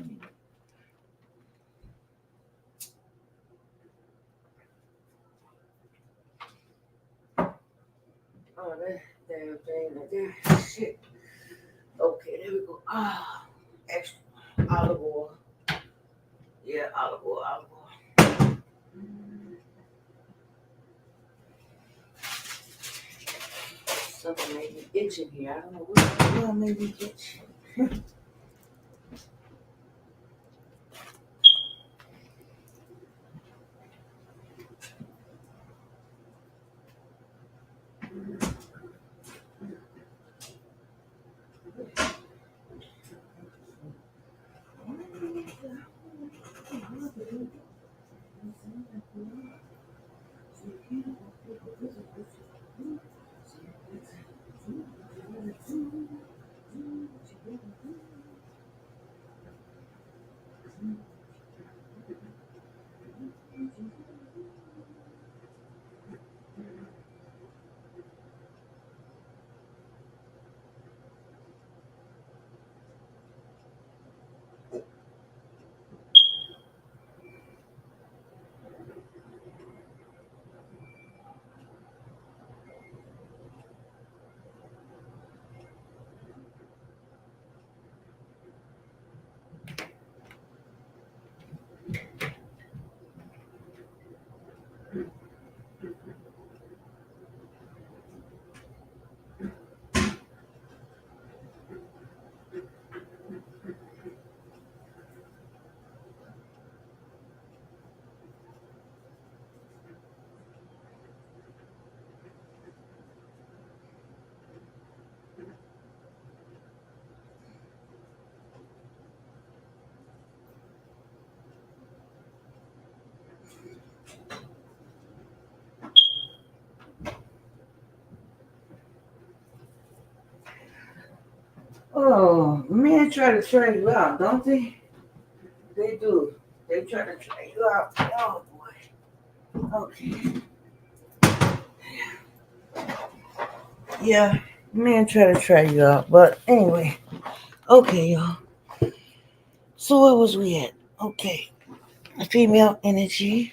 Oh, that damn thing right there. Shit. Okay, there we go. Extra olive oil. Yeah, olive oil, olive oil. Something made me itching here. I don't know what made me itch. Oh, men try to train you out, don't they? They do. They try to train you out. Oh boy. Okay. Yeah, men try to train you out. But anyway, okay, y'all. So where was we at? Okay. Female energy.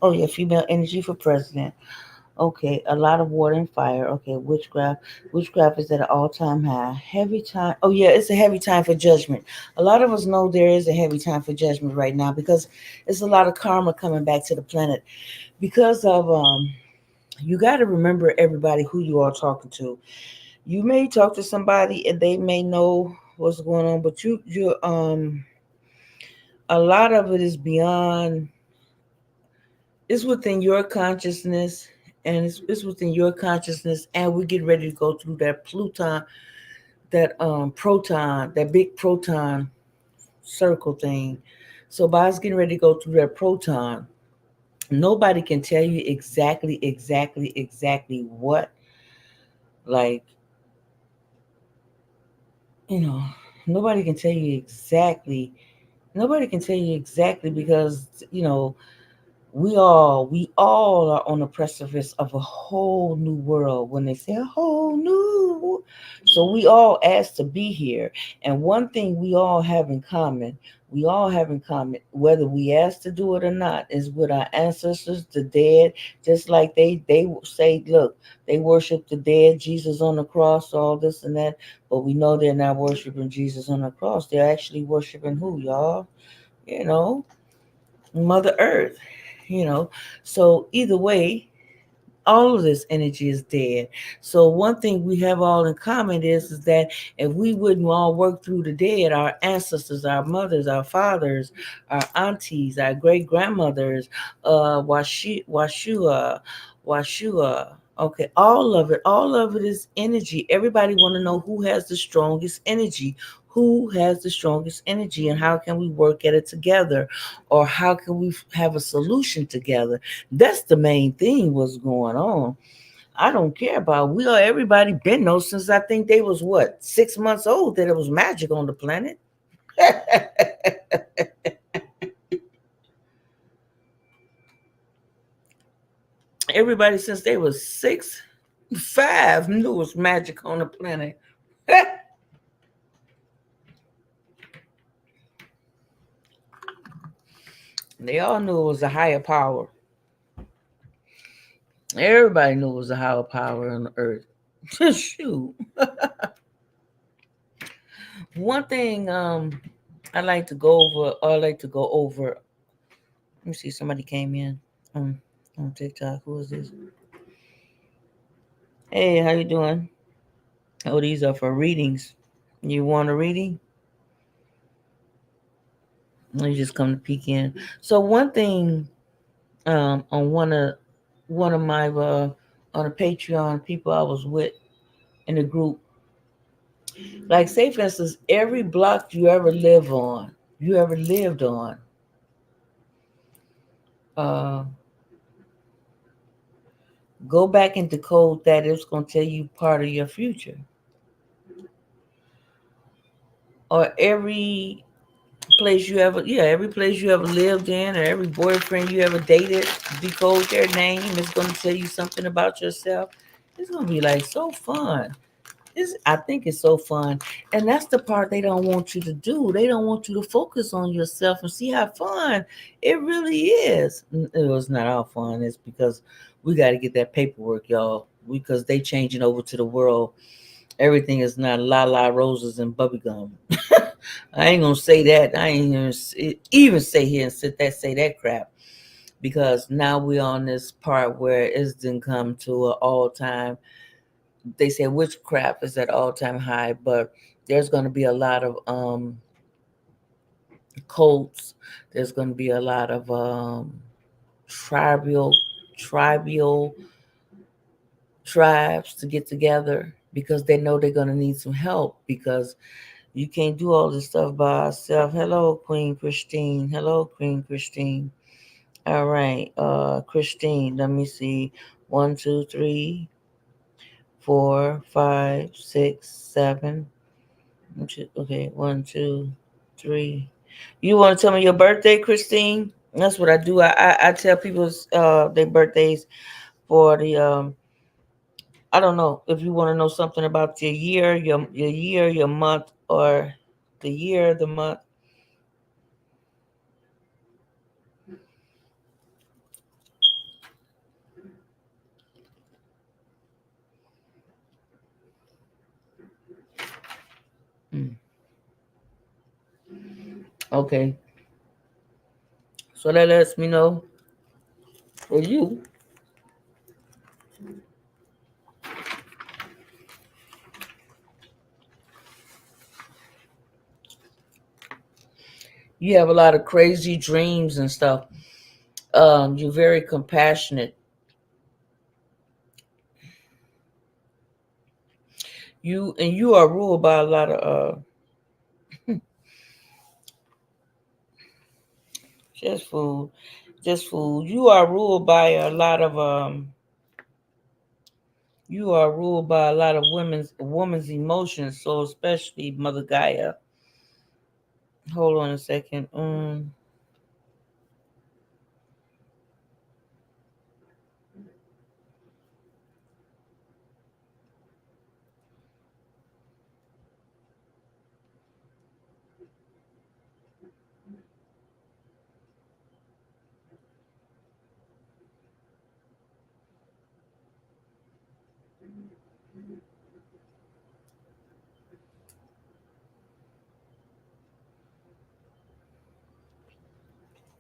Oh yeah, female energy for president. Okay, a lot of water and fire. Okay, witchcraft. Witchcraft is at an all-time high. Heavy time. Oh yeah, it's a heavy time for judgment. A lot of us know there is a heavy time for judgment right now because it's a lot of karma coming back to the planet because of you got to remember everybody who you are talking to. You may talk to somebody and they may know what's going on, but you a lot of it is beyond, it's within your consciousness, and it's within your consciousness, and we get ready to go through that Pluton, that proton, that big proton circle thing. So by us getting ready to go through that proton, nobody can tell you exactly what, like, you know, nobody can tell you exactly, nobody can tell you exactly because, you know, we all are on the precipice of a whole new world. When they say a whole new, so we all asked to be here. And one thing we all have in common, whether we asked to do it or not, is with our ancestors, the dead. Just like they say, look, they worship the dead, Jesus on the cross, all this and that. But we know they're not worshiping Jesus on the cross. They're actually worshiping who, y'all? You know, Mother Earth, you know. So either way, all of this energy is dead. So one thing we have all in common is that if we wouldn't all work through the dead, our ancestors, our mothers, our fathers, our aunties, our great grandmothers, Washua. Okay, all of it is energy. Everybody want to know who has the strongest energy. Who has the strongest energy, and how can we work at it together, or how can we have a solution together? That's the main thing. What's going on? I don't care about, we are, everybody been know since I think they was what, 6 months old, that it was magic on the planet. Everybody since they was 6, 5 knew it was magic on the planet. They all knew it was a higher power. Everybody knew it was a higher power on the earth. Shoot. One thing I like to go over, or I like to go over. Let me see, somebody came in um, on TikTok. Who is this? Hey, how you doing? Oh, these are for readings. You want a reading? Or you just come to peek in. So one thing, on one of my on a Patreon people I was with in the group, like, say for instance, every block you ever lived on, uh, go back into code that it's going to tell you part of your future. Or every place you ever lived in, or every boyfriend you ever dated, decode their name. It's going to tell you something about yourself. It's going to be like so fun. I think it's so fun. And that's the part they don't want you to do. They don't want you to focus on yourself and see how fun it really is. It was not all fun. It's because we got to get that paperwork, y'all, because they changing over to the world. Everything is not la la roses and bubblegum. I ain't gonna say that. I ain't gonna even say here and say that crap, because now we're on this part where it's didn't come to an all time. They say witchcraft is at all time high, but there's gonna be a lot of cults. There's gonna be a lot of tribal tribal tribes to get together because they know they're gonna need some help, because you can't do all this stuff by yourself. Hello, Queen Christine. Hello, Queen Christine. All right, Christine. Let me see. 1, 2, 3, 4, 5, 6, 7. Okay, 1, 2, 3. You want to tell me your birthday, Christine? That's what I do. I tell people's their birthdays for the I don't know if you want to know something about your month, or the year, the month. Okay. So that lets me know for you, you have a lot of crazy dreams and stuff. You're very compassionate. You are ruled by a lot of just food, just food. You are ruled by a lot of you are ruled by a lot of women's emotions. So especially Mother Gaia. Hold on a second.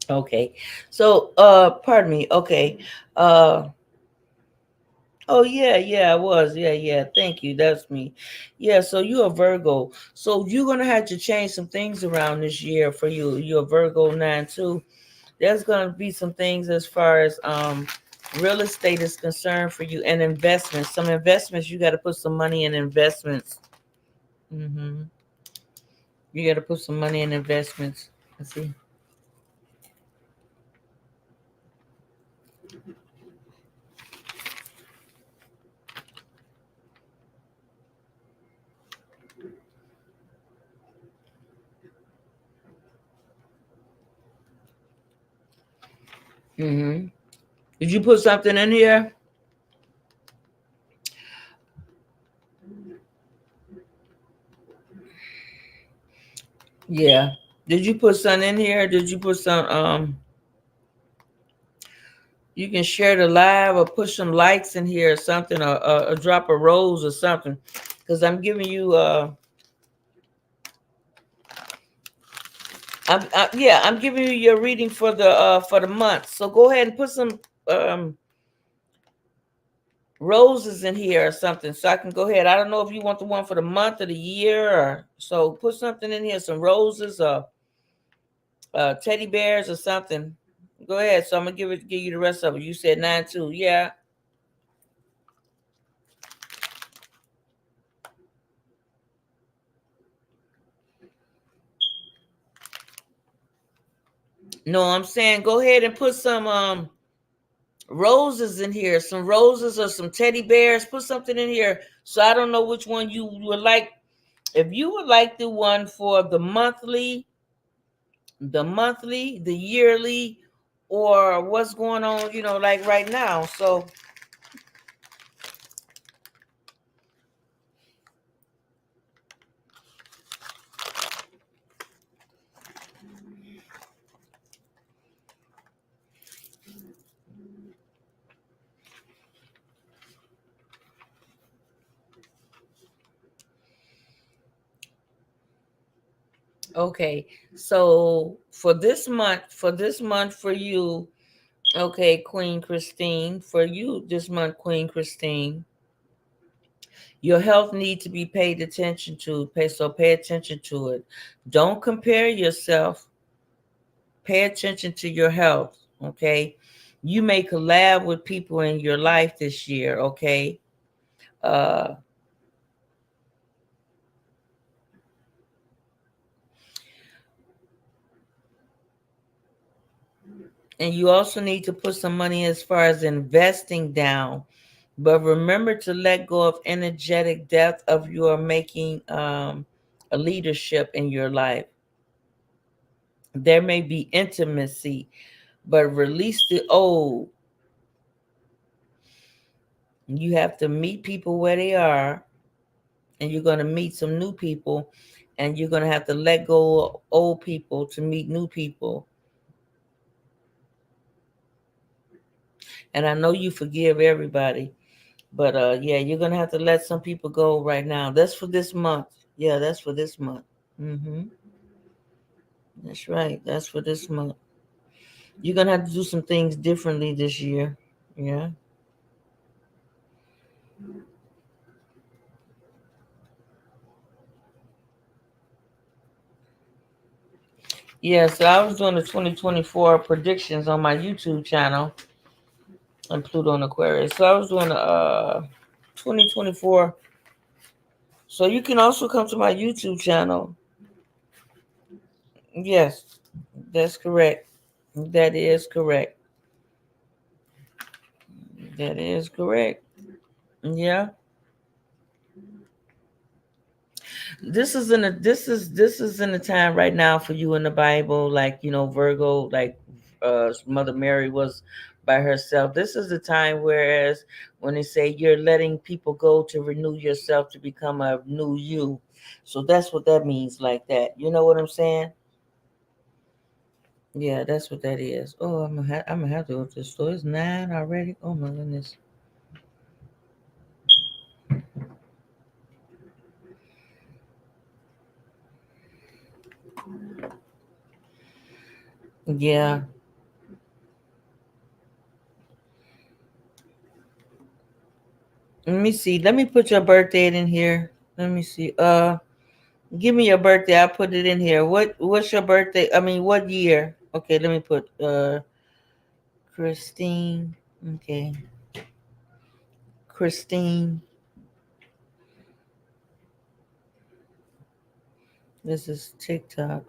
Okay. So pardon me. Okay. Uh oh yeah, yeah, I was. Yeah, yeah. Thank you. That's me. Yeah, so you're a Virgo. So you're gonna have to change some things around this year for you. You're a Virgo 9 too. There's gonna be some things as far as real estate is concerned for you and investments. Some investments you gotta put some money in investments. Hmm. You gotta put some money in investments. Let's see. Hmm. Did you put something in here? Yeah. Did you put some in here? Did you put some you can share the live or put some likes in here or something, or a drop of rose or something. Because I'm giving you I'm giving you your reading for the month. So go ahead and put some um roses in here or something so I can go ahead. I don't know if you want the one for the month or the year, or so put something in here, some roses or teddy bears or something. Go ahead. So I'm gonna give you the rest of it. You said 9-2. Yeah. No, I'm saying go ahead and put some roses in here, some roses or some teddy bears. Put something in here. So I don't know which one you would like. If you would like the one for the yearly, or what's going on, like right now. So okay. So for this month for you, okay, Queen Christine, for you this month, Queen Christine, your health needs to be paid attention to. Pay attention to it. Don't compare yourself. Pay attention to your health, okay? You may collab with people in your life this year, okay? Uh, and you also need to put some money as far as investing down. But remember to let go of energetic death of your making a leadership in your life. There may be intimacy, but release the old. You have to meet people where they are, and you're going to meet some new people, and you're going to have to let go of old people to meet new people. And I know you forgive everybody, but yeah, you're going to have to let some people go right now. That's for this month. Yeah, that's for this month. Hmm. That's right. That's for this month. You're gonna have to do some things differently this year. Yeah. Yeah, so I was doing the 2024 predictions on my YouTube channel on Pluto and Aquarius. So I was doing 2024. So you can also come to my YouTube channel. Yes, that's correct. That is correct. That is correct. Yeah. This is in the time right now for you in the Bible, like Virgo, like Mother Mary was by herself. This is the time whereas when they say you're letting people go to renew yourself to become a new you. So that's what that means, like that. You know what I'm saying? Yeah, that's what that is. Oh, I'm gonna have to go to the store. It's 9 already. Oh my goodness. Yeah. Let me see. Let me put your birthday in here. Let me see. Give me your birthday. I'll put it in here. What's your birthday? I mean, what year? Okay, let me put Christine. Okay. Christine. This is TikTok.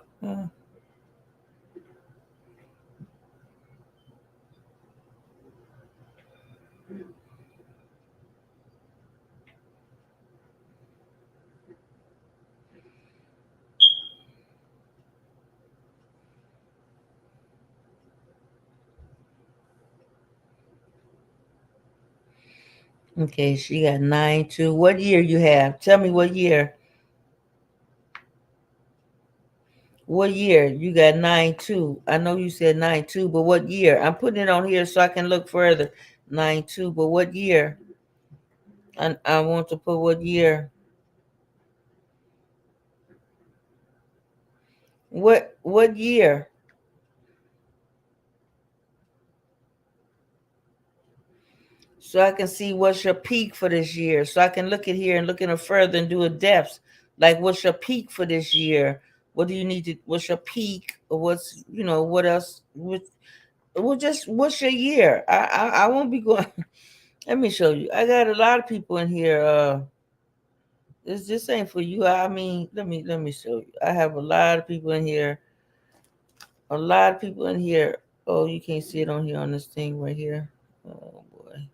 Okay, she got 9-2. What year you have? Tell me what year. What year? You got 9-2. I know you said 9-2, but what year? I'm putting it on here so I can look further. 9-2, but what year? I want to put what year. What year? So I can see what's your peak for this year. So I can look at here and look at it further and do a depth. Like what's your peak for this year? What do you need to what's your peak? Or what else? Well, just what's your year? I won't be going. Let me show you. I got a lot of people in here. This ain't for you. I mean, let me show you. I have a lot of people in here. A lot of people in here. Oh, you can't see it on here on this thing right here. Oh boy.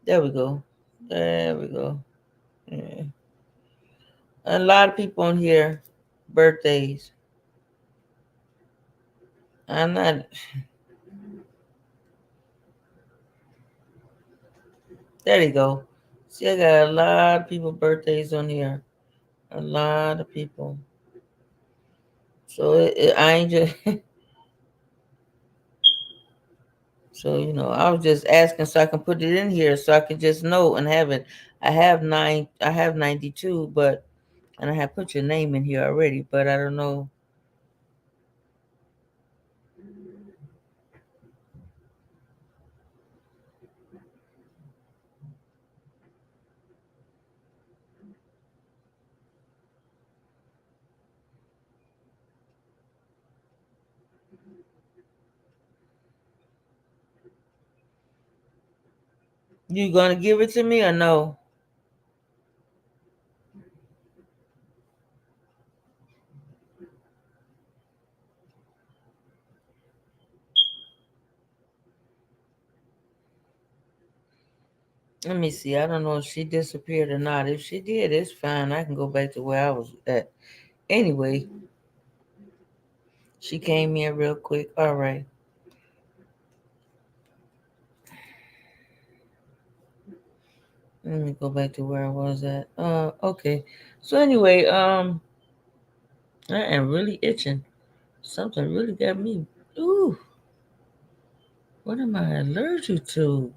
There we go. There we go. Yeah. A lot of people on here, birthdays. I'm not. There you go. See, I got a lot of people birthdays on here. A lot of people. So I ain't just. So I was just asking so I can put it in here so I can just know and have it. I have 9. I have 92, but and I have put your name in here already, but I don't know. You gonna give it to me or no? Let me see. I don't know if she disappeared or not. If she did, it's fine. I can go back to where I was at. Anyway, she came in real quick. All right. Let me go back to where I was at. Okay. So anyway, I am really itching. Something really got me. Ooh, what am I allergic to?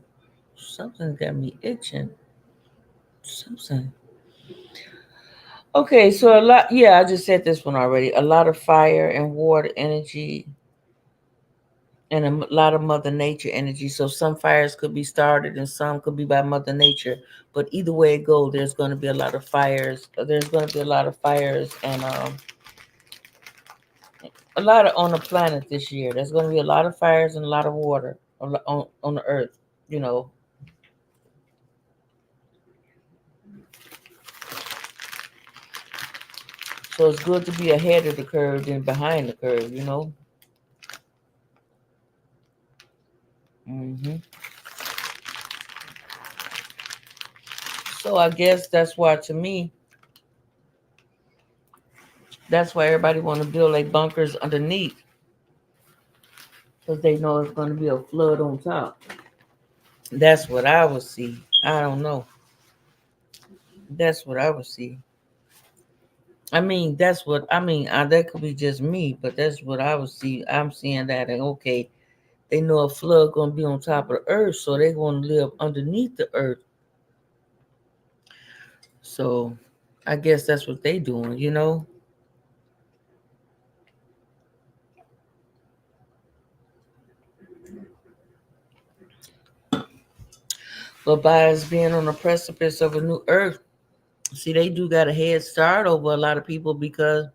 Something got me itching. Something. Okay, so a lot, yeah, I just said this one already. A lot of fire and water energy and lot of Mother Nature energy. So some fires could be started and some could be by Mother Nature. But either way it goes, there's going to be a lot of fires. There's going to be a lot of fires and a lot of on the planet this year. There's going to be a lot of fires and a lot of water on the earth. You know, so it's good to be ahead of the curve than behind the curve. You know. hmm So I guess that's why, to me, that's why everybody want to build like bunkers underneath because they know it's going to be a flood on top. That's what I would see. I don't know. That's what I would see. I mean, that's what I mean. That could be just me, but that's what I would see. I'm seeing that, and okay, they know a flood gonna be on top of the earth, so they want to live underneath the earth. So, I guess that's what they doing, you know. But by us being on the precipice of a new earth, see, they do got a head start over a lot of people because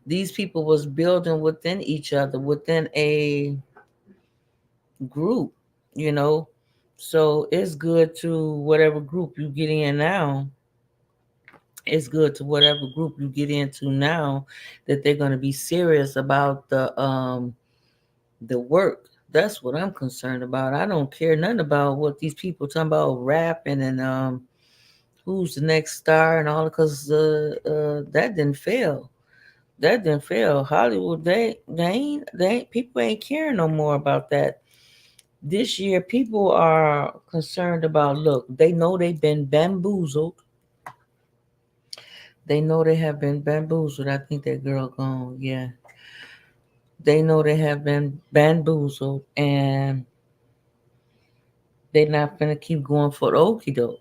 these people was building within each other, within a group, you know. So it's good to whatever group you get in now. It's good to whatever group you get into now that they're going to be serious about the work. That's what I'm concerned about. I don't care nothing about what these people talking about rapping and who's the next star and all because that didn't fail. That didn't fail. Hollywood, they ain't people ain't caring no more about that. This year, people are concerned about, look, they know they've been bamboozled. They know they have been bamboozled. I think that girl gone. Yeah. They know they have been bamboozled and they're not going to keep going for the okie doke.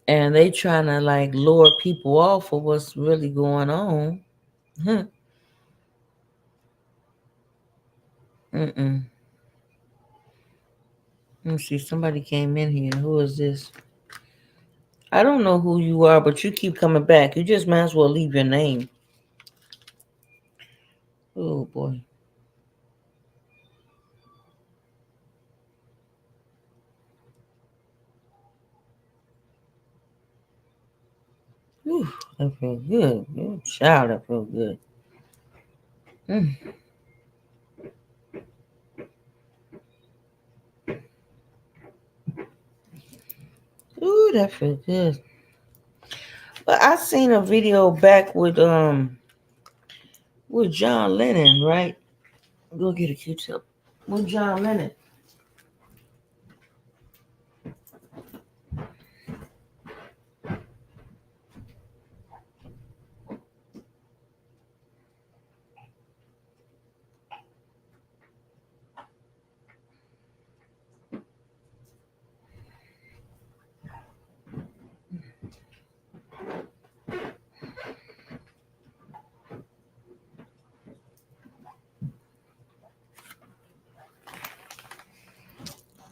And they trying to like lure people off of what's really going on. Hmm. Mm-mm. Let me see. Somebody came in here. Who is this? I don't know who you are, but you keep coming back. You just might as well leave your name. Oh boy. Whew, that feel good. Ooh, child, that feel good. Mm. Ooh, that feel good. But I seen a video back with John Lennon, right? Go get a Q-tip. With John Lennon.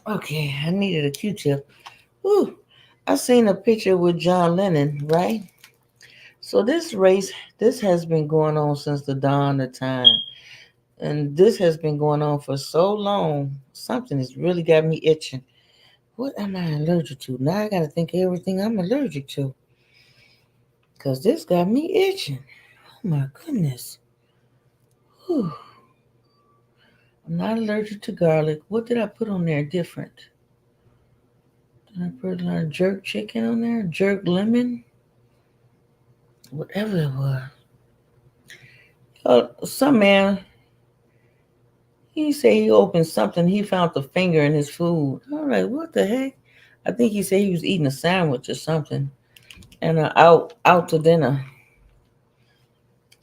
Okay, I needed a Q-tip. Ooh, I seen a picture with John Lennon, right? So this has been going on since the dawn of time. And this has been going on for so long. Something has really got me itching. What am I allergic to? Now I gotta think of everything I'm allergic to. Cause this got me itching. Oh my goodness. Whew. I'm not allergic to garlic. What did I put on there different? Did I put jerk chicken on there? Jerk lemon? Whatever it was. Some man, he said he opened something. He found the finger in his food. I'm like, what the heck? I think he said he was eating a sandwich or something. And out to dinner.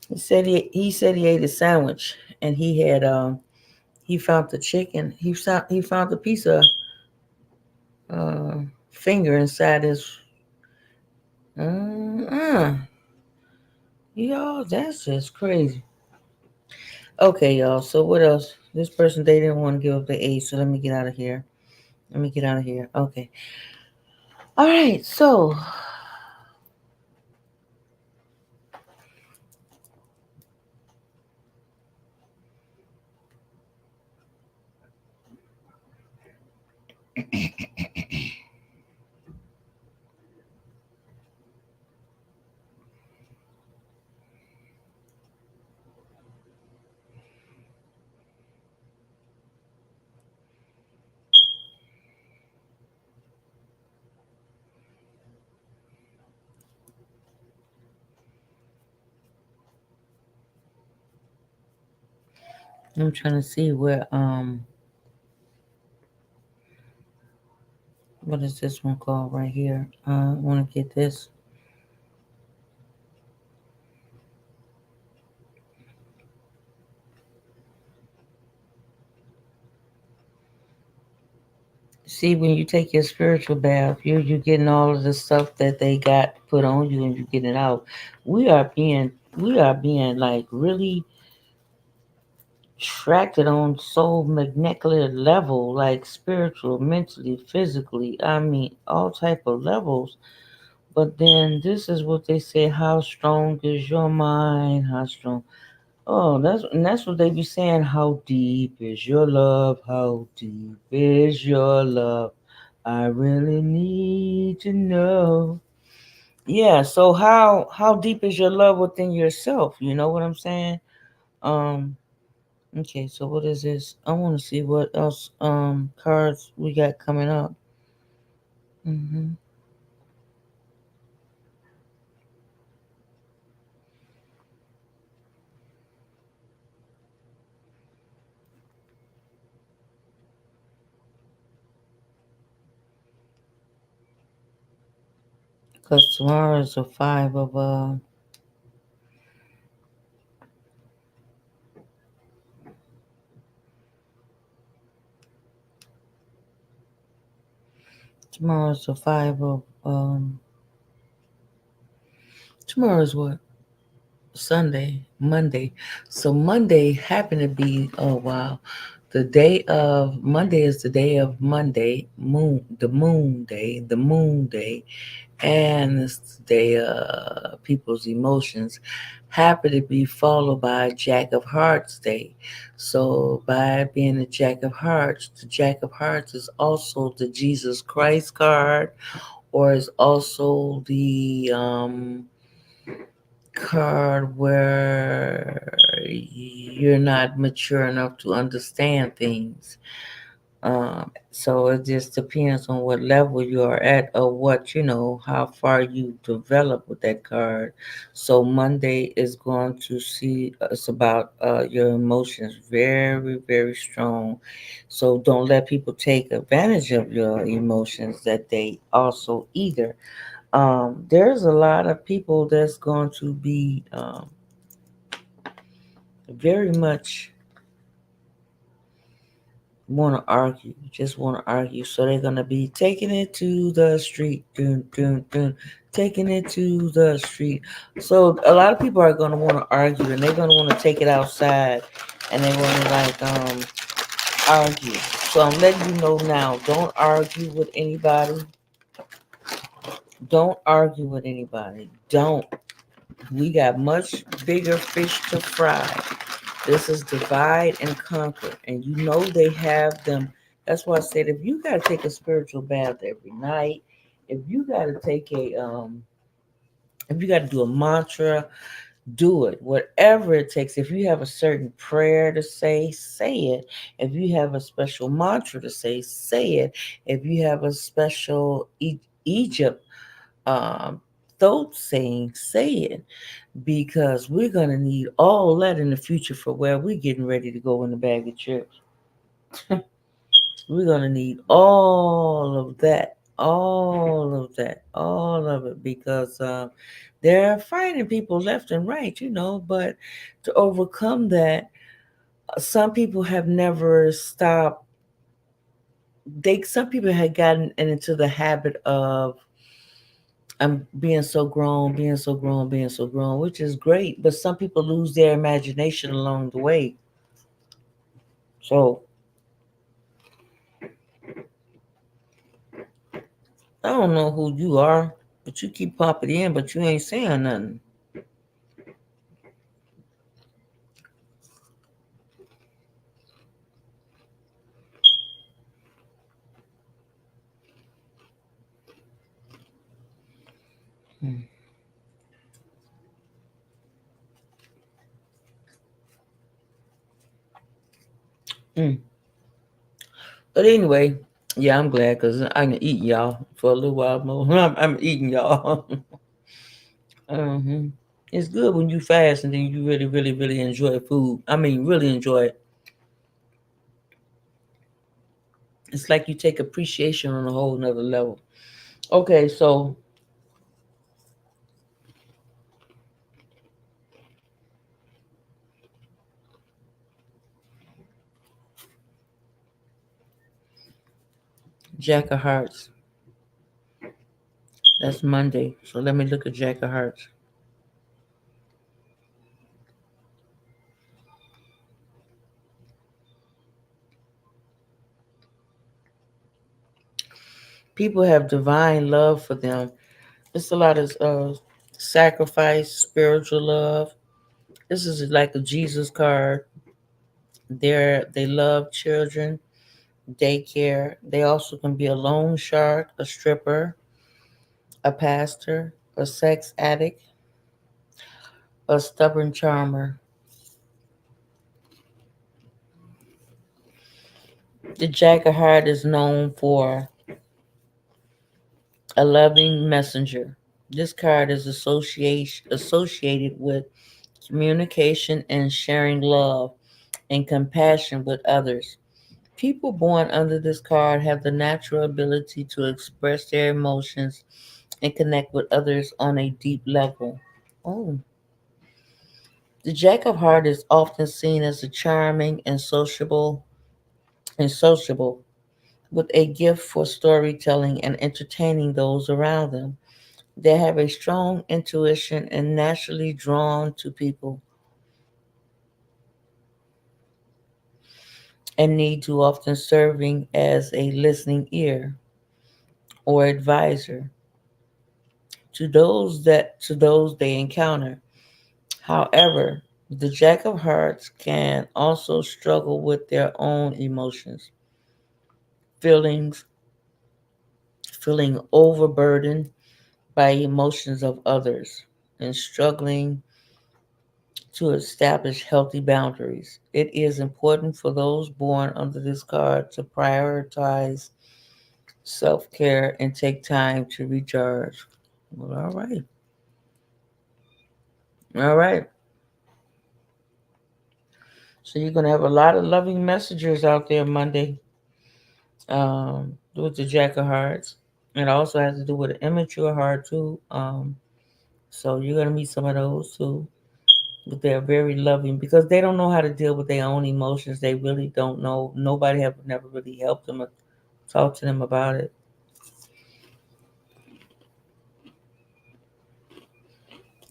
He said he ate a sandwich and he found the chicken. He found a piece of uh, finger inside his Uh-uh. Y'all, that's just crazy. Okay, y'all. So what else? This person, they didn't want to give up the age, so let me get out of here. Let me get out of here. Okay. All right. So I'm trying to see where what is this one called right here? I want to get this. See, when you take your spiritual bath, you're getting all of the stuff that they got put on you, and you get it out. We are being like really attracted on so magnetic level, like spiritual, mentally, physically. I mean, all type of levels. But then this is what they say: how strong is your mind? How strong? Oh, that's what they be saying. How deep is your love? How deep is your love? I really need to know. Yeah. So how deep is your love within yourself? You know what I'm saying? Um. Okay. So what is this? I want to see what else cards we got coming up. Mhm. Cause tomorrow is a five of tomorrow's a five of tomorrow's what? Sunday, Monday. So Monday happened to be, oh wow, the day of Monday is the day of Monday, the moon day, and it's the day of people's emotions happen to be followed by Jack of Hearts day. So by being a Jack of Hearts, the Jack of Hearts is also the Jesus Christ card, or is also the card where you're not mature enough to understand things. So it just depends on what level you are at, or what how far you develop with that card. So Monday is going to see it's about your emotions very very strong. So don't let people take advantage of your emotions that they also either. There's a lot of people that's going to be very much want to argue, just want to argue. So they're going to be taking it to the street, dun, dun, dun, taking it to the street. So a lot of people are going to want to argue, and they're going to want to take it outside, and they want to like argue. So I'm letting you know now, don't argue with anybody. Don't argue with anybody. Don't. We got much bigger fish to fry. This is divide and conquer. And you know they have them. That's why I said if you gotta take a spiritual bath every night, if you gotta take a if you gotta do a mantra, do it. Whatever it takes. If you have a certain prayer to say it. If you have a special mantra to say it. If you have a special Egypt um thought saying, say it, because we're going to need all that in the future for where we're getting ready to go in the bag of chips. We're going to need all of that, all of that, all of it, because they're fighting people left and right, but to overcome that, some people have never stopped. Some people had gotten into the habit of I'm being so grown, being so grown, being so grown, which is great. But some people lose their imagination along the way. So I don't know who you are, but you keep popping in, but you ain't saying nothing. Hmm. Mm. But anyway, yeah, I'm glad because I can eat y'all for a little while more. I'm eating y'all. hmm It's good when you fast and then you really, really, really enjoy food. I mean, really enjoy it. It's like you take appreciation on a whole nother level. Okay, so Jack of Hearts. That's Monday. So let me look at Jack of Hearts. People have divine love for them. It's a lot of sacrifice, spiritual love. This is like a Jesus card. They love children, daycare. They also can be a loan shark, a stripper, a pastor, a sex addict, a stubborn charmer. The Jack of Hearts is known for a loving messenger. This card is associated with communication and sharing love and compassion with others. People born under this card have the natural ability to express their emotions and connect with others on a deep level. Oh, the Jack of Hearts is often seen as a charming and sociable, with a gift for storytelling and entertaining those around them. They have a strong intuition and naturally drawn to people and need to often serving as a listening ear or advisor to those they encounter. However, the Jack of Hearts can also struggle with their own emotions, feelings, feeling overburdened by emotions of others, and struggling to establish healthy boundaries. It is important for those born under this card to prioritize self care and take time to recharge. Well, all right. All right. So you're going to have a lot of loving messengers out there Monday with the Jack of Hearts. It also has to do with an immature heart, too. So you're going to meet some of those, too. But they're very loving because they don't know how to deal with their own emotions. They really don't know. Nobody have never really helped them or talked to them about it.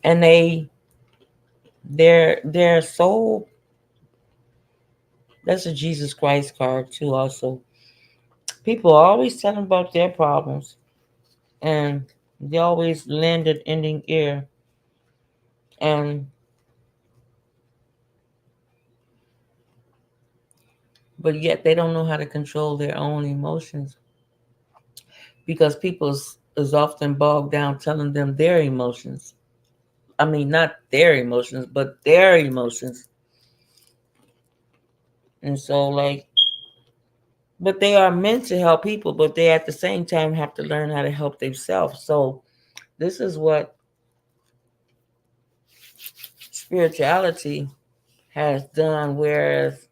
And they're so that's a Jesus Christ card too also. People always tell them about their problems and they always lend an ending ear and but yet they don't know how to control their own emotions because people is often bogged down telling them their emotions. I mean not their emotions, but their emotions. And so like but they are meant to help people, but they at the same time have to learn how to help themselves. So this is what spirituality has done, whereas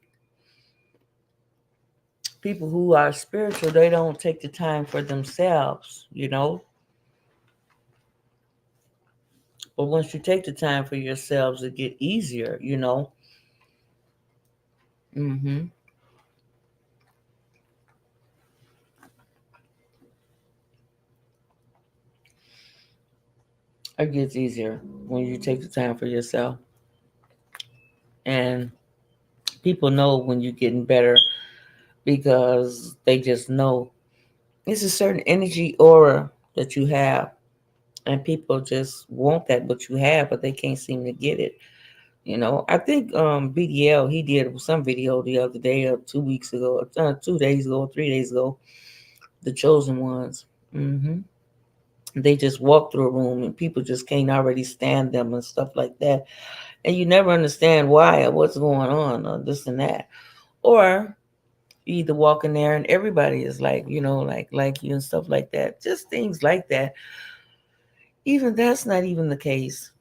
people who are spiritual, they don't take the time for themselves, you know. But once you take the time for yourselves, it get easier, you know. hmm It gets easier when you take the time for yourself. And people know when you're getting better because they just know it's a certain energy aura that you have. And people just want that, what you have, but they can't seem to get it. I think BDL, he did some video the other day or 2 weeks ago, 2 days ago, 3 days ago, the chosen ones. They just walk through a room and people just can't already stand them and stuff like that. And you never understand why or what's going on or this and that. Or you either walk in there and everybody is like, like you and stuff like that. Just things like that. Even that's not even the case.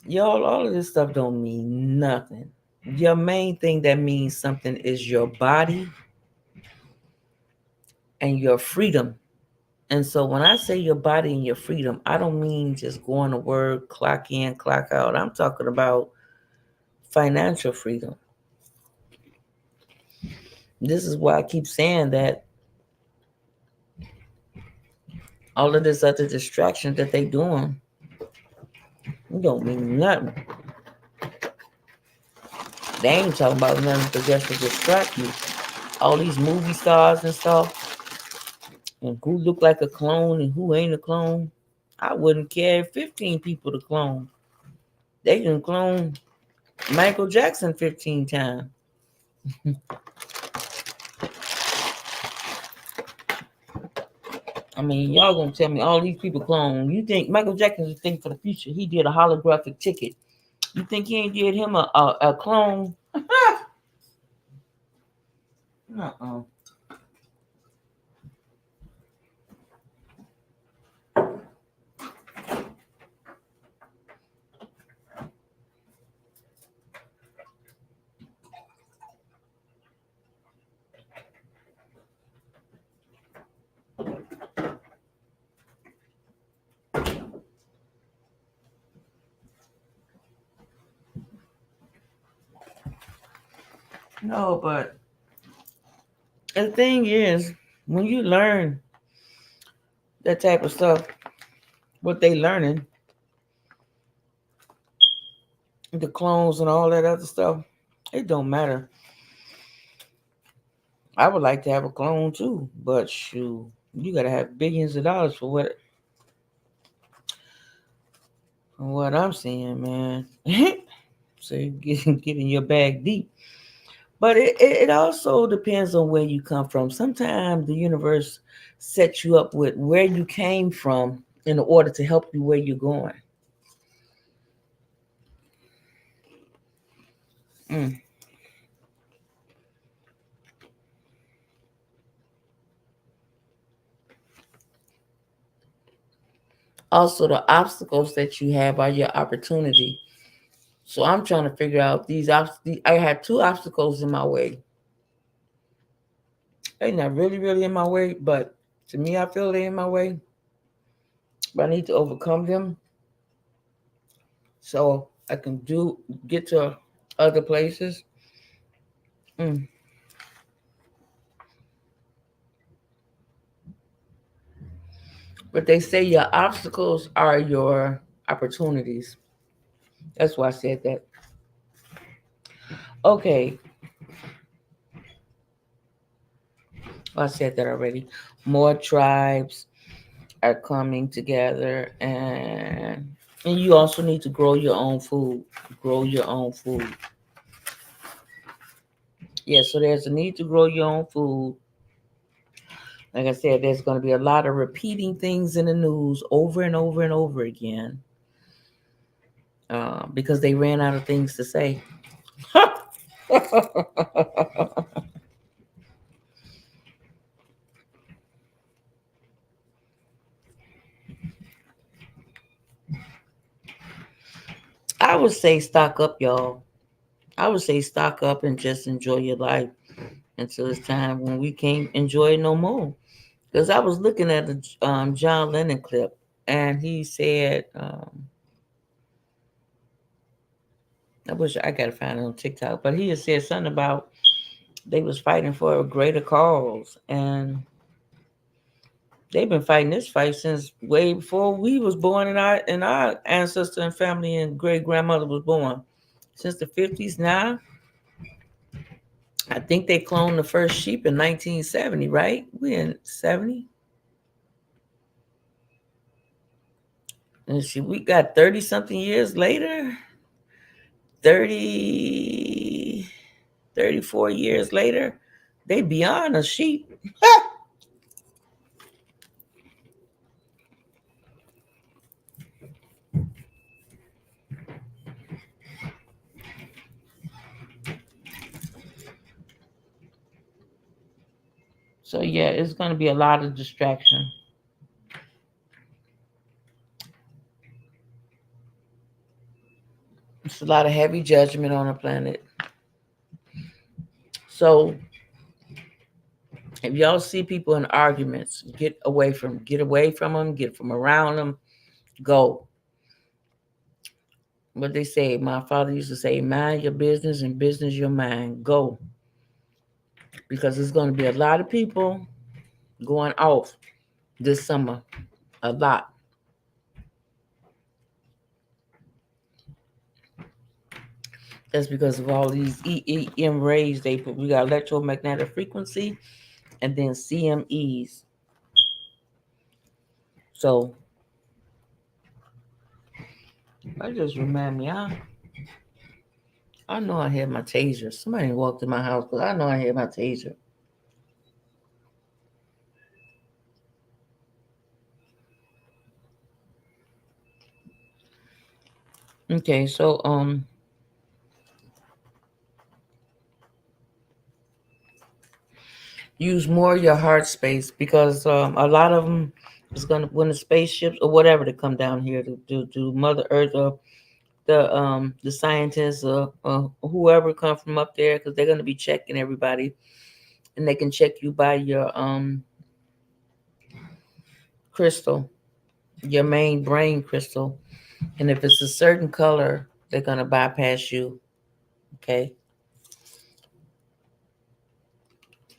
Y'all, all of this stuff don't mean nothing. Your main thing that means something is your body and your freedom. And so when I say your body and your freedom, I don't mean just going to work, clock in, clock out. I'm talking about financial freedom. This is why I keep saying that all of this other distraction that they doing, it don't mean nothing. They ain't talking about nothing but just to distract you. All these movie stars and stuff, and who look like a clone and who ain't a clone. I wouldn't care if 15 people to clone. They can clone Michael Jackson 15 times. I mean, y'all gonna tell me all these people clone. You think Michael Jackson's a thing for the future? He did a holographic ticket. You think he ain't did him a clone? Uh-uh. No, but the thing is, when you learn that type of stuff, what they learning, the clones and all that other stuff, it don't matter. I would like to have a clone too, but shoot, you gotta have billions of dollars for what I'm seeing, man. So you get in your bag deep. But it also depends on where you come from. Sometimes the universe sets you up with where you came from in order to help you where you're going. Mm. Also, the obstacles that you have are your opportunity. So I'm trying to figure out these obstacles. I have two obstacles in my way. They're not really, really in my way, but to me, I feel they're in my way. But I need to overcome them so I can get to other places. Mm. But they say your obstacles are your opportunities. That's why I said that. Okay, I said that already. More tribes are coming together, and you also need to grow your own food. Grow your own food. Yeah, so there's a need to grow your own food. Like I said, there's going to be a lot of repeating things in the news over and over and over again because they ran out of things to say. I would say stock up, y'all. I would say stock up and just enjoy your life until it's time when we can't enjoy it no more. Because I was looking at the John Lennon clip, and he said, I wish I gotta find it on TikTok, but he had said something about they was fighting for a greater cause, and They've been fighting this fight since way before we was born, and our ancestor and family and great grandmother was born. Since the 50s now, I think they cloned the first sheep in 1970, right? We in 70. And see, we got 30 something years later, 30, 34 years later, they beyond a sheep. So yeah, it's going to be a lot of distraction. It's a lot of heavy judgment on the planet. So if y'all see people in arguments, get away from them, get from around them, go. What they say, my father used to say, mind your business and business your mind. Go. Because there's going to be a lot of people going off this summer. A lot. That's because of all these EM rays they put. We got electromagnetic frequency and then CMEs. So I just remind me, I know I had my taser. Somebody walked in my house because I know I had my taser. Okay, so use more of your heart space because a lot of them is gonna when the spaceships or whatever to come down here to Mother Earth or the scientists or whoever come from up there because they're gonna be checking everybody and they can check you by your crystal, your main brain crystal, and if it's a certain color, they're gonna bypass you. Okay,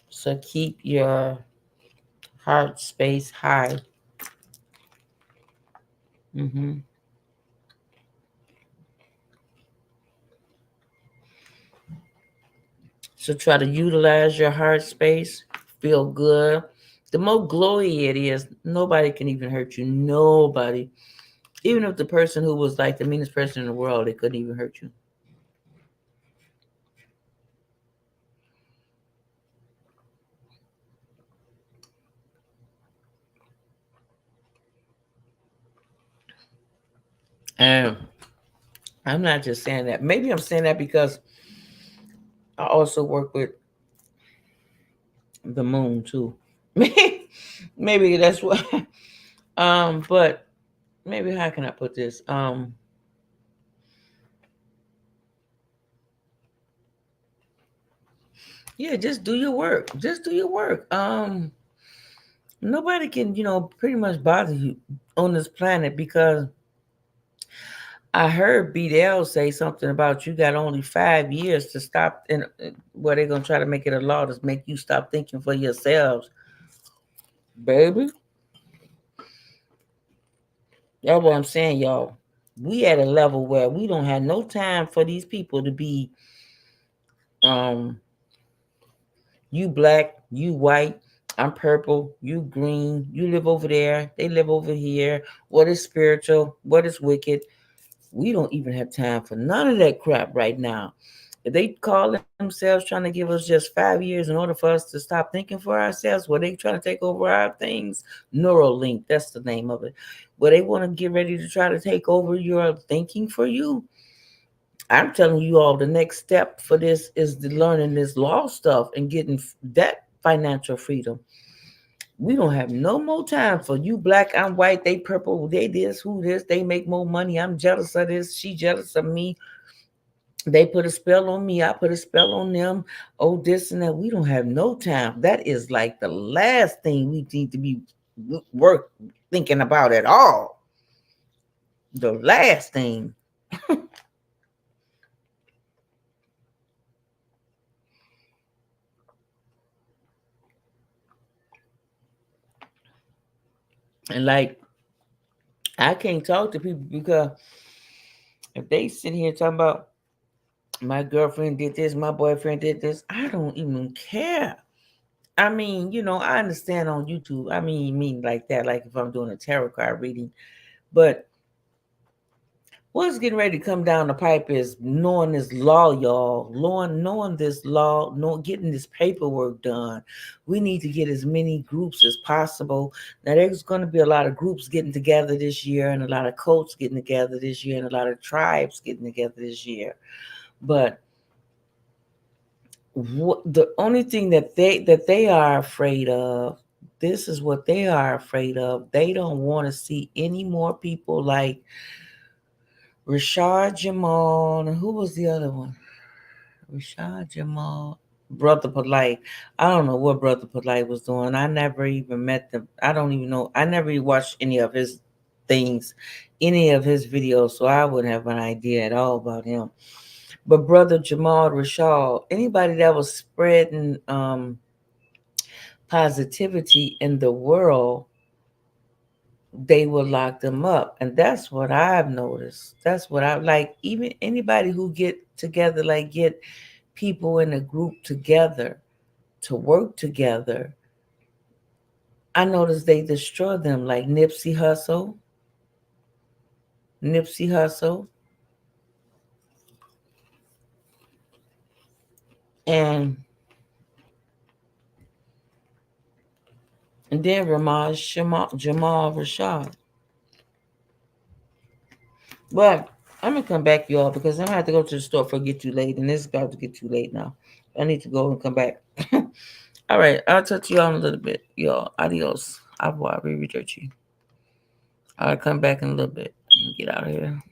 so keep your heart space high. hmm So try to utilize your heart space. Feel good. The more glowy it is, nobody can even hurt you. Nobody. Even if the person who was like the meanest person in the world, they couldn't even hurt you. And I'm not just saying that. Maybe I'm saying that because I also work with the moon too. Maybe that's what. But maybe how can I put this? Yeah, just do your work. Just do your work. Nobody can, pretty much bother you on this planet because I heard BDL say something about you got only 5 years to stop, and where they're gonna try to make it a law to make you stop thinking for yourselves, baby. That's what I'm saying, y'all. We at a level where we don't have no time for these people to be, um, you black, you white, I'm purple, you green, you live over there, they live over here. What is spiritual? What is wicked? We don't even have time for none of that crap right now. If they call themselves trying to give us just 5 years in order for us to stop thinking for ourselves, where they trying to take over our things, Neuralink, that's the name of it. Where they want to get ready to try to take over your thinking for you. I'm telling you all, the next step for this is the learning this law stuff and getting that financial freedom. We don't have no more time for you black, I'm white, they purple, they this, who this, they make more money, I'm jealous of this, she jealous of me, they put a spell on me, I put a spell on them, oh this and that. We don't have no time. That is like the last thing we need to be work thinking about at all. The last thing. And like, I can't talk to people because if they sit here talking about my girlfriend did this, my boyfriend did this, I don't even care. I mean, I understand on YouTube. I mean like that, like if I'm doing a tarot card reading. But what's getting ready to come down the pipe is knowing this law, y'all. Knowing this law, getting this paperwork done. We need to get as many groups as possible. Now, there's going to be a lot of groups getting together this year, and a lot of cults getting together this year, and a lot of tribes getting together this year. But the only thing that they are afraid of, this is what they are afraid of. They don't want to see any more people like Rashad Jamal, and who was the other one? Rashad Jamal, Brother Polite. I don't know what Brother Polite was doing. I never even met them. I don't even know. I never even watched any of his things, any of his videos, so I wouldn't have an idea at all about him. But Brother Jamal Rashad, anybody that was spreading positivity in the world, they will lock them up. And that's what I've noticed. That's what I like. Even anybody who get together, like get people in a group together to work together, I noticed they destroy them, like Nipsey Hussle, and then Jamal Rashad. But I'm gonna come back, y'all, because I'm gonna have to go to the store before it get too late, and it's about to get too late now. I need to go and come back. All right, I'll talk to y'all in a little bit, y'all. Adios. Au revoir, Rividerci. I'll come back in a little bit and get out of here.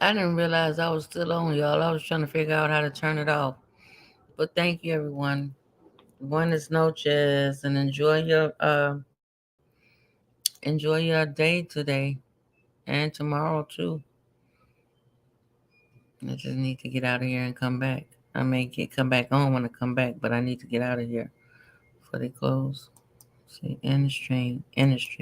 I didn't realize I was still on, y'all. I was trying to figure out how to turn it off. But thank you, everyone. Buenas noches, and enjoy your day today and tomorrow too. I just need to get out of here and come back. I may come back on when I come back, but I need to get out of here before they close. See, end the stream.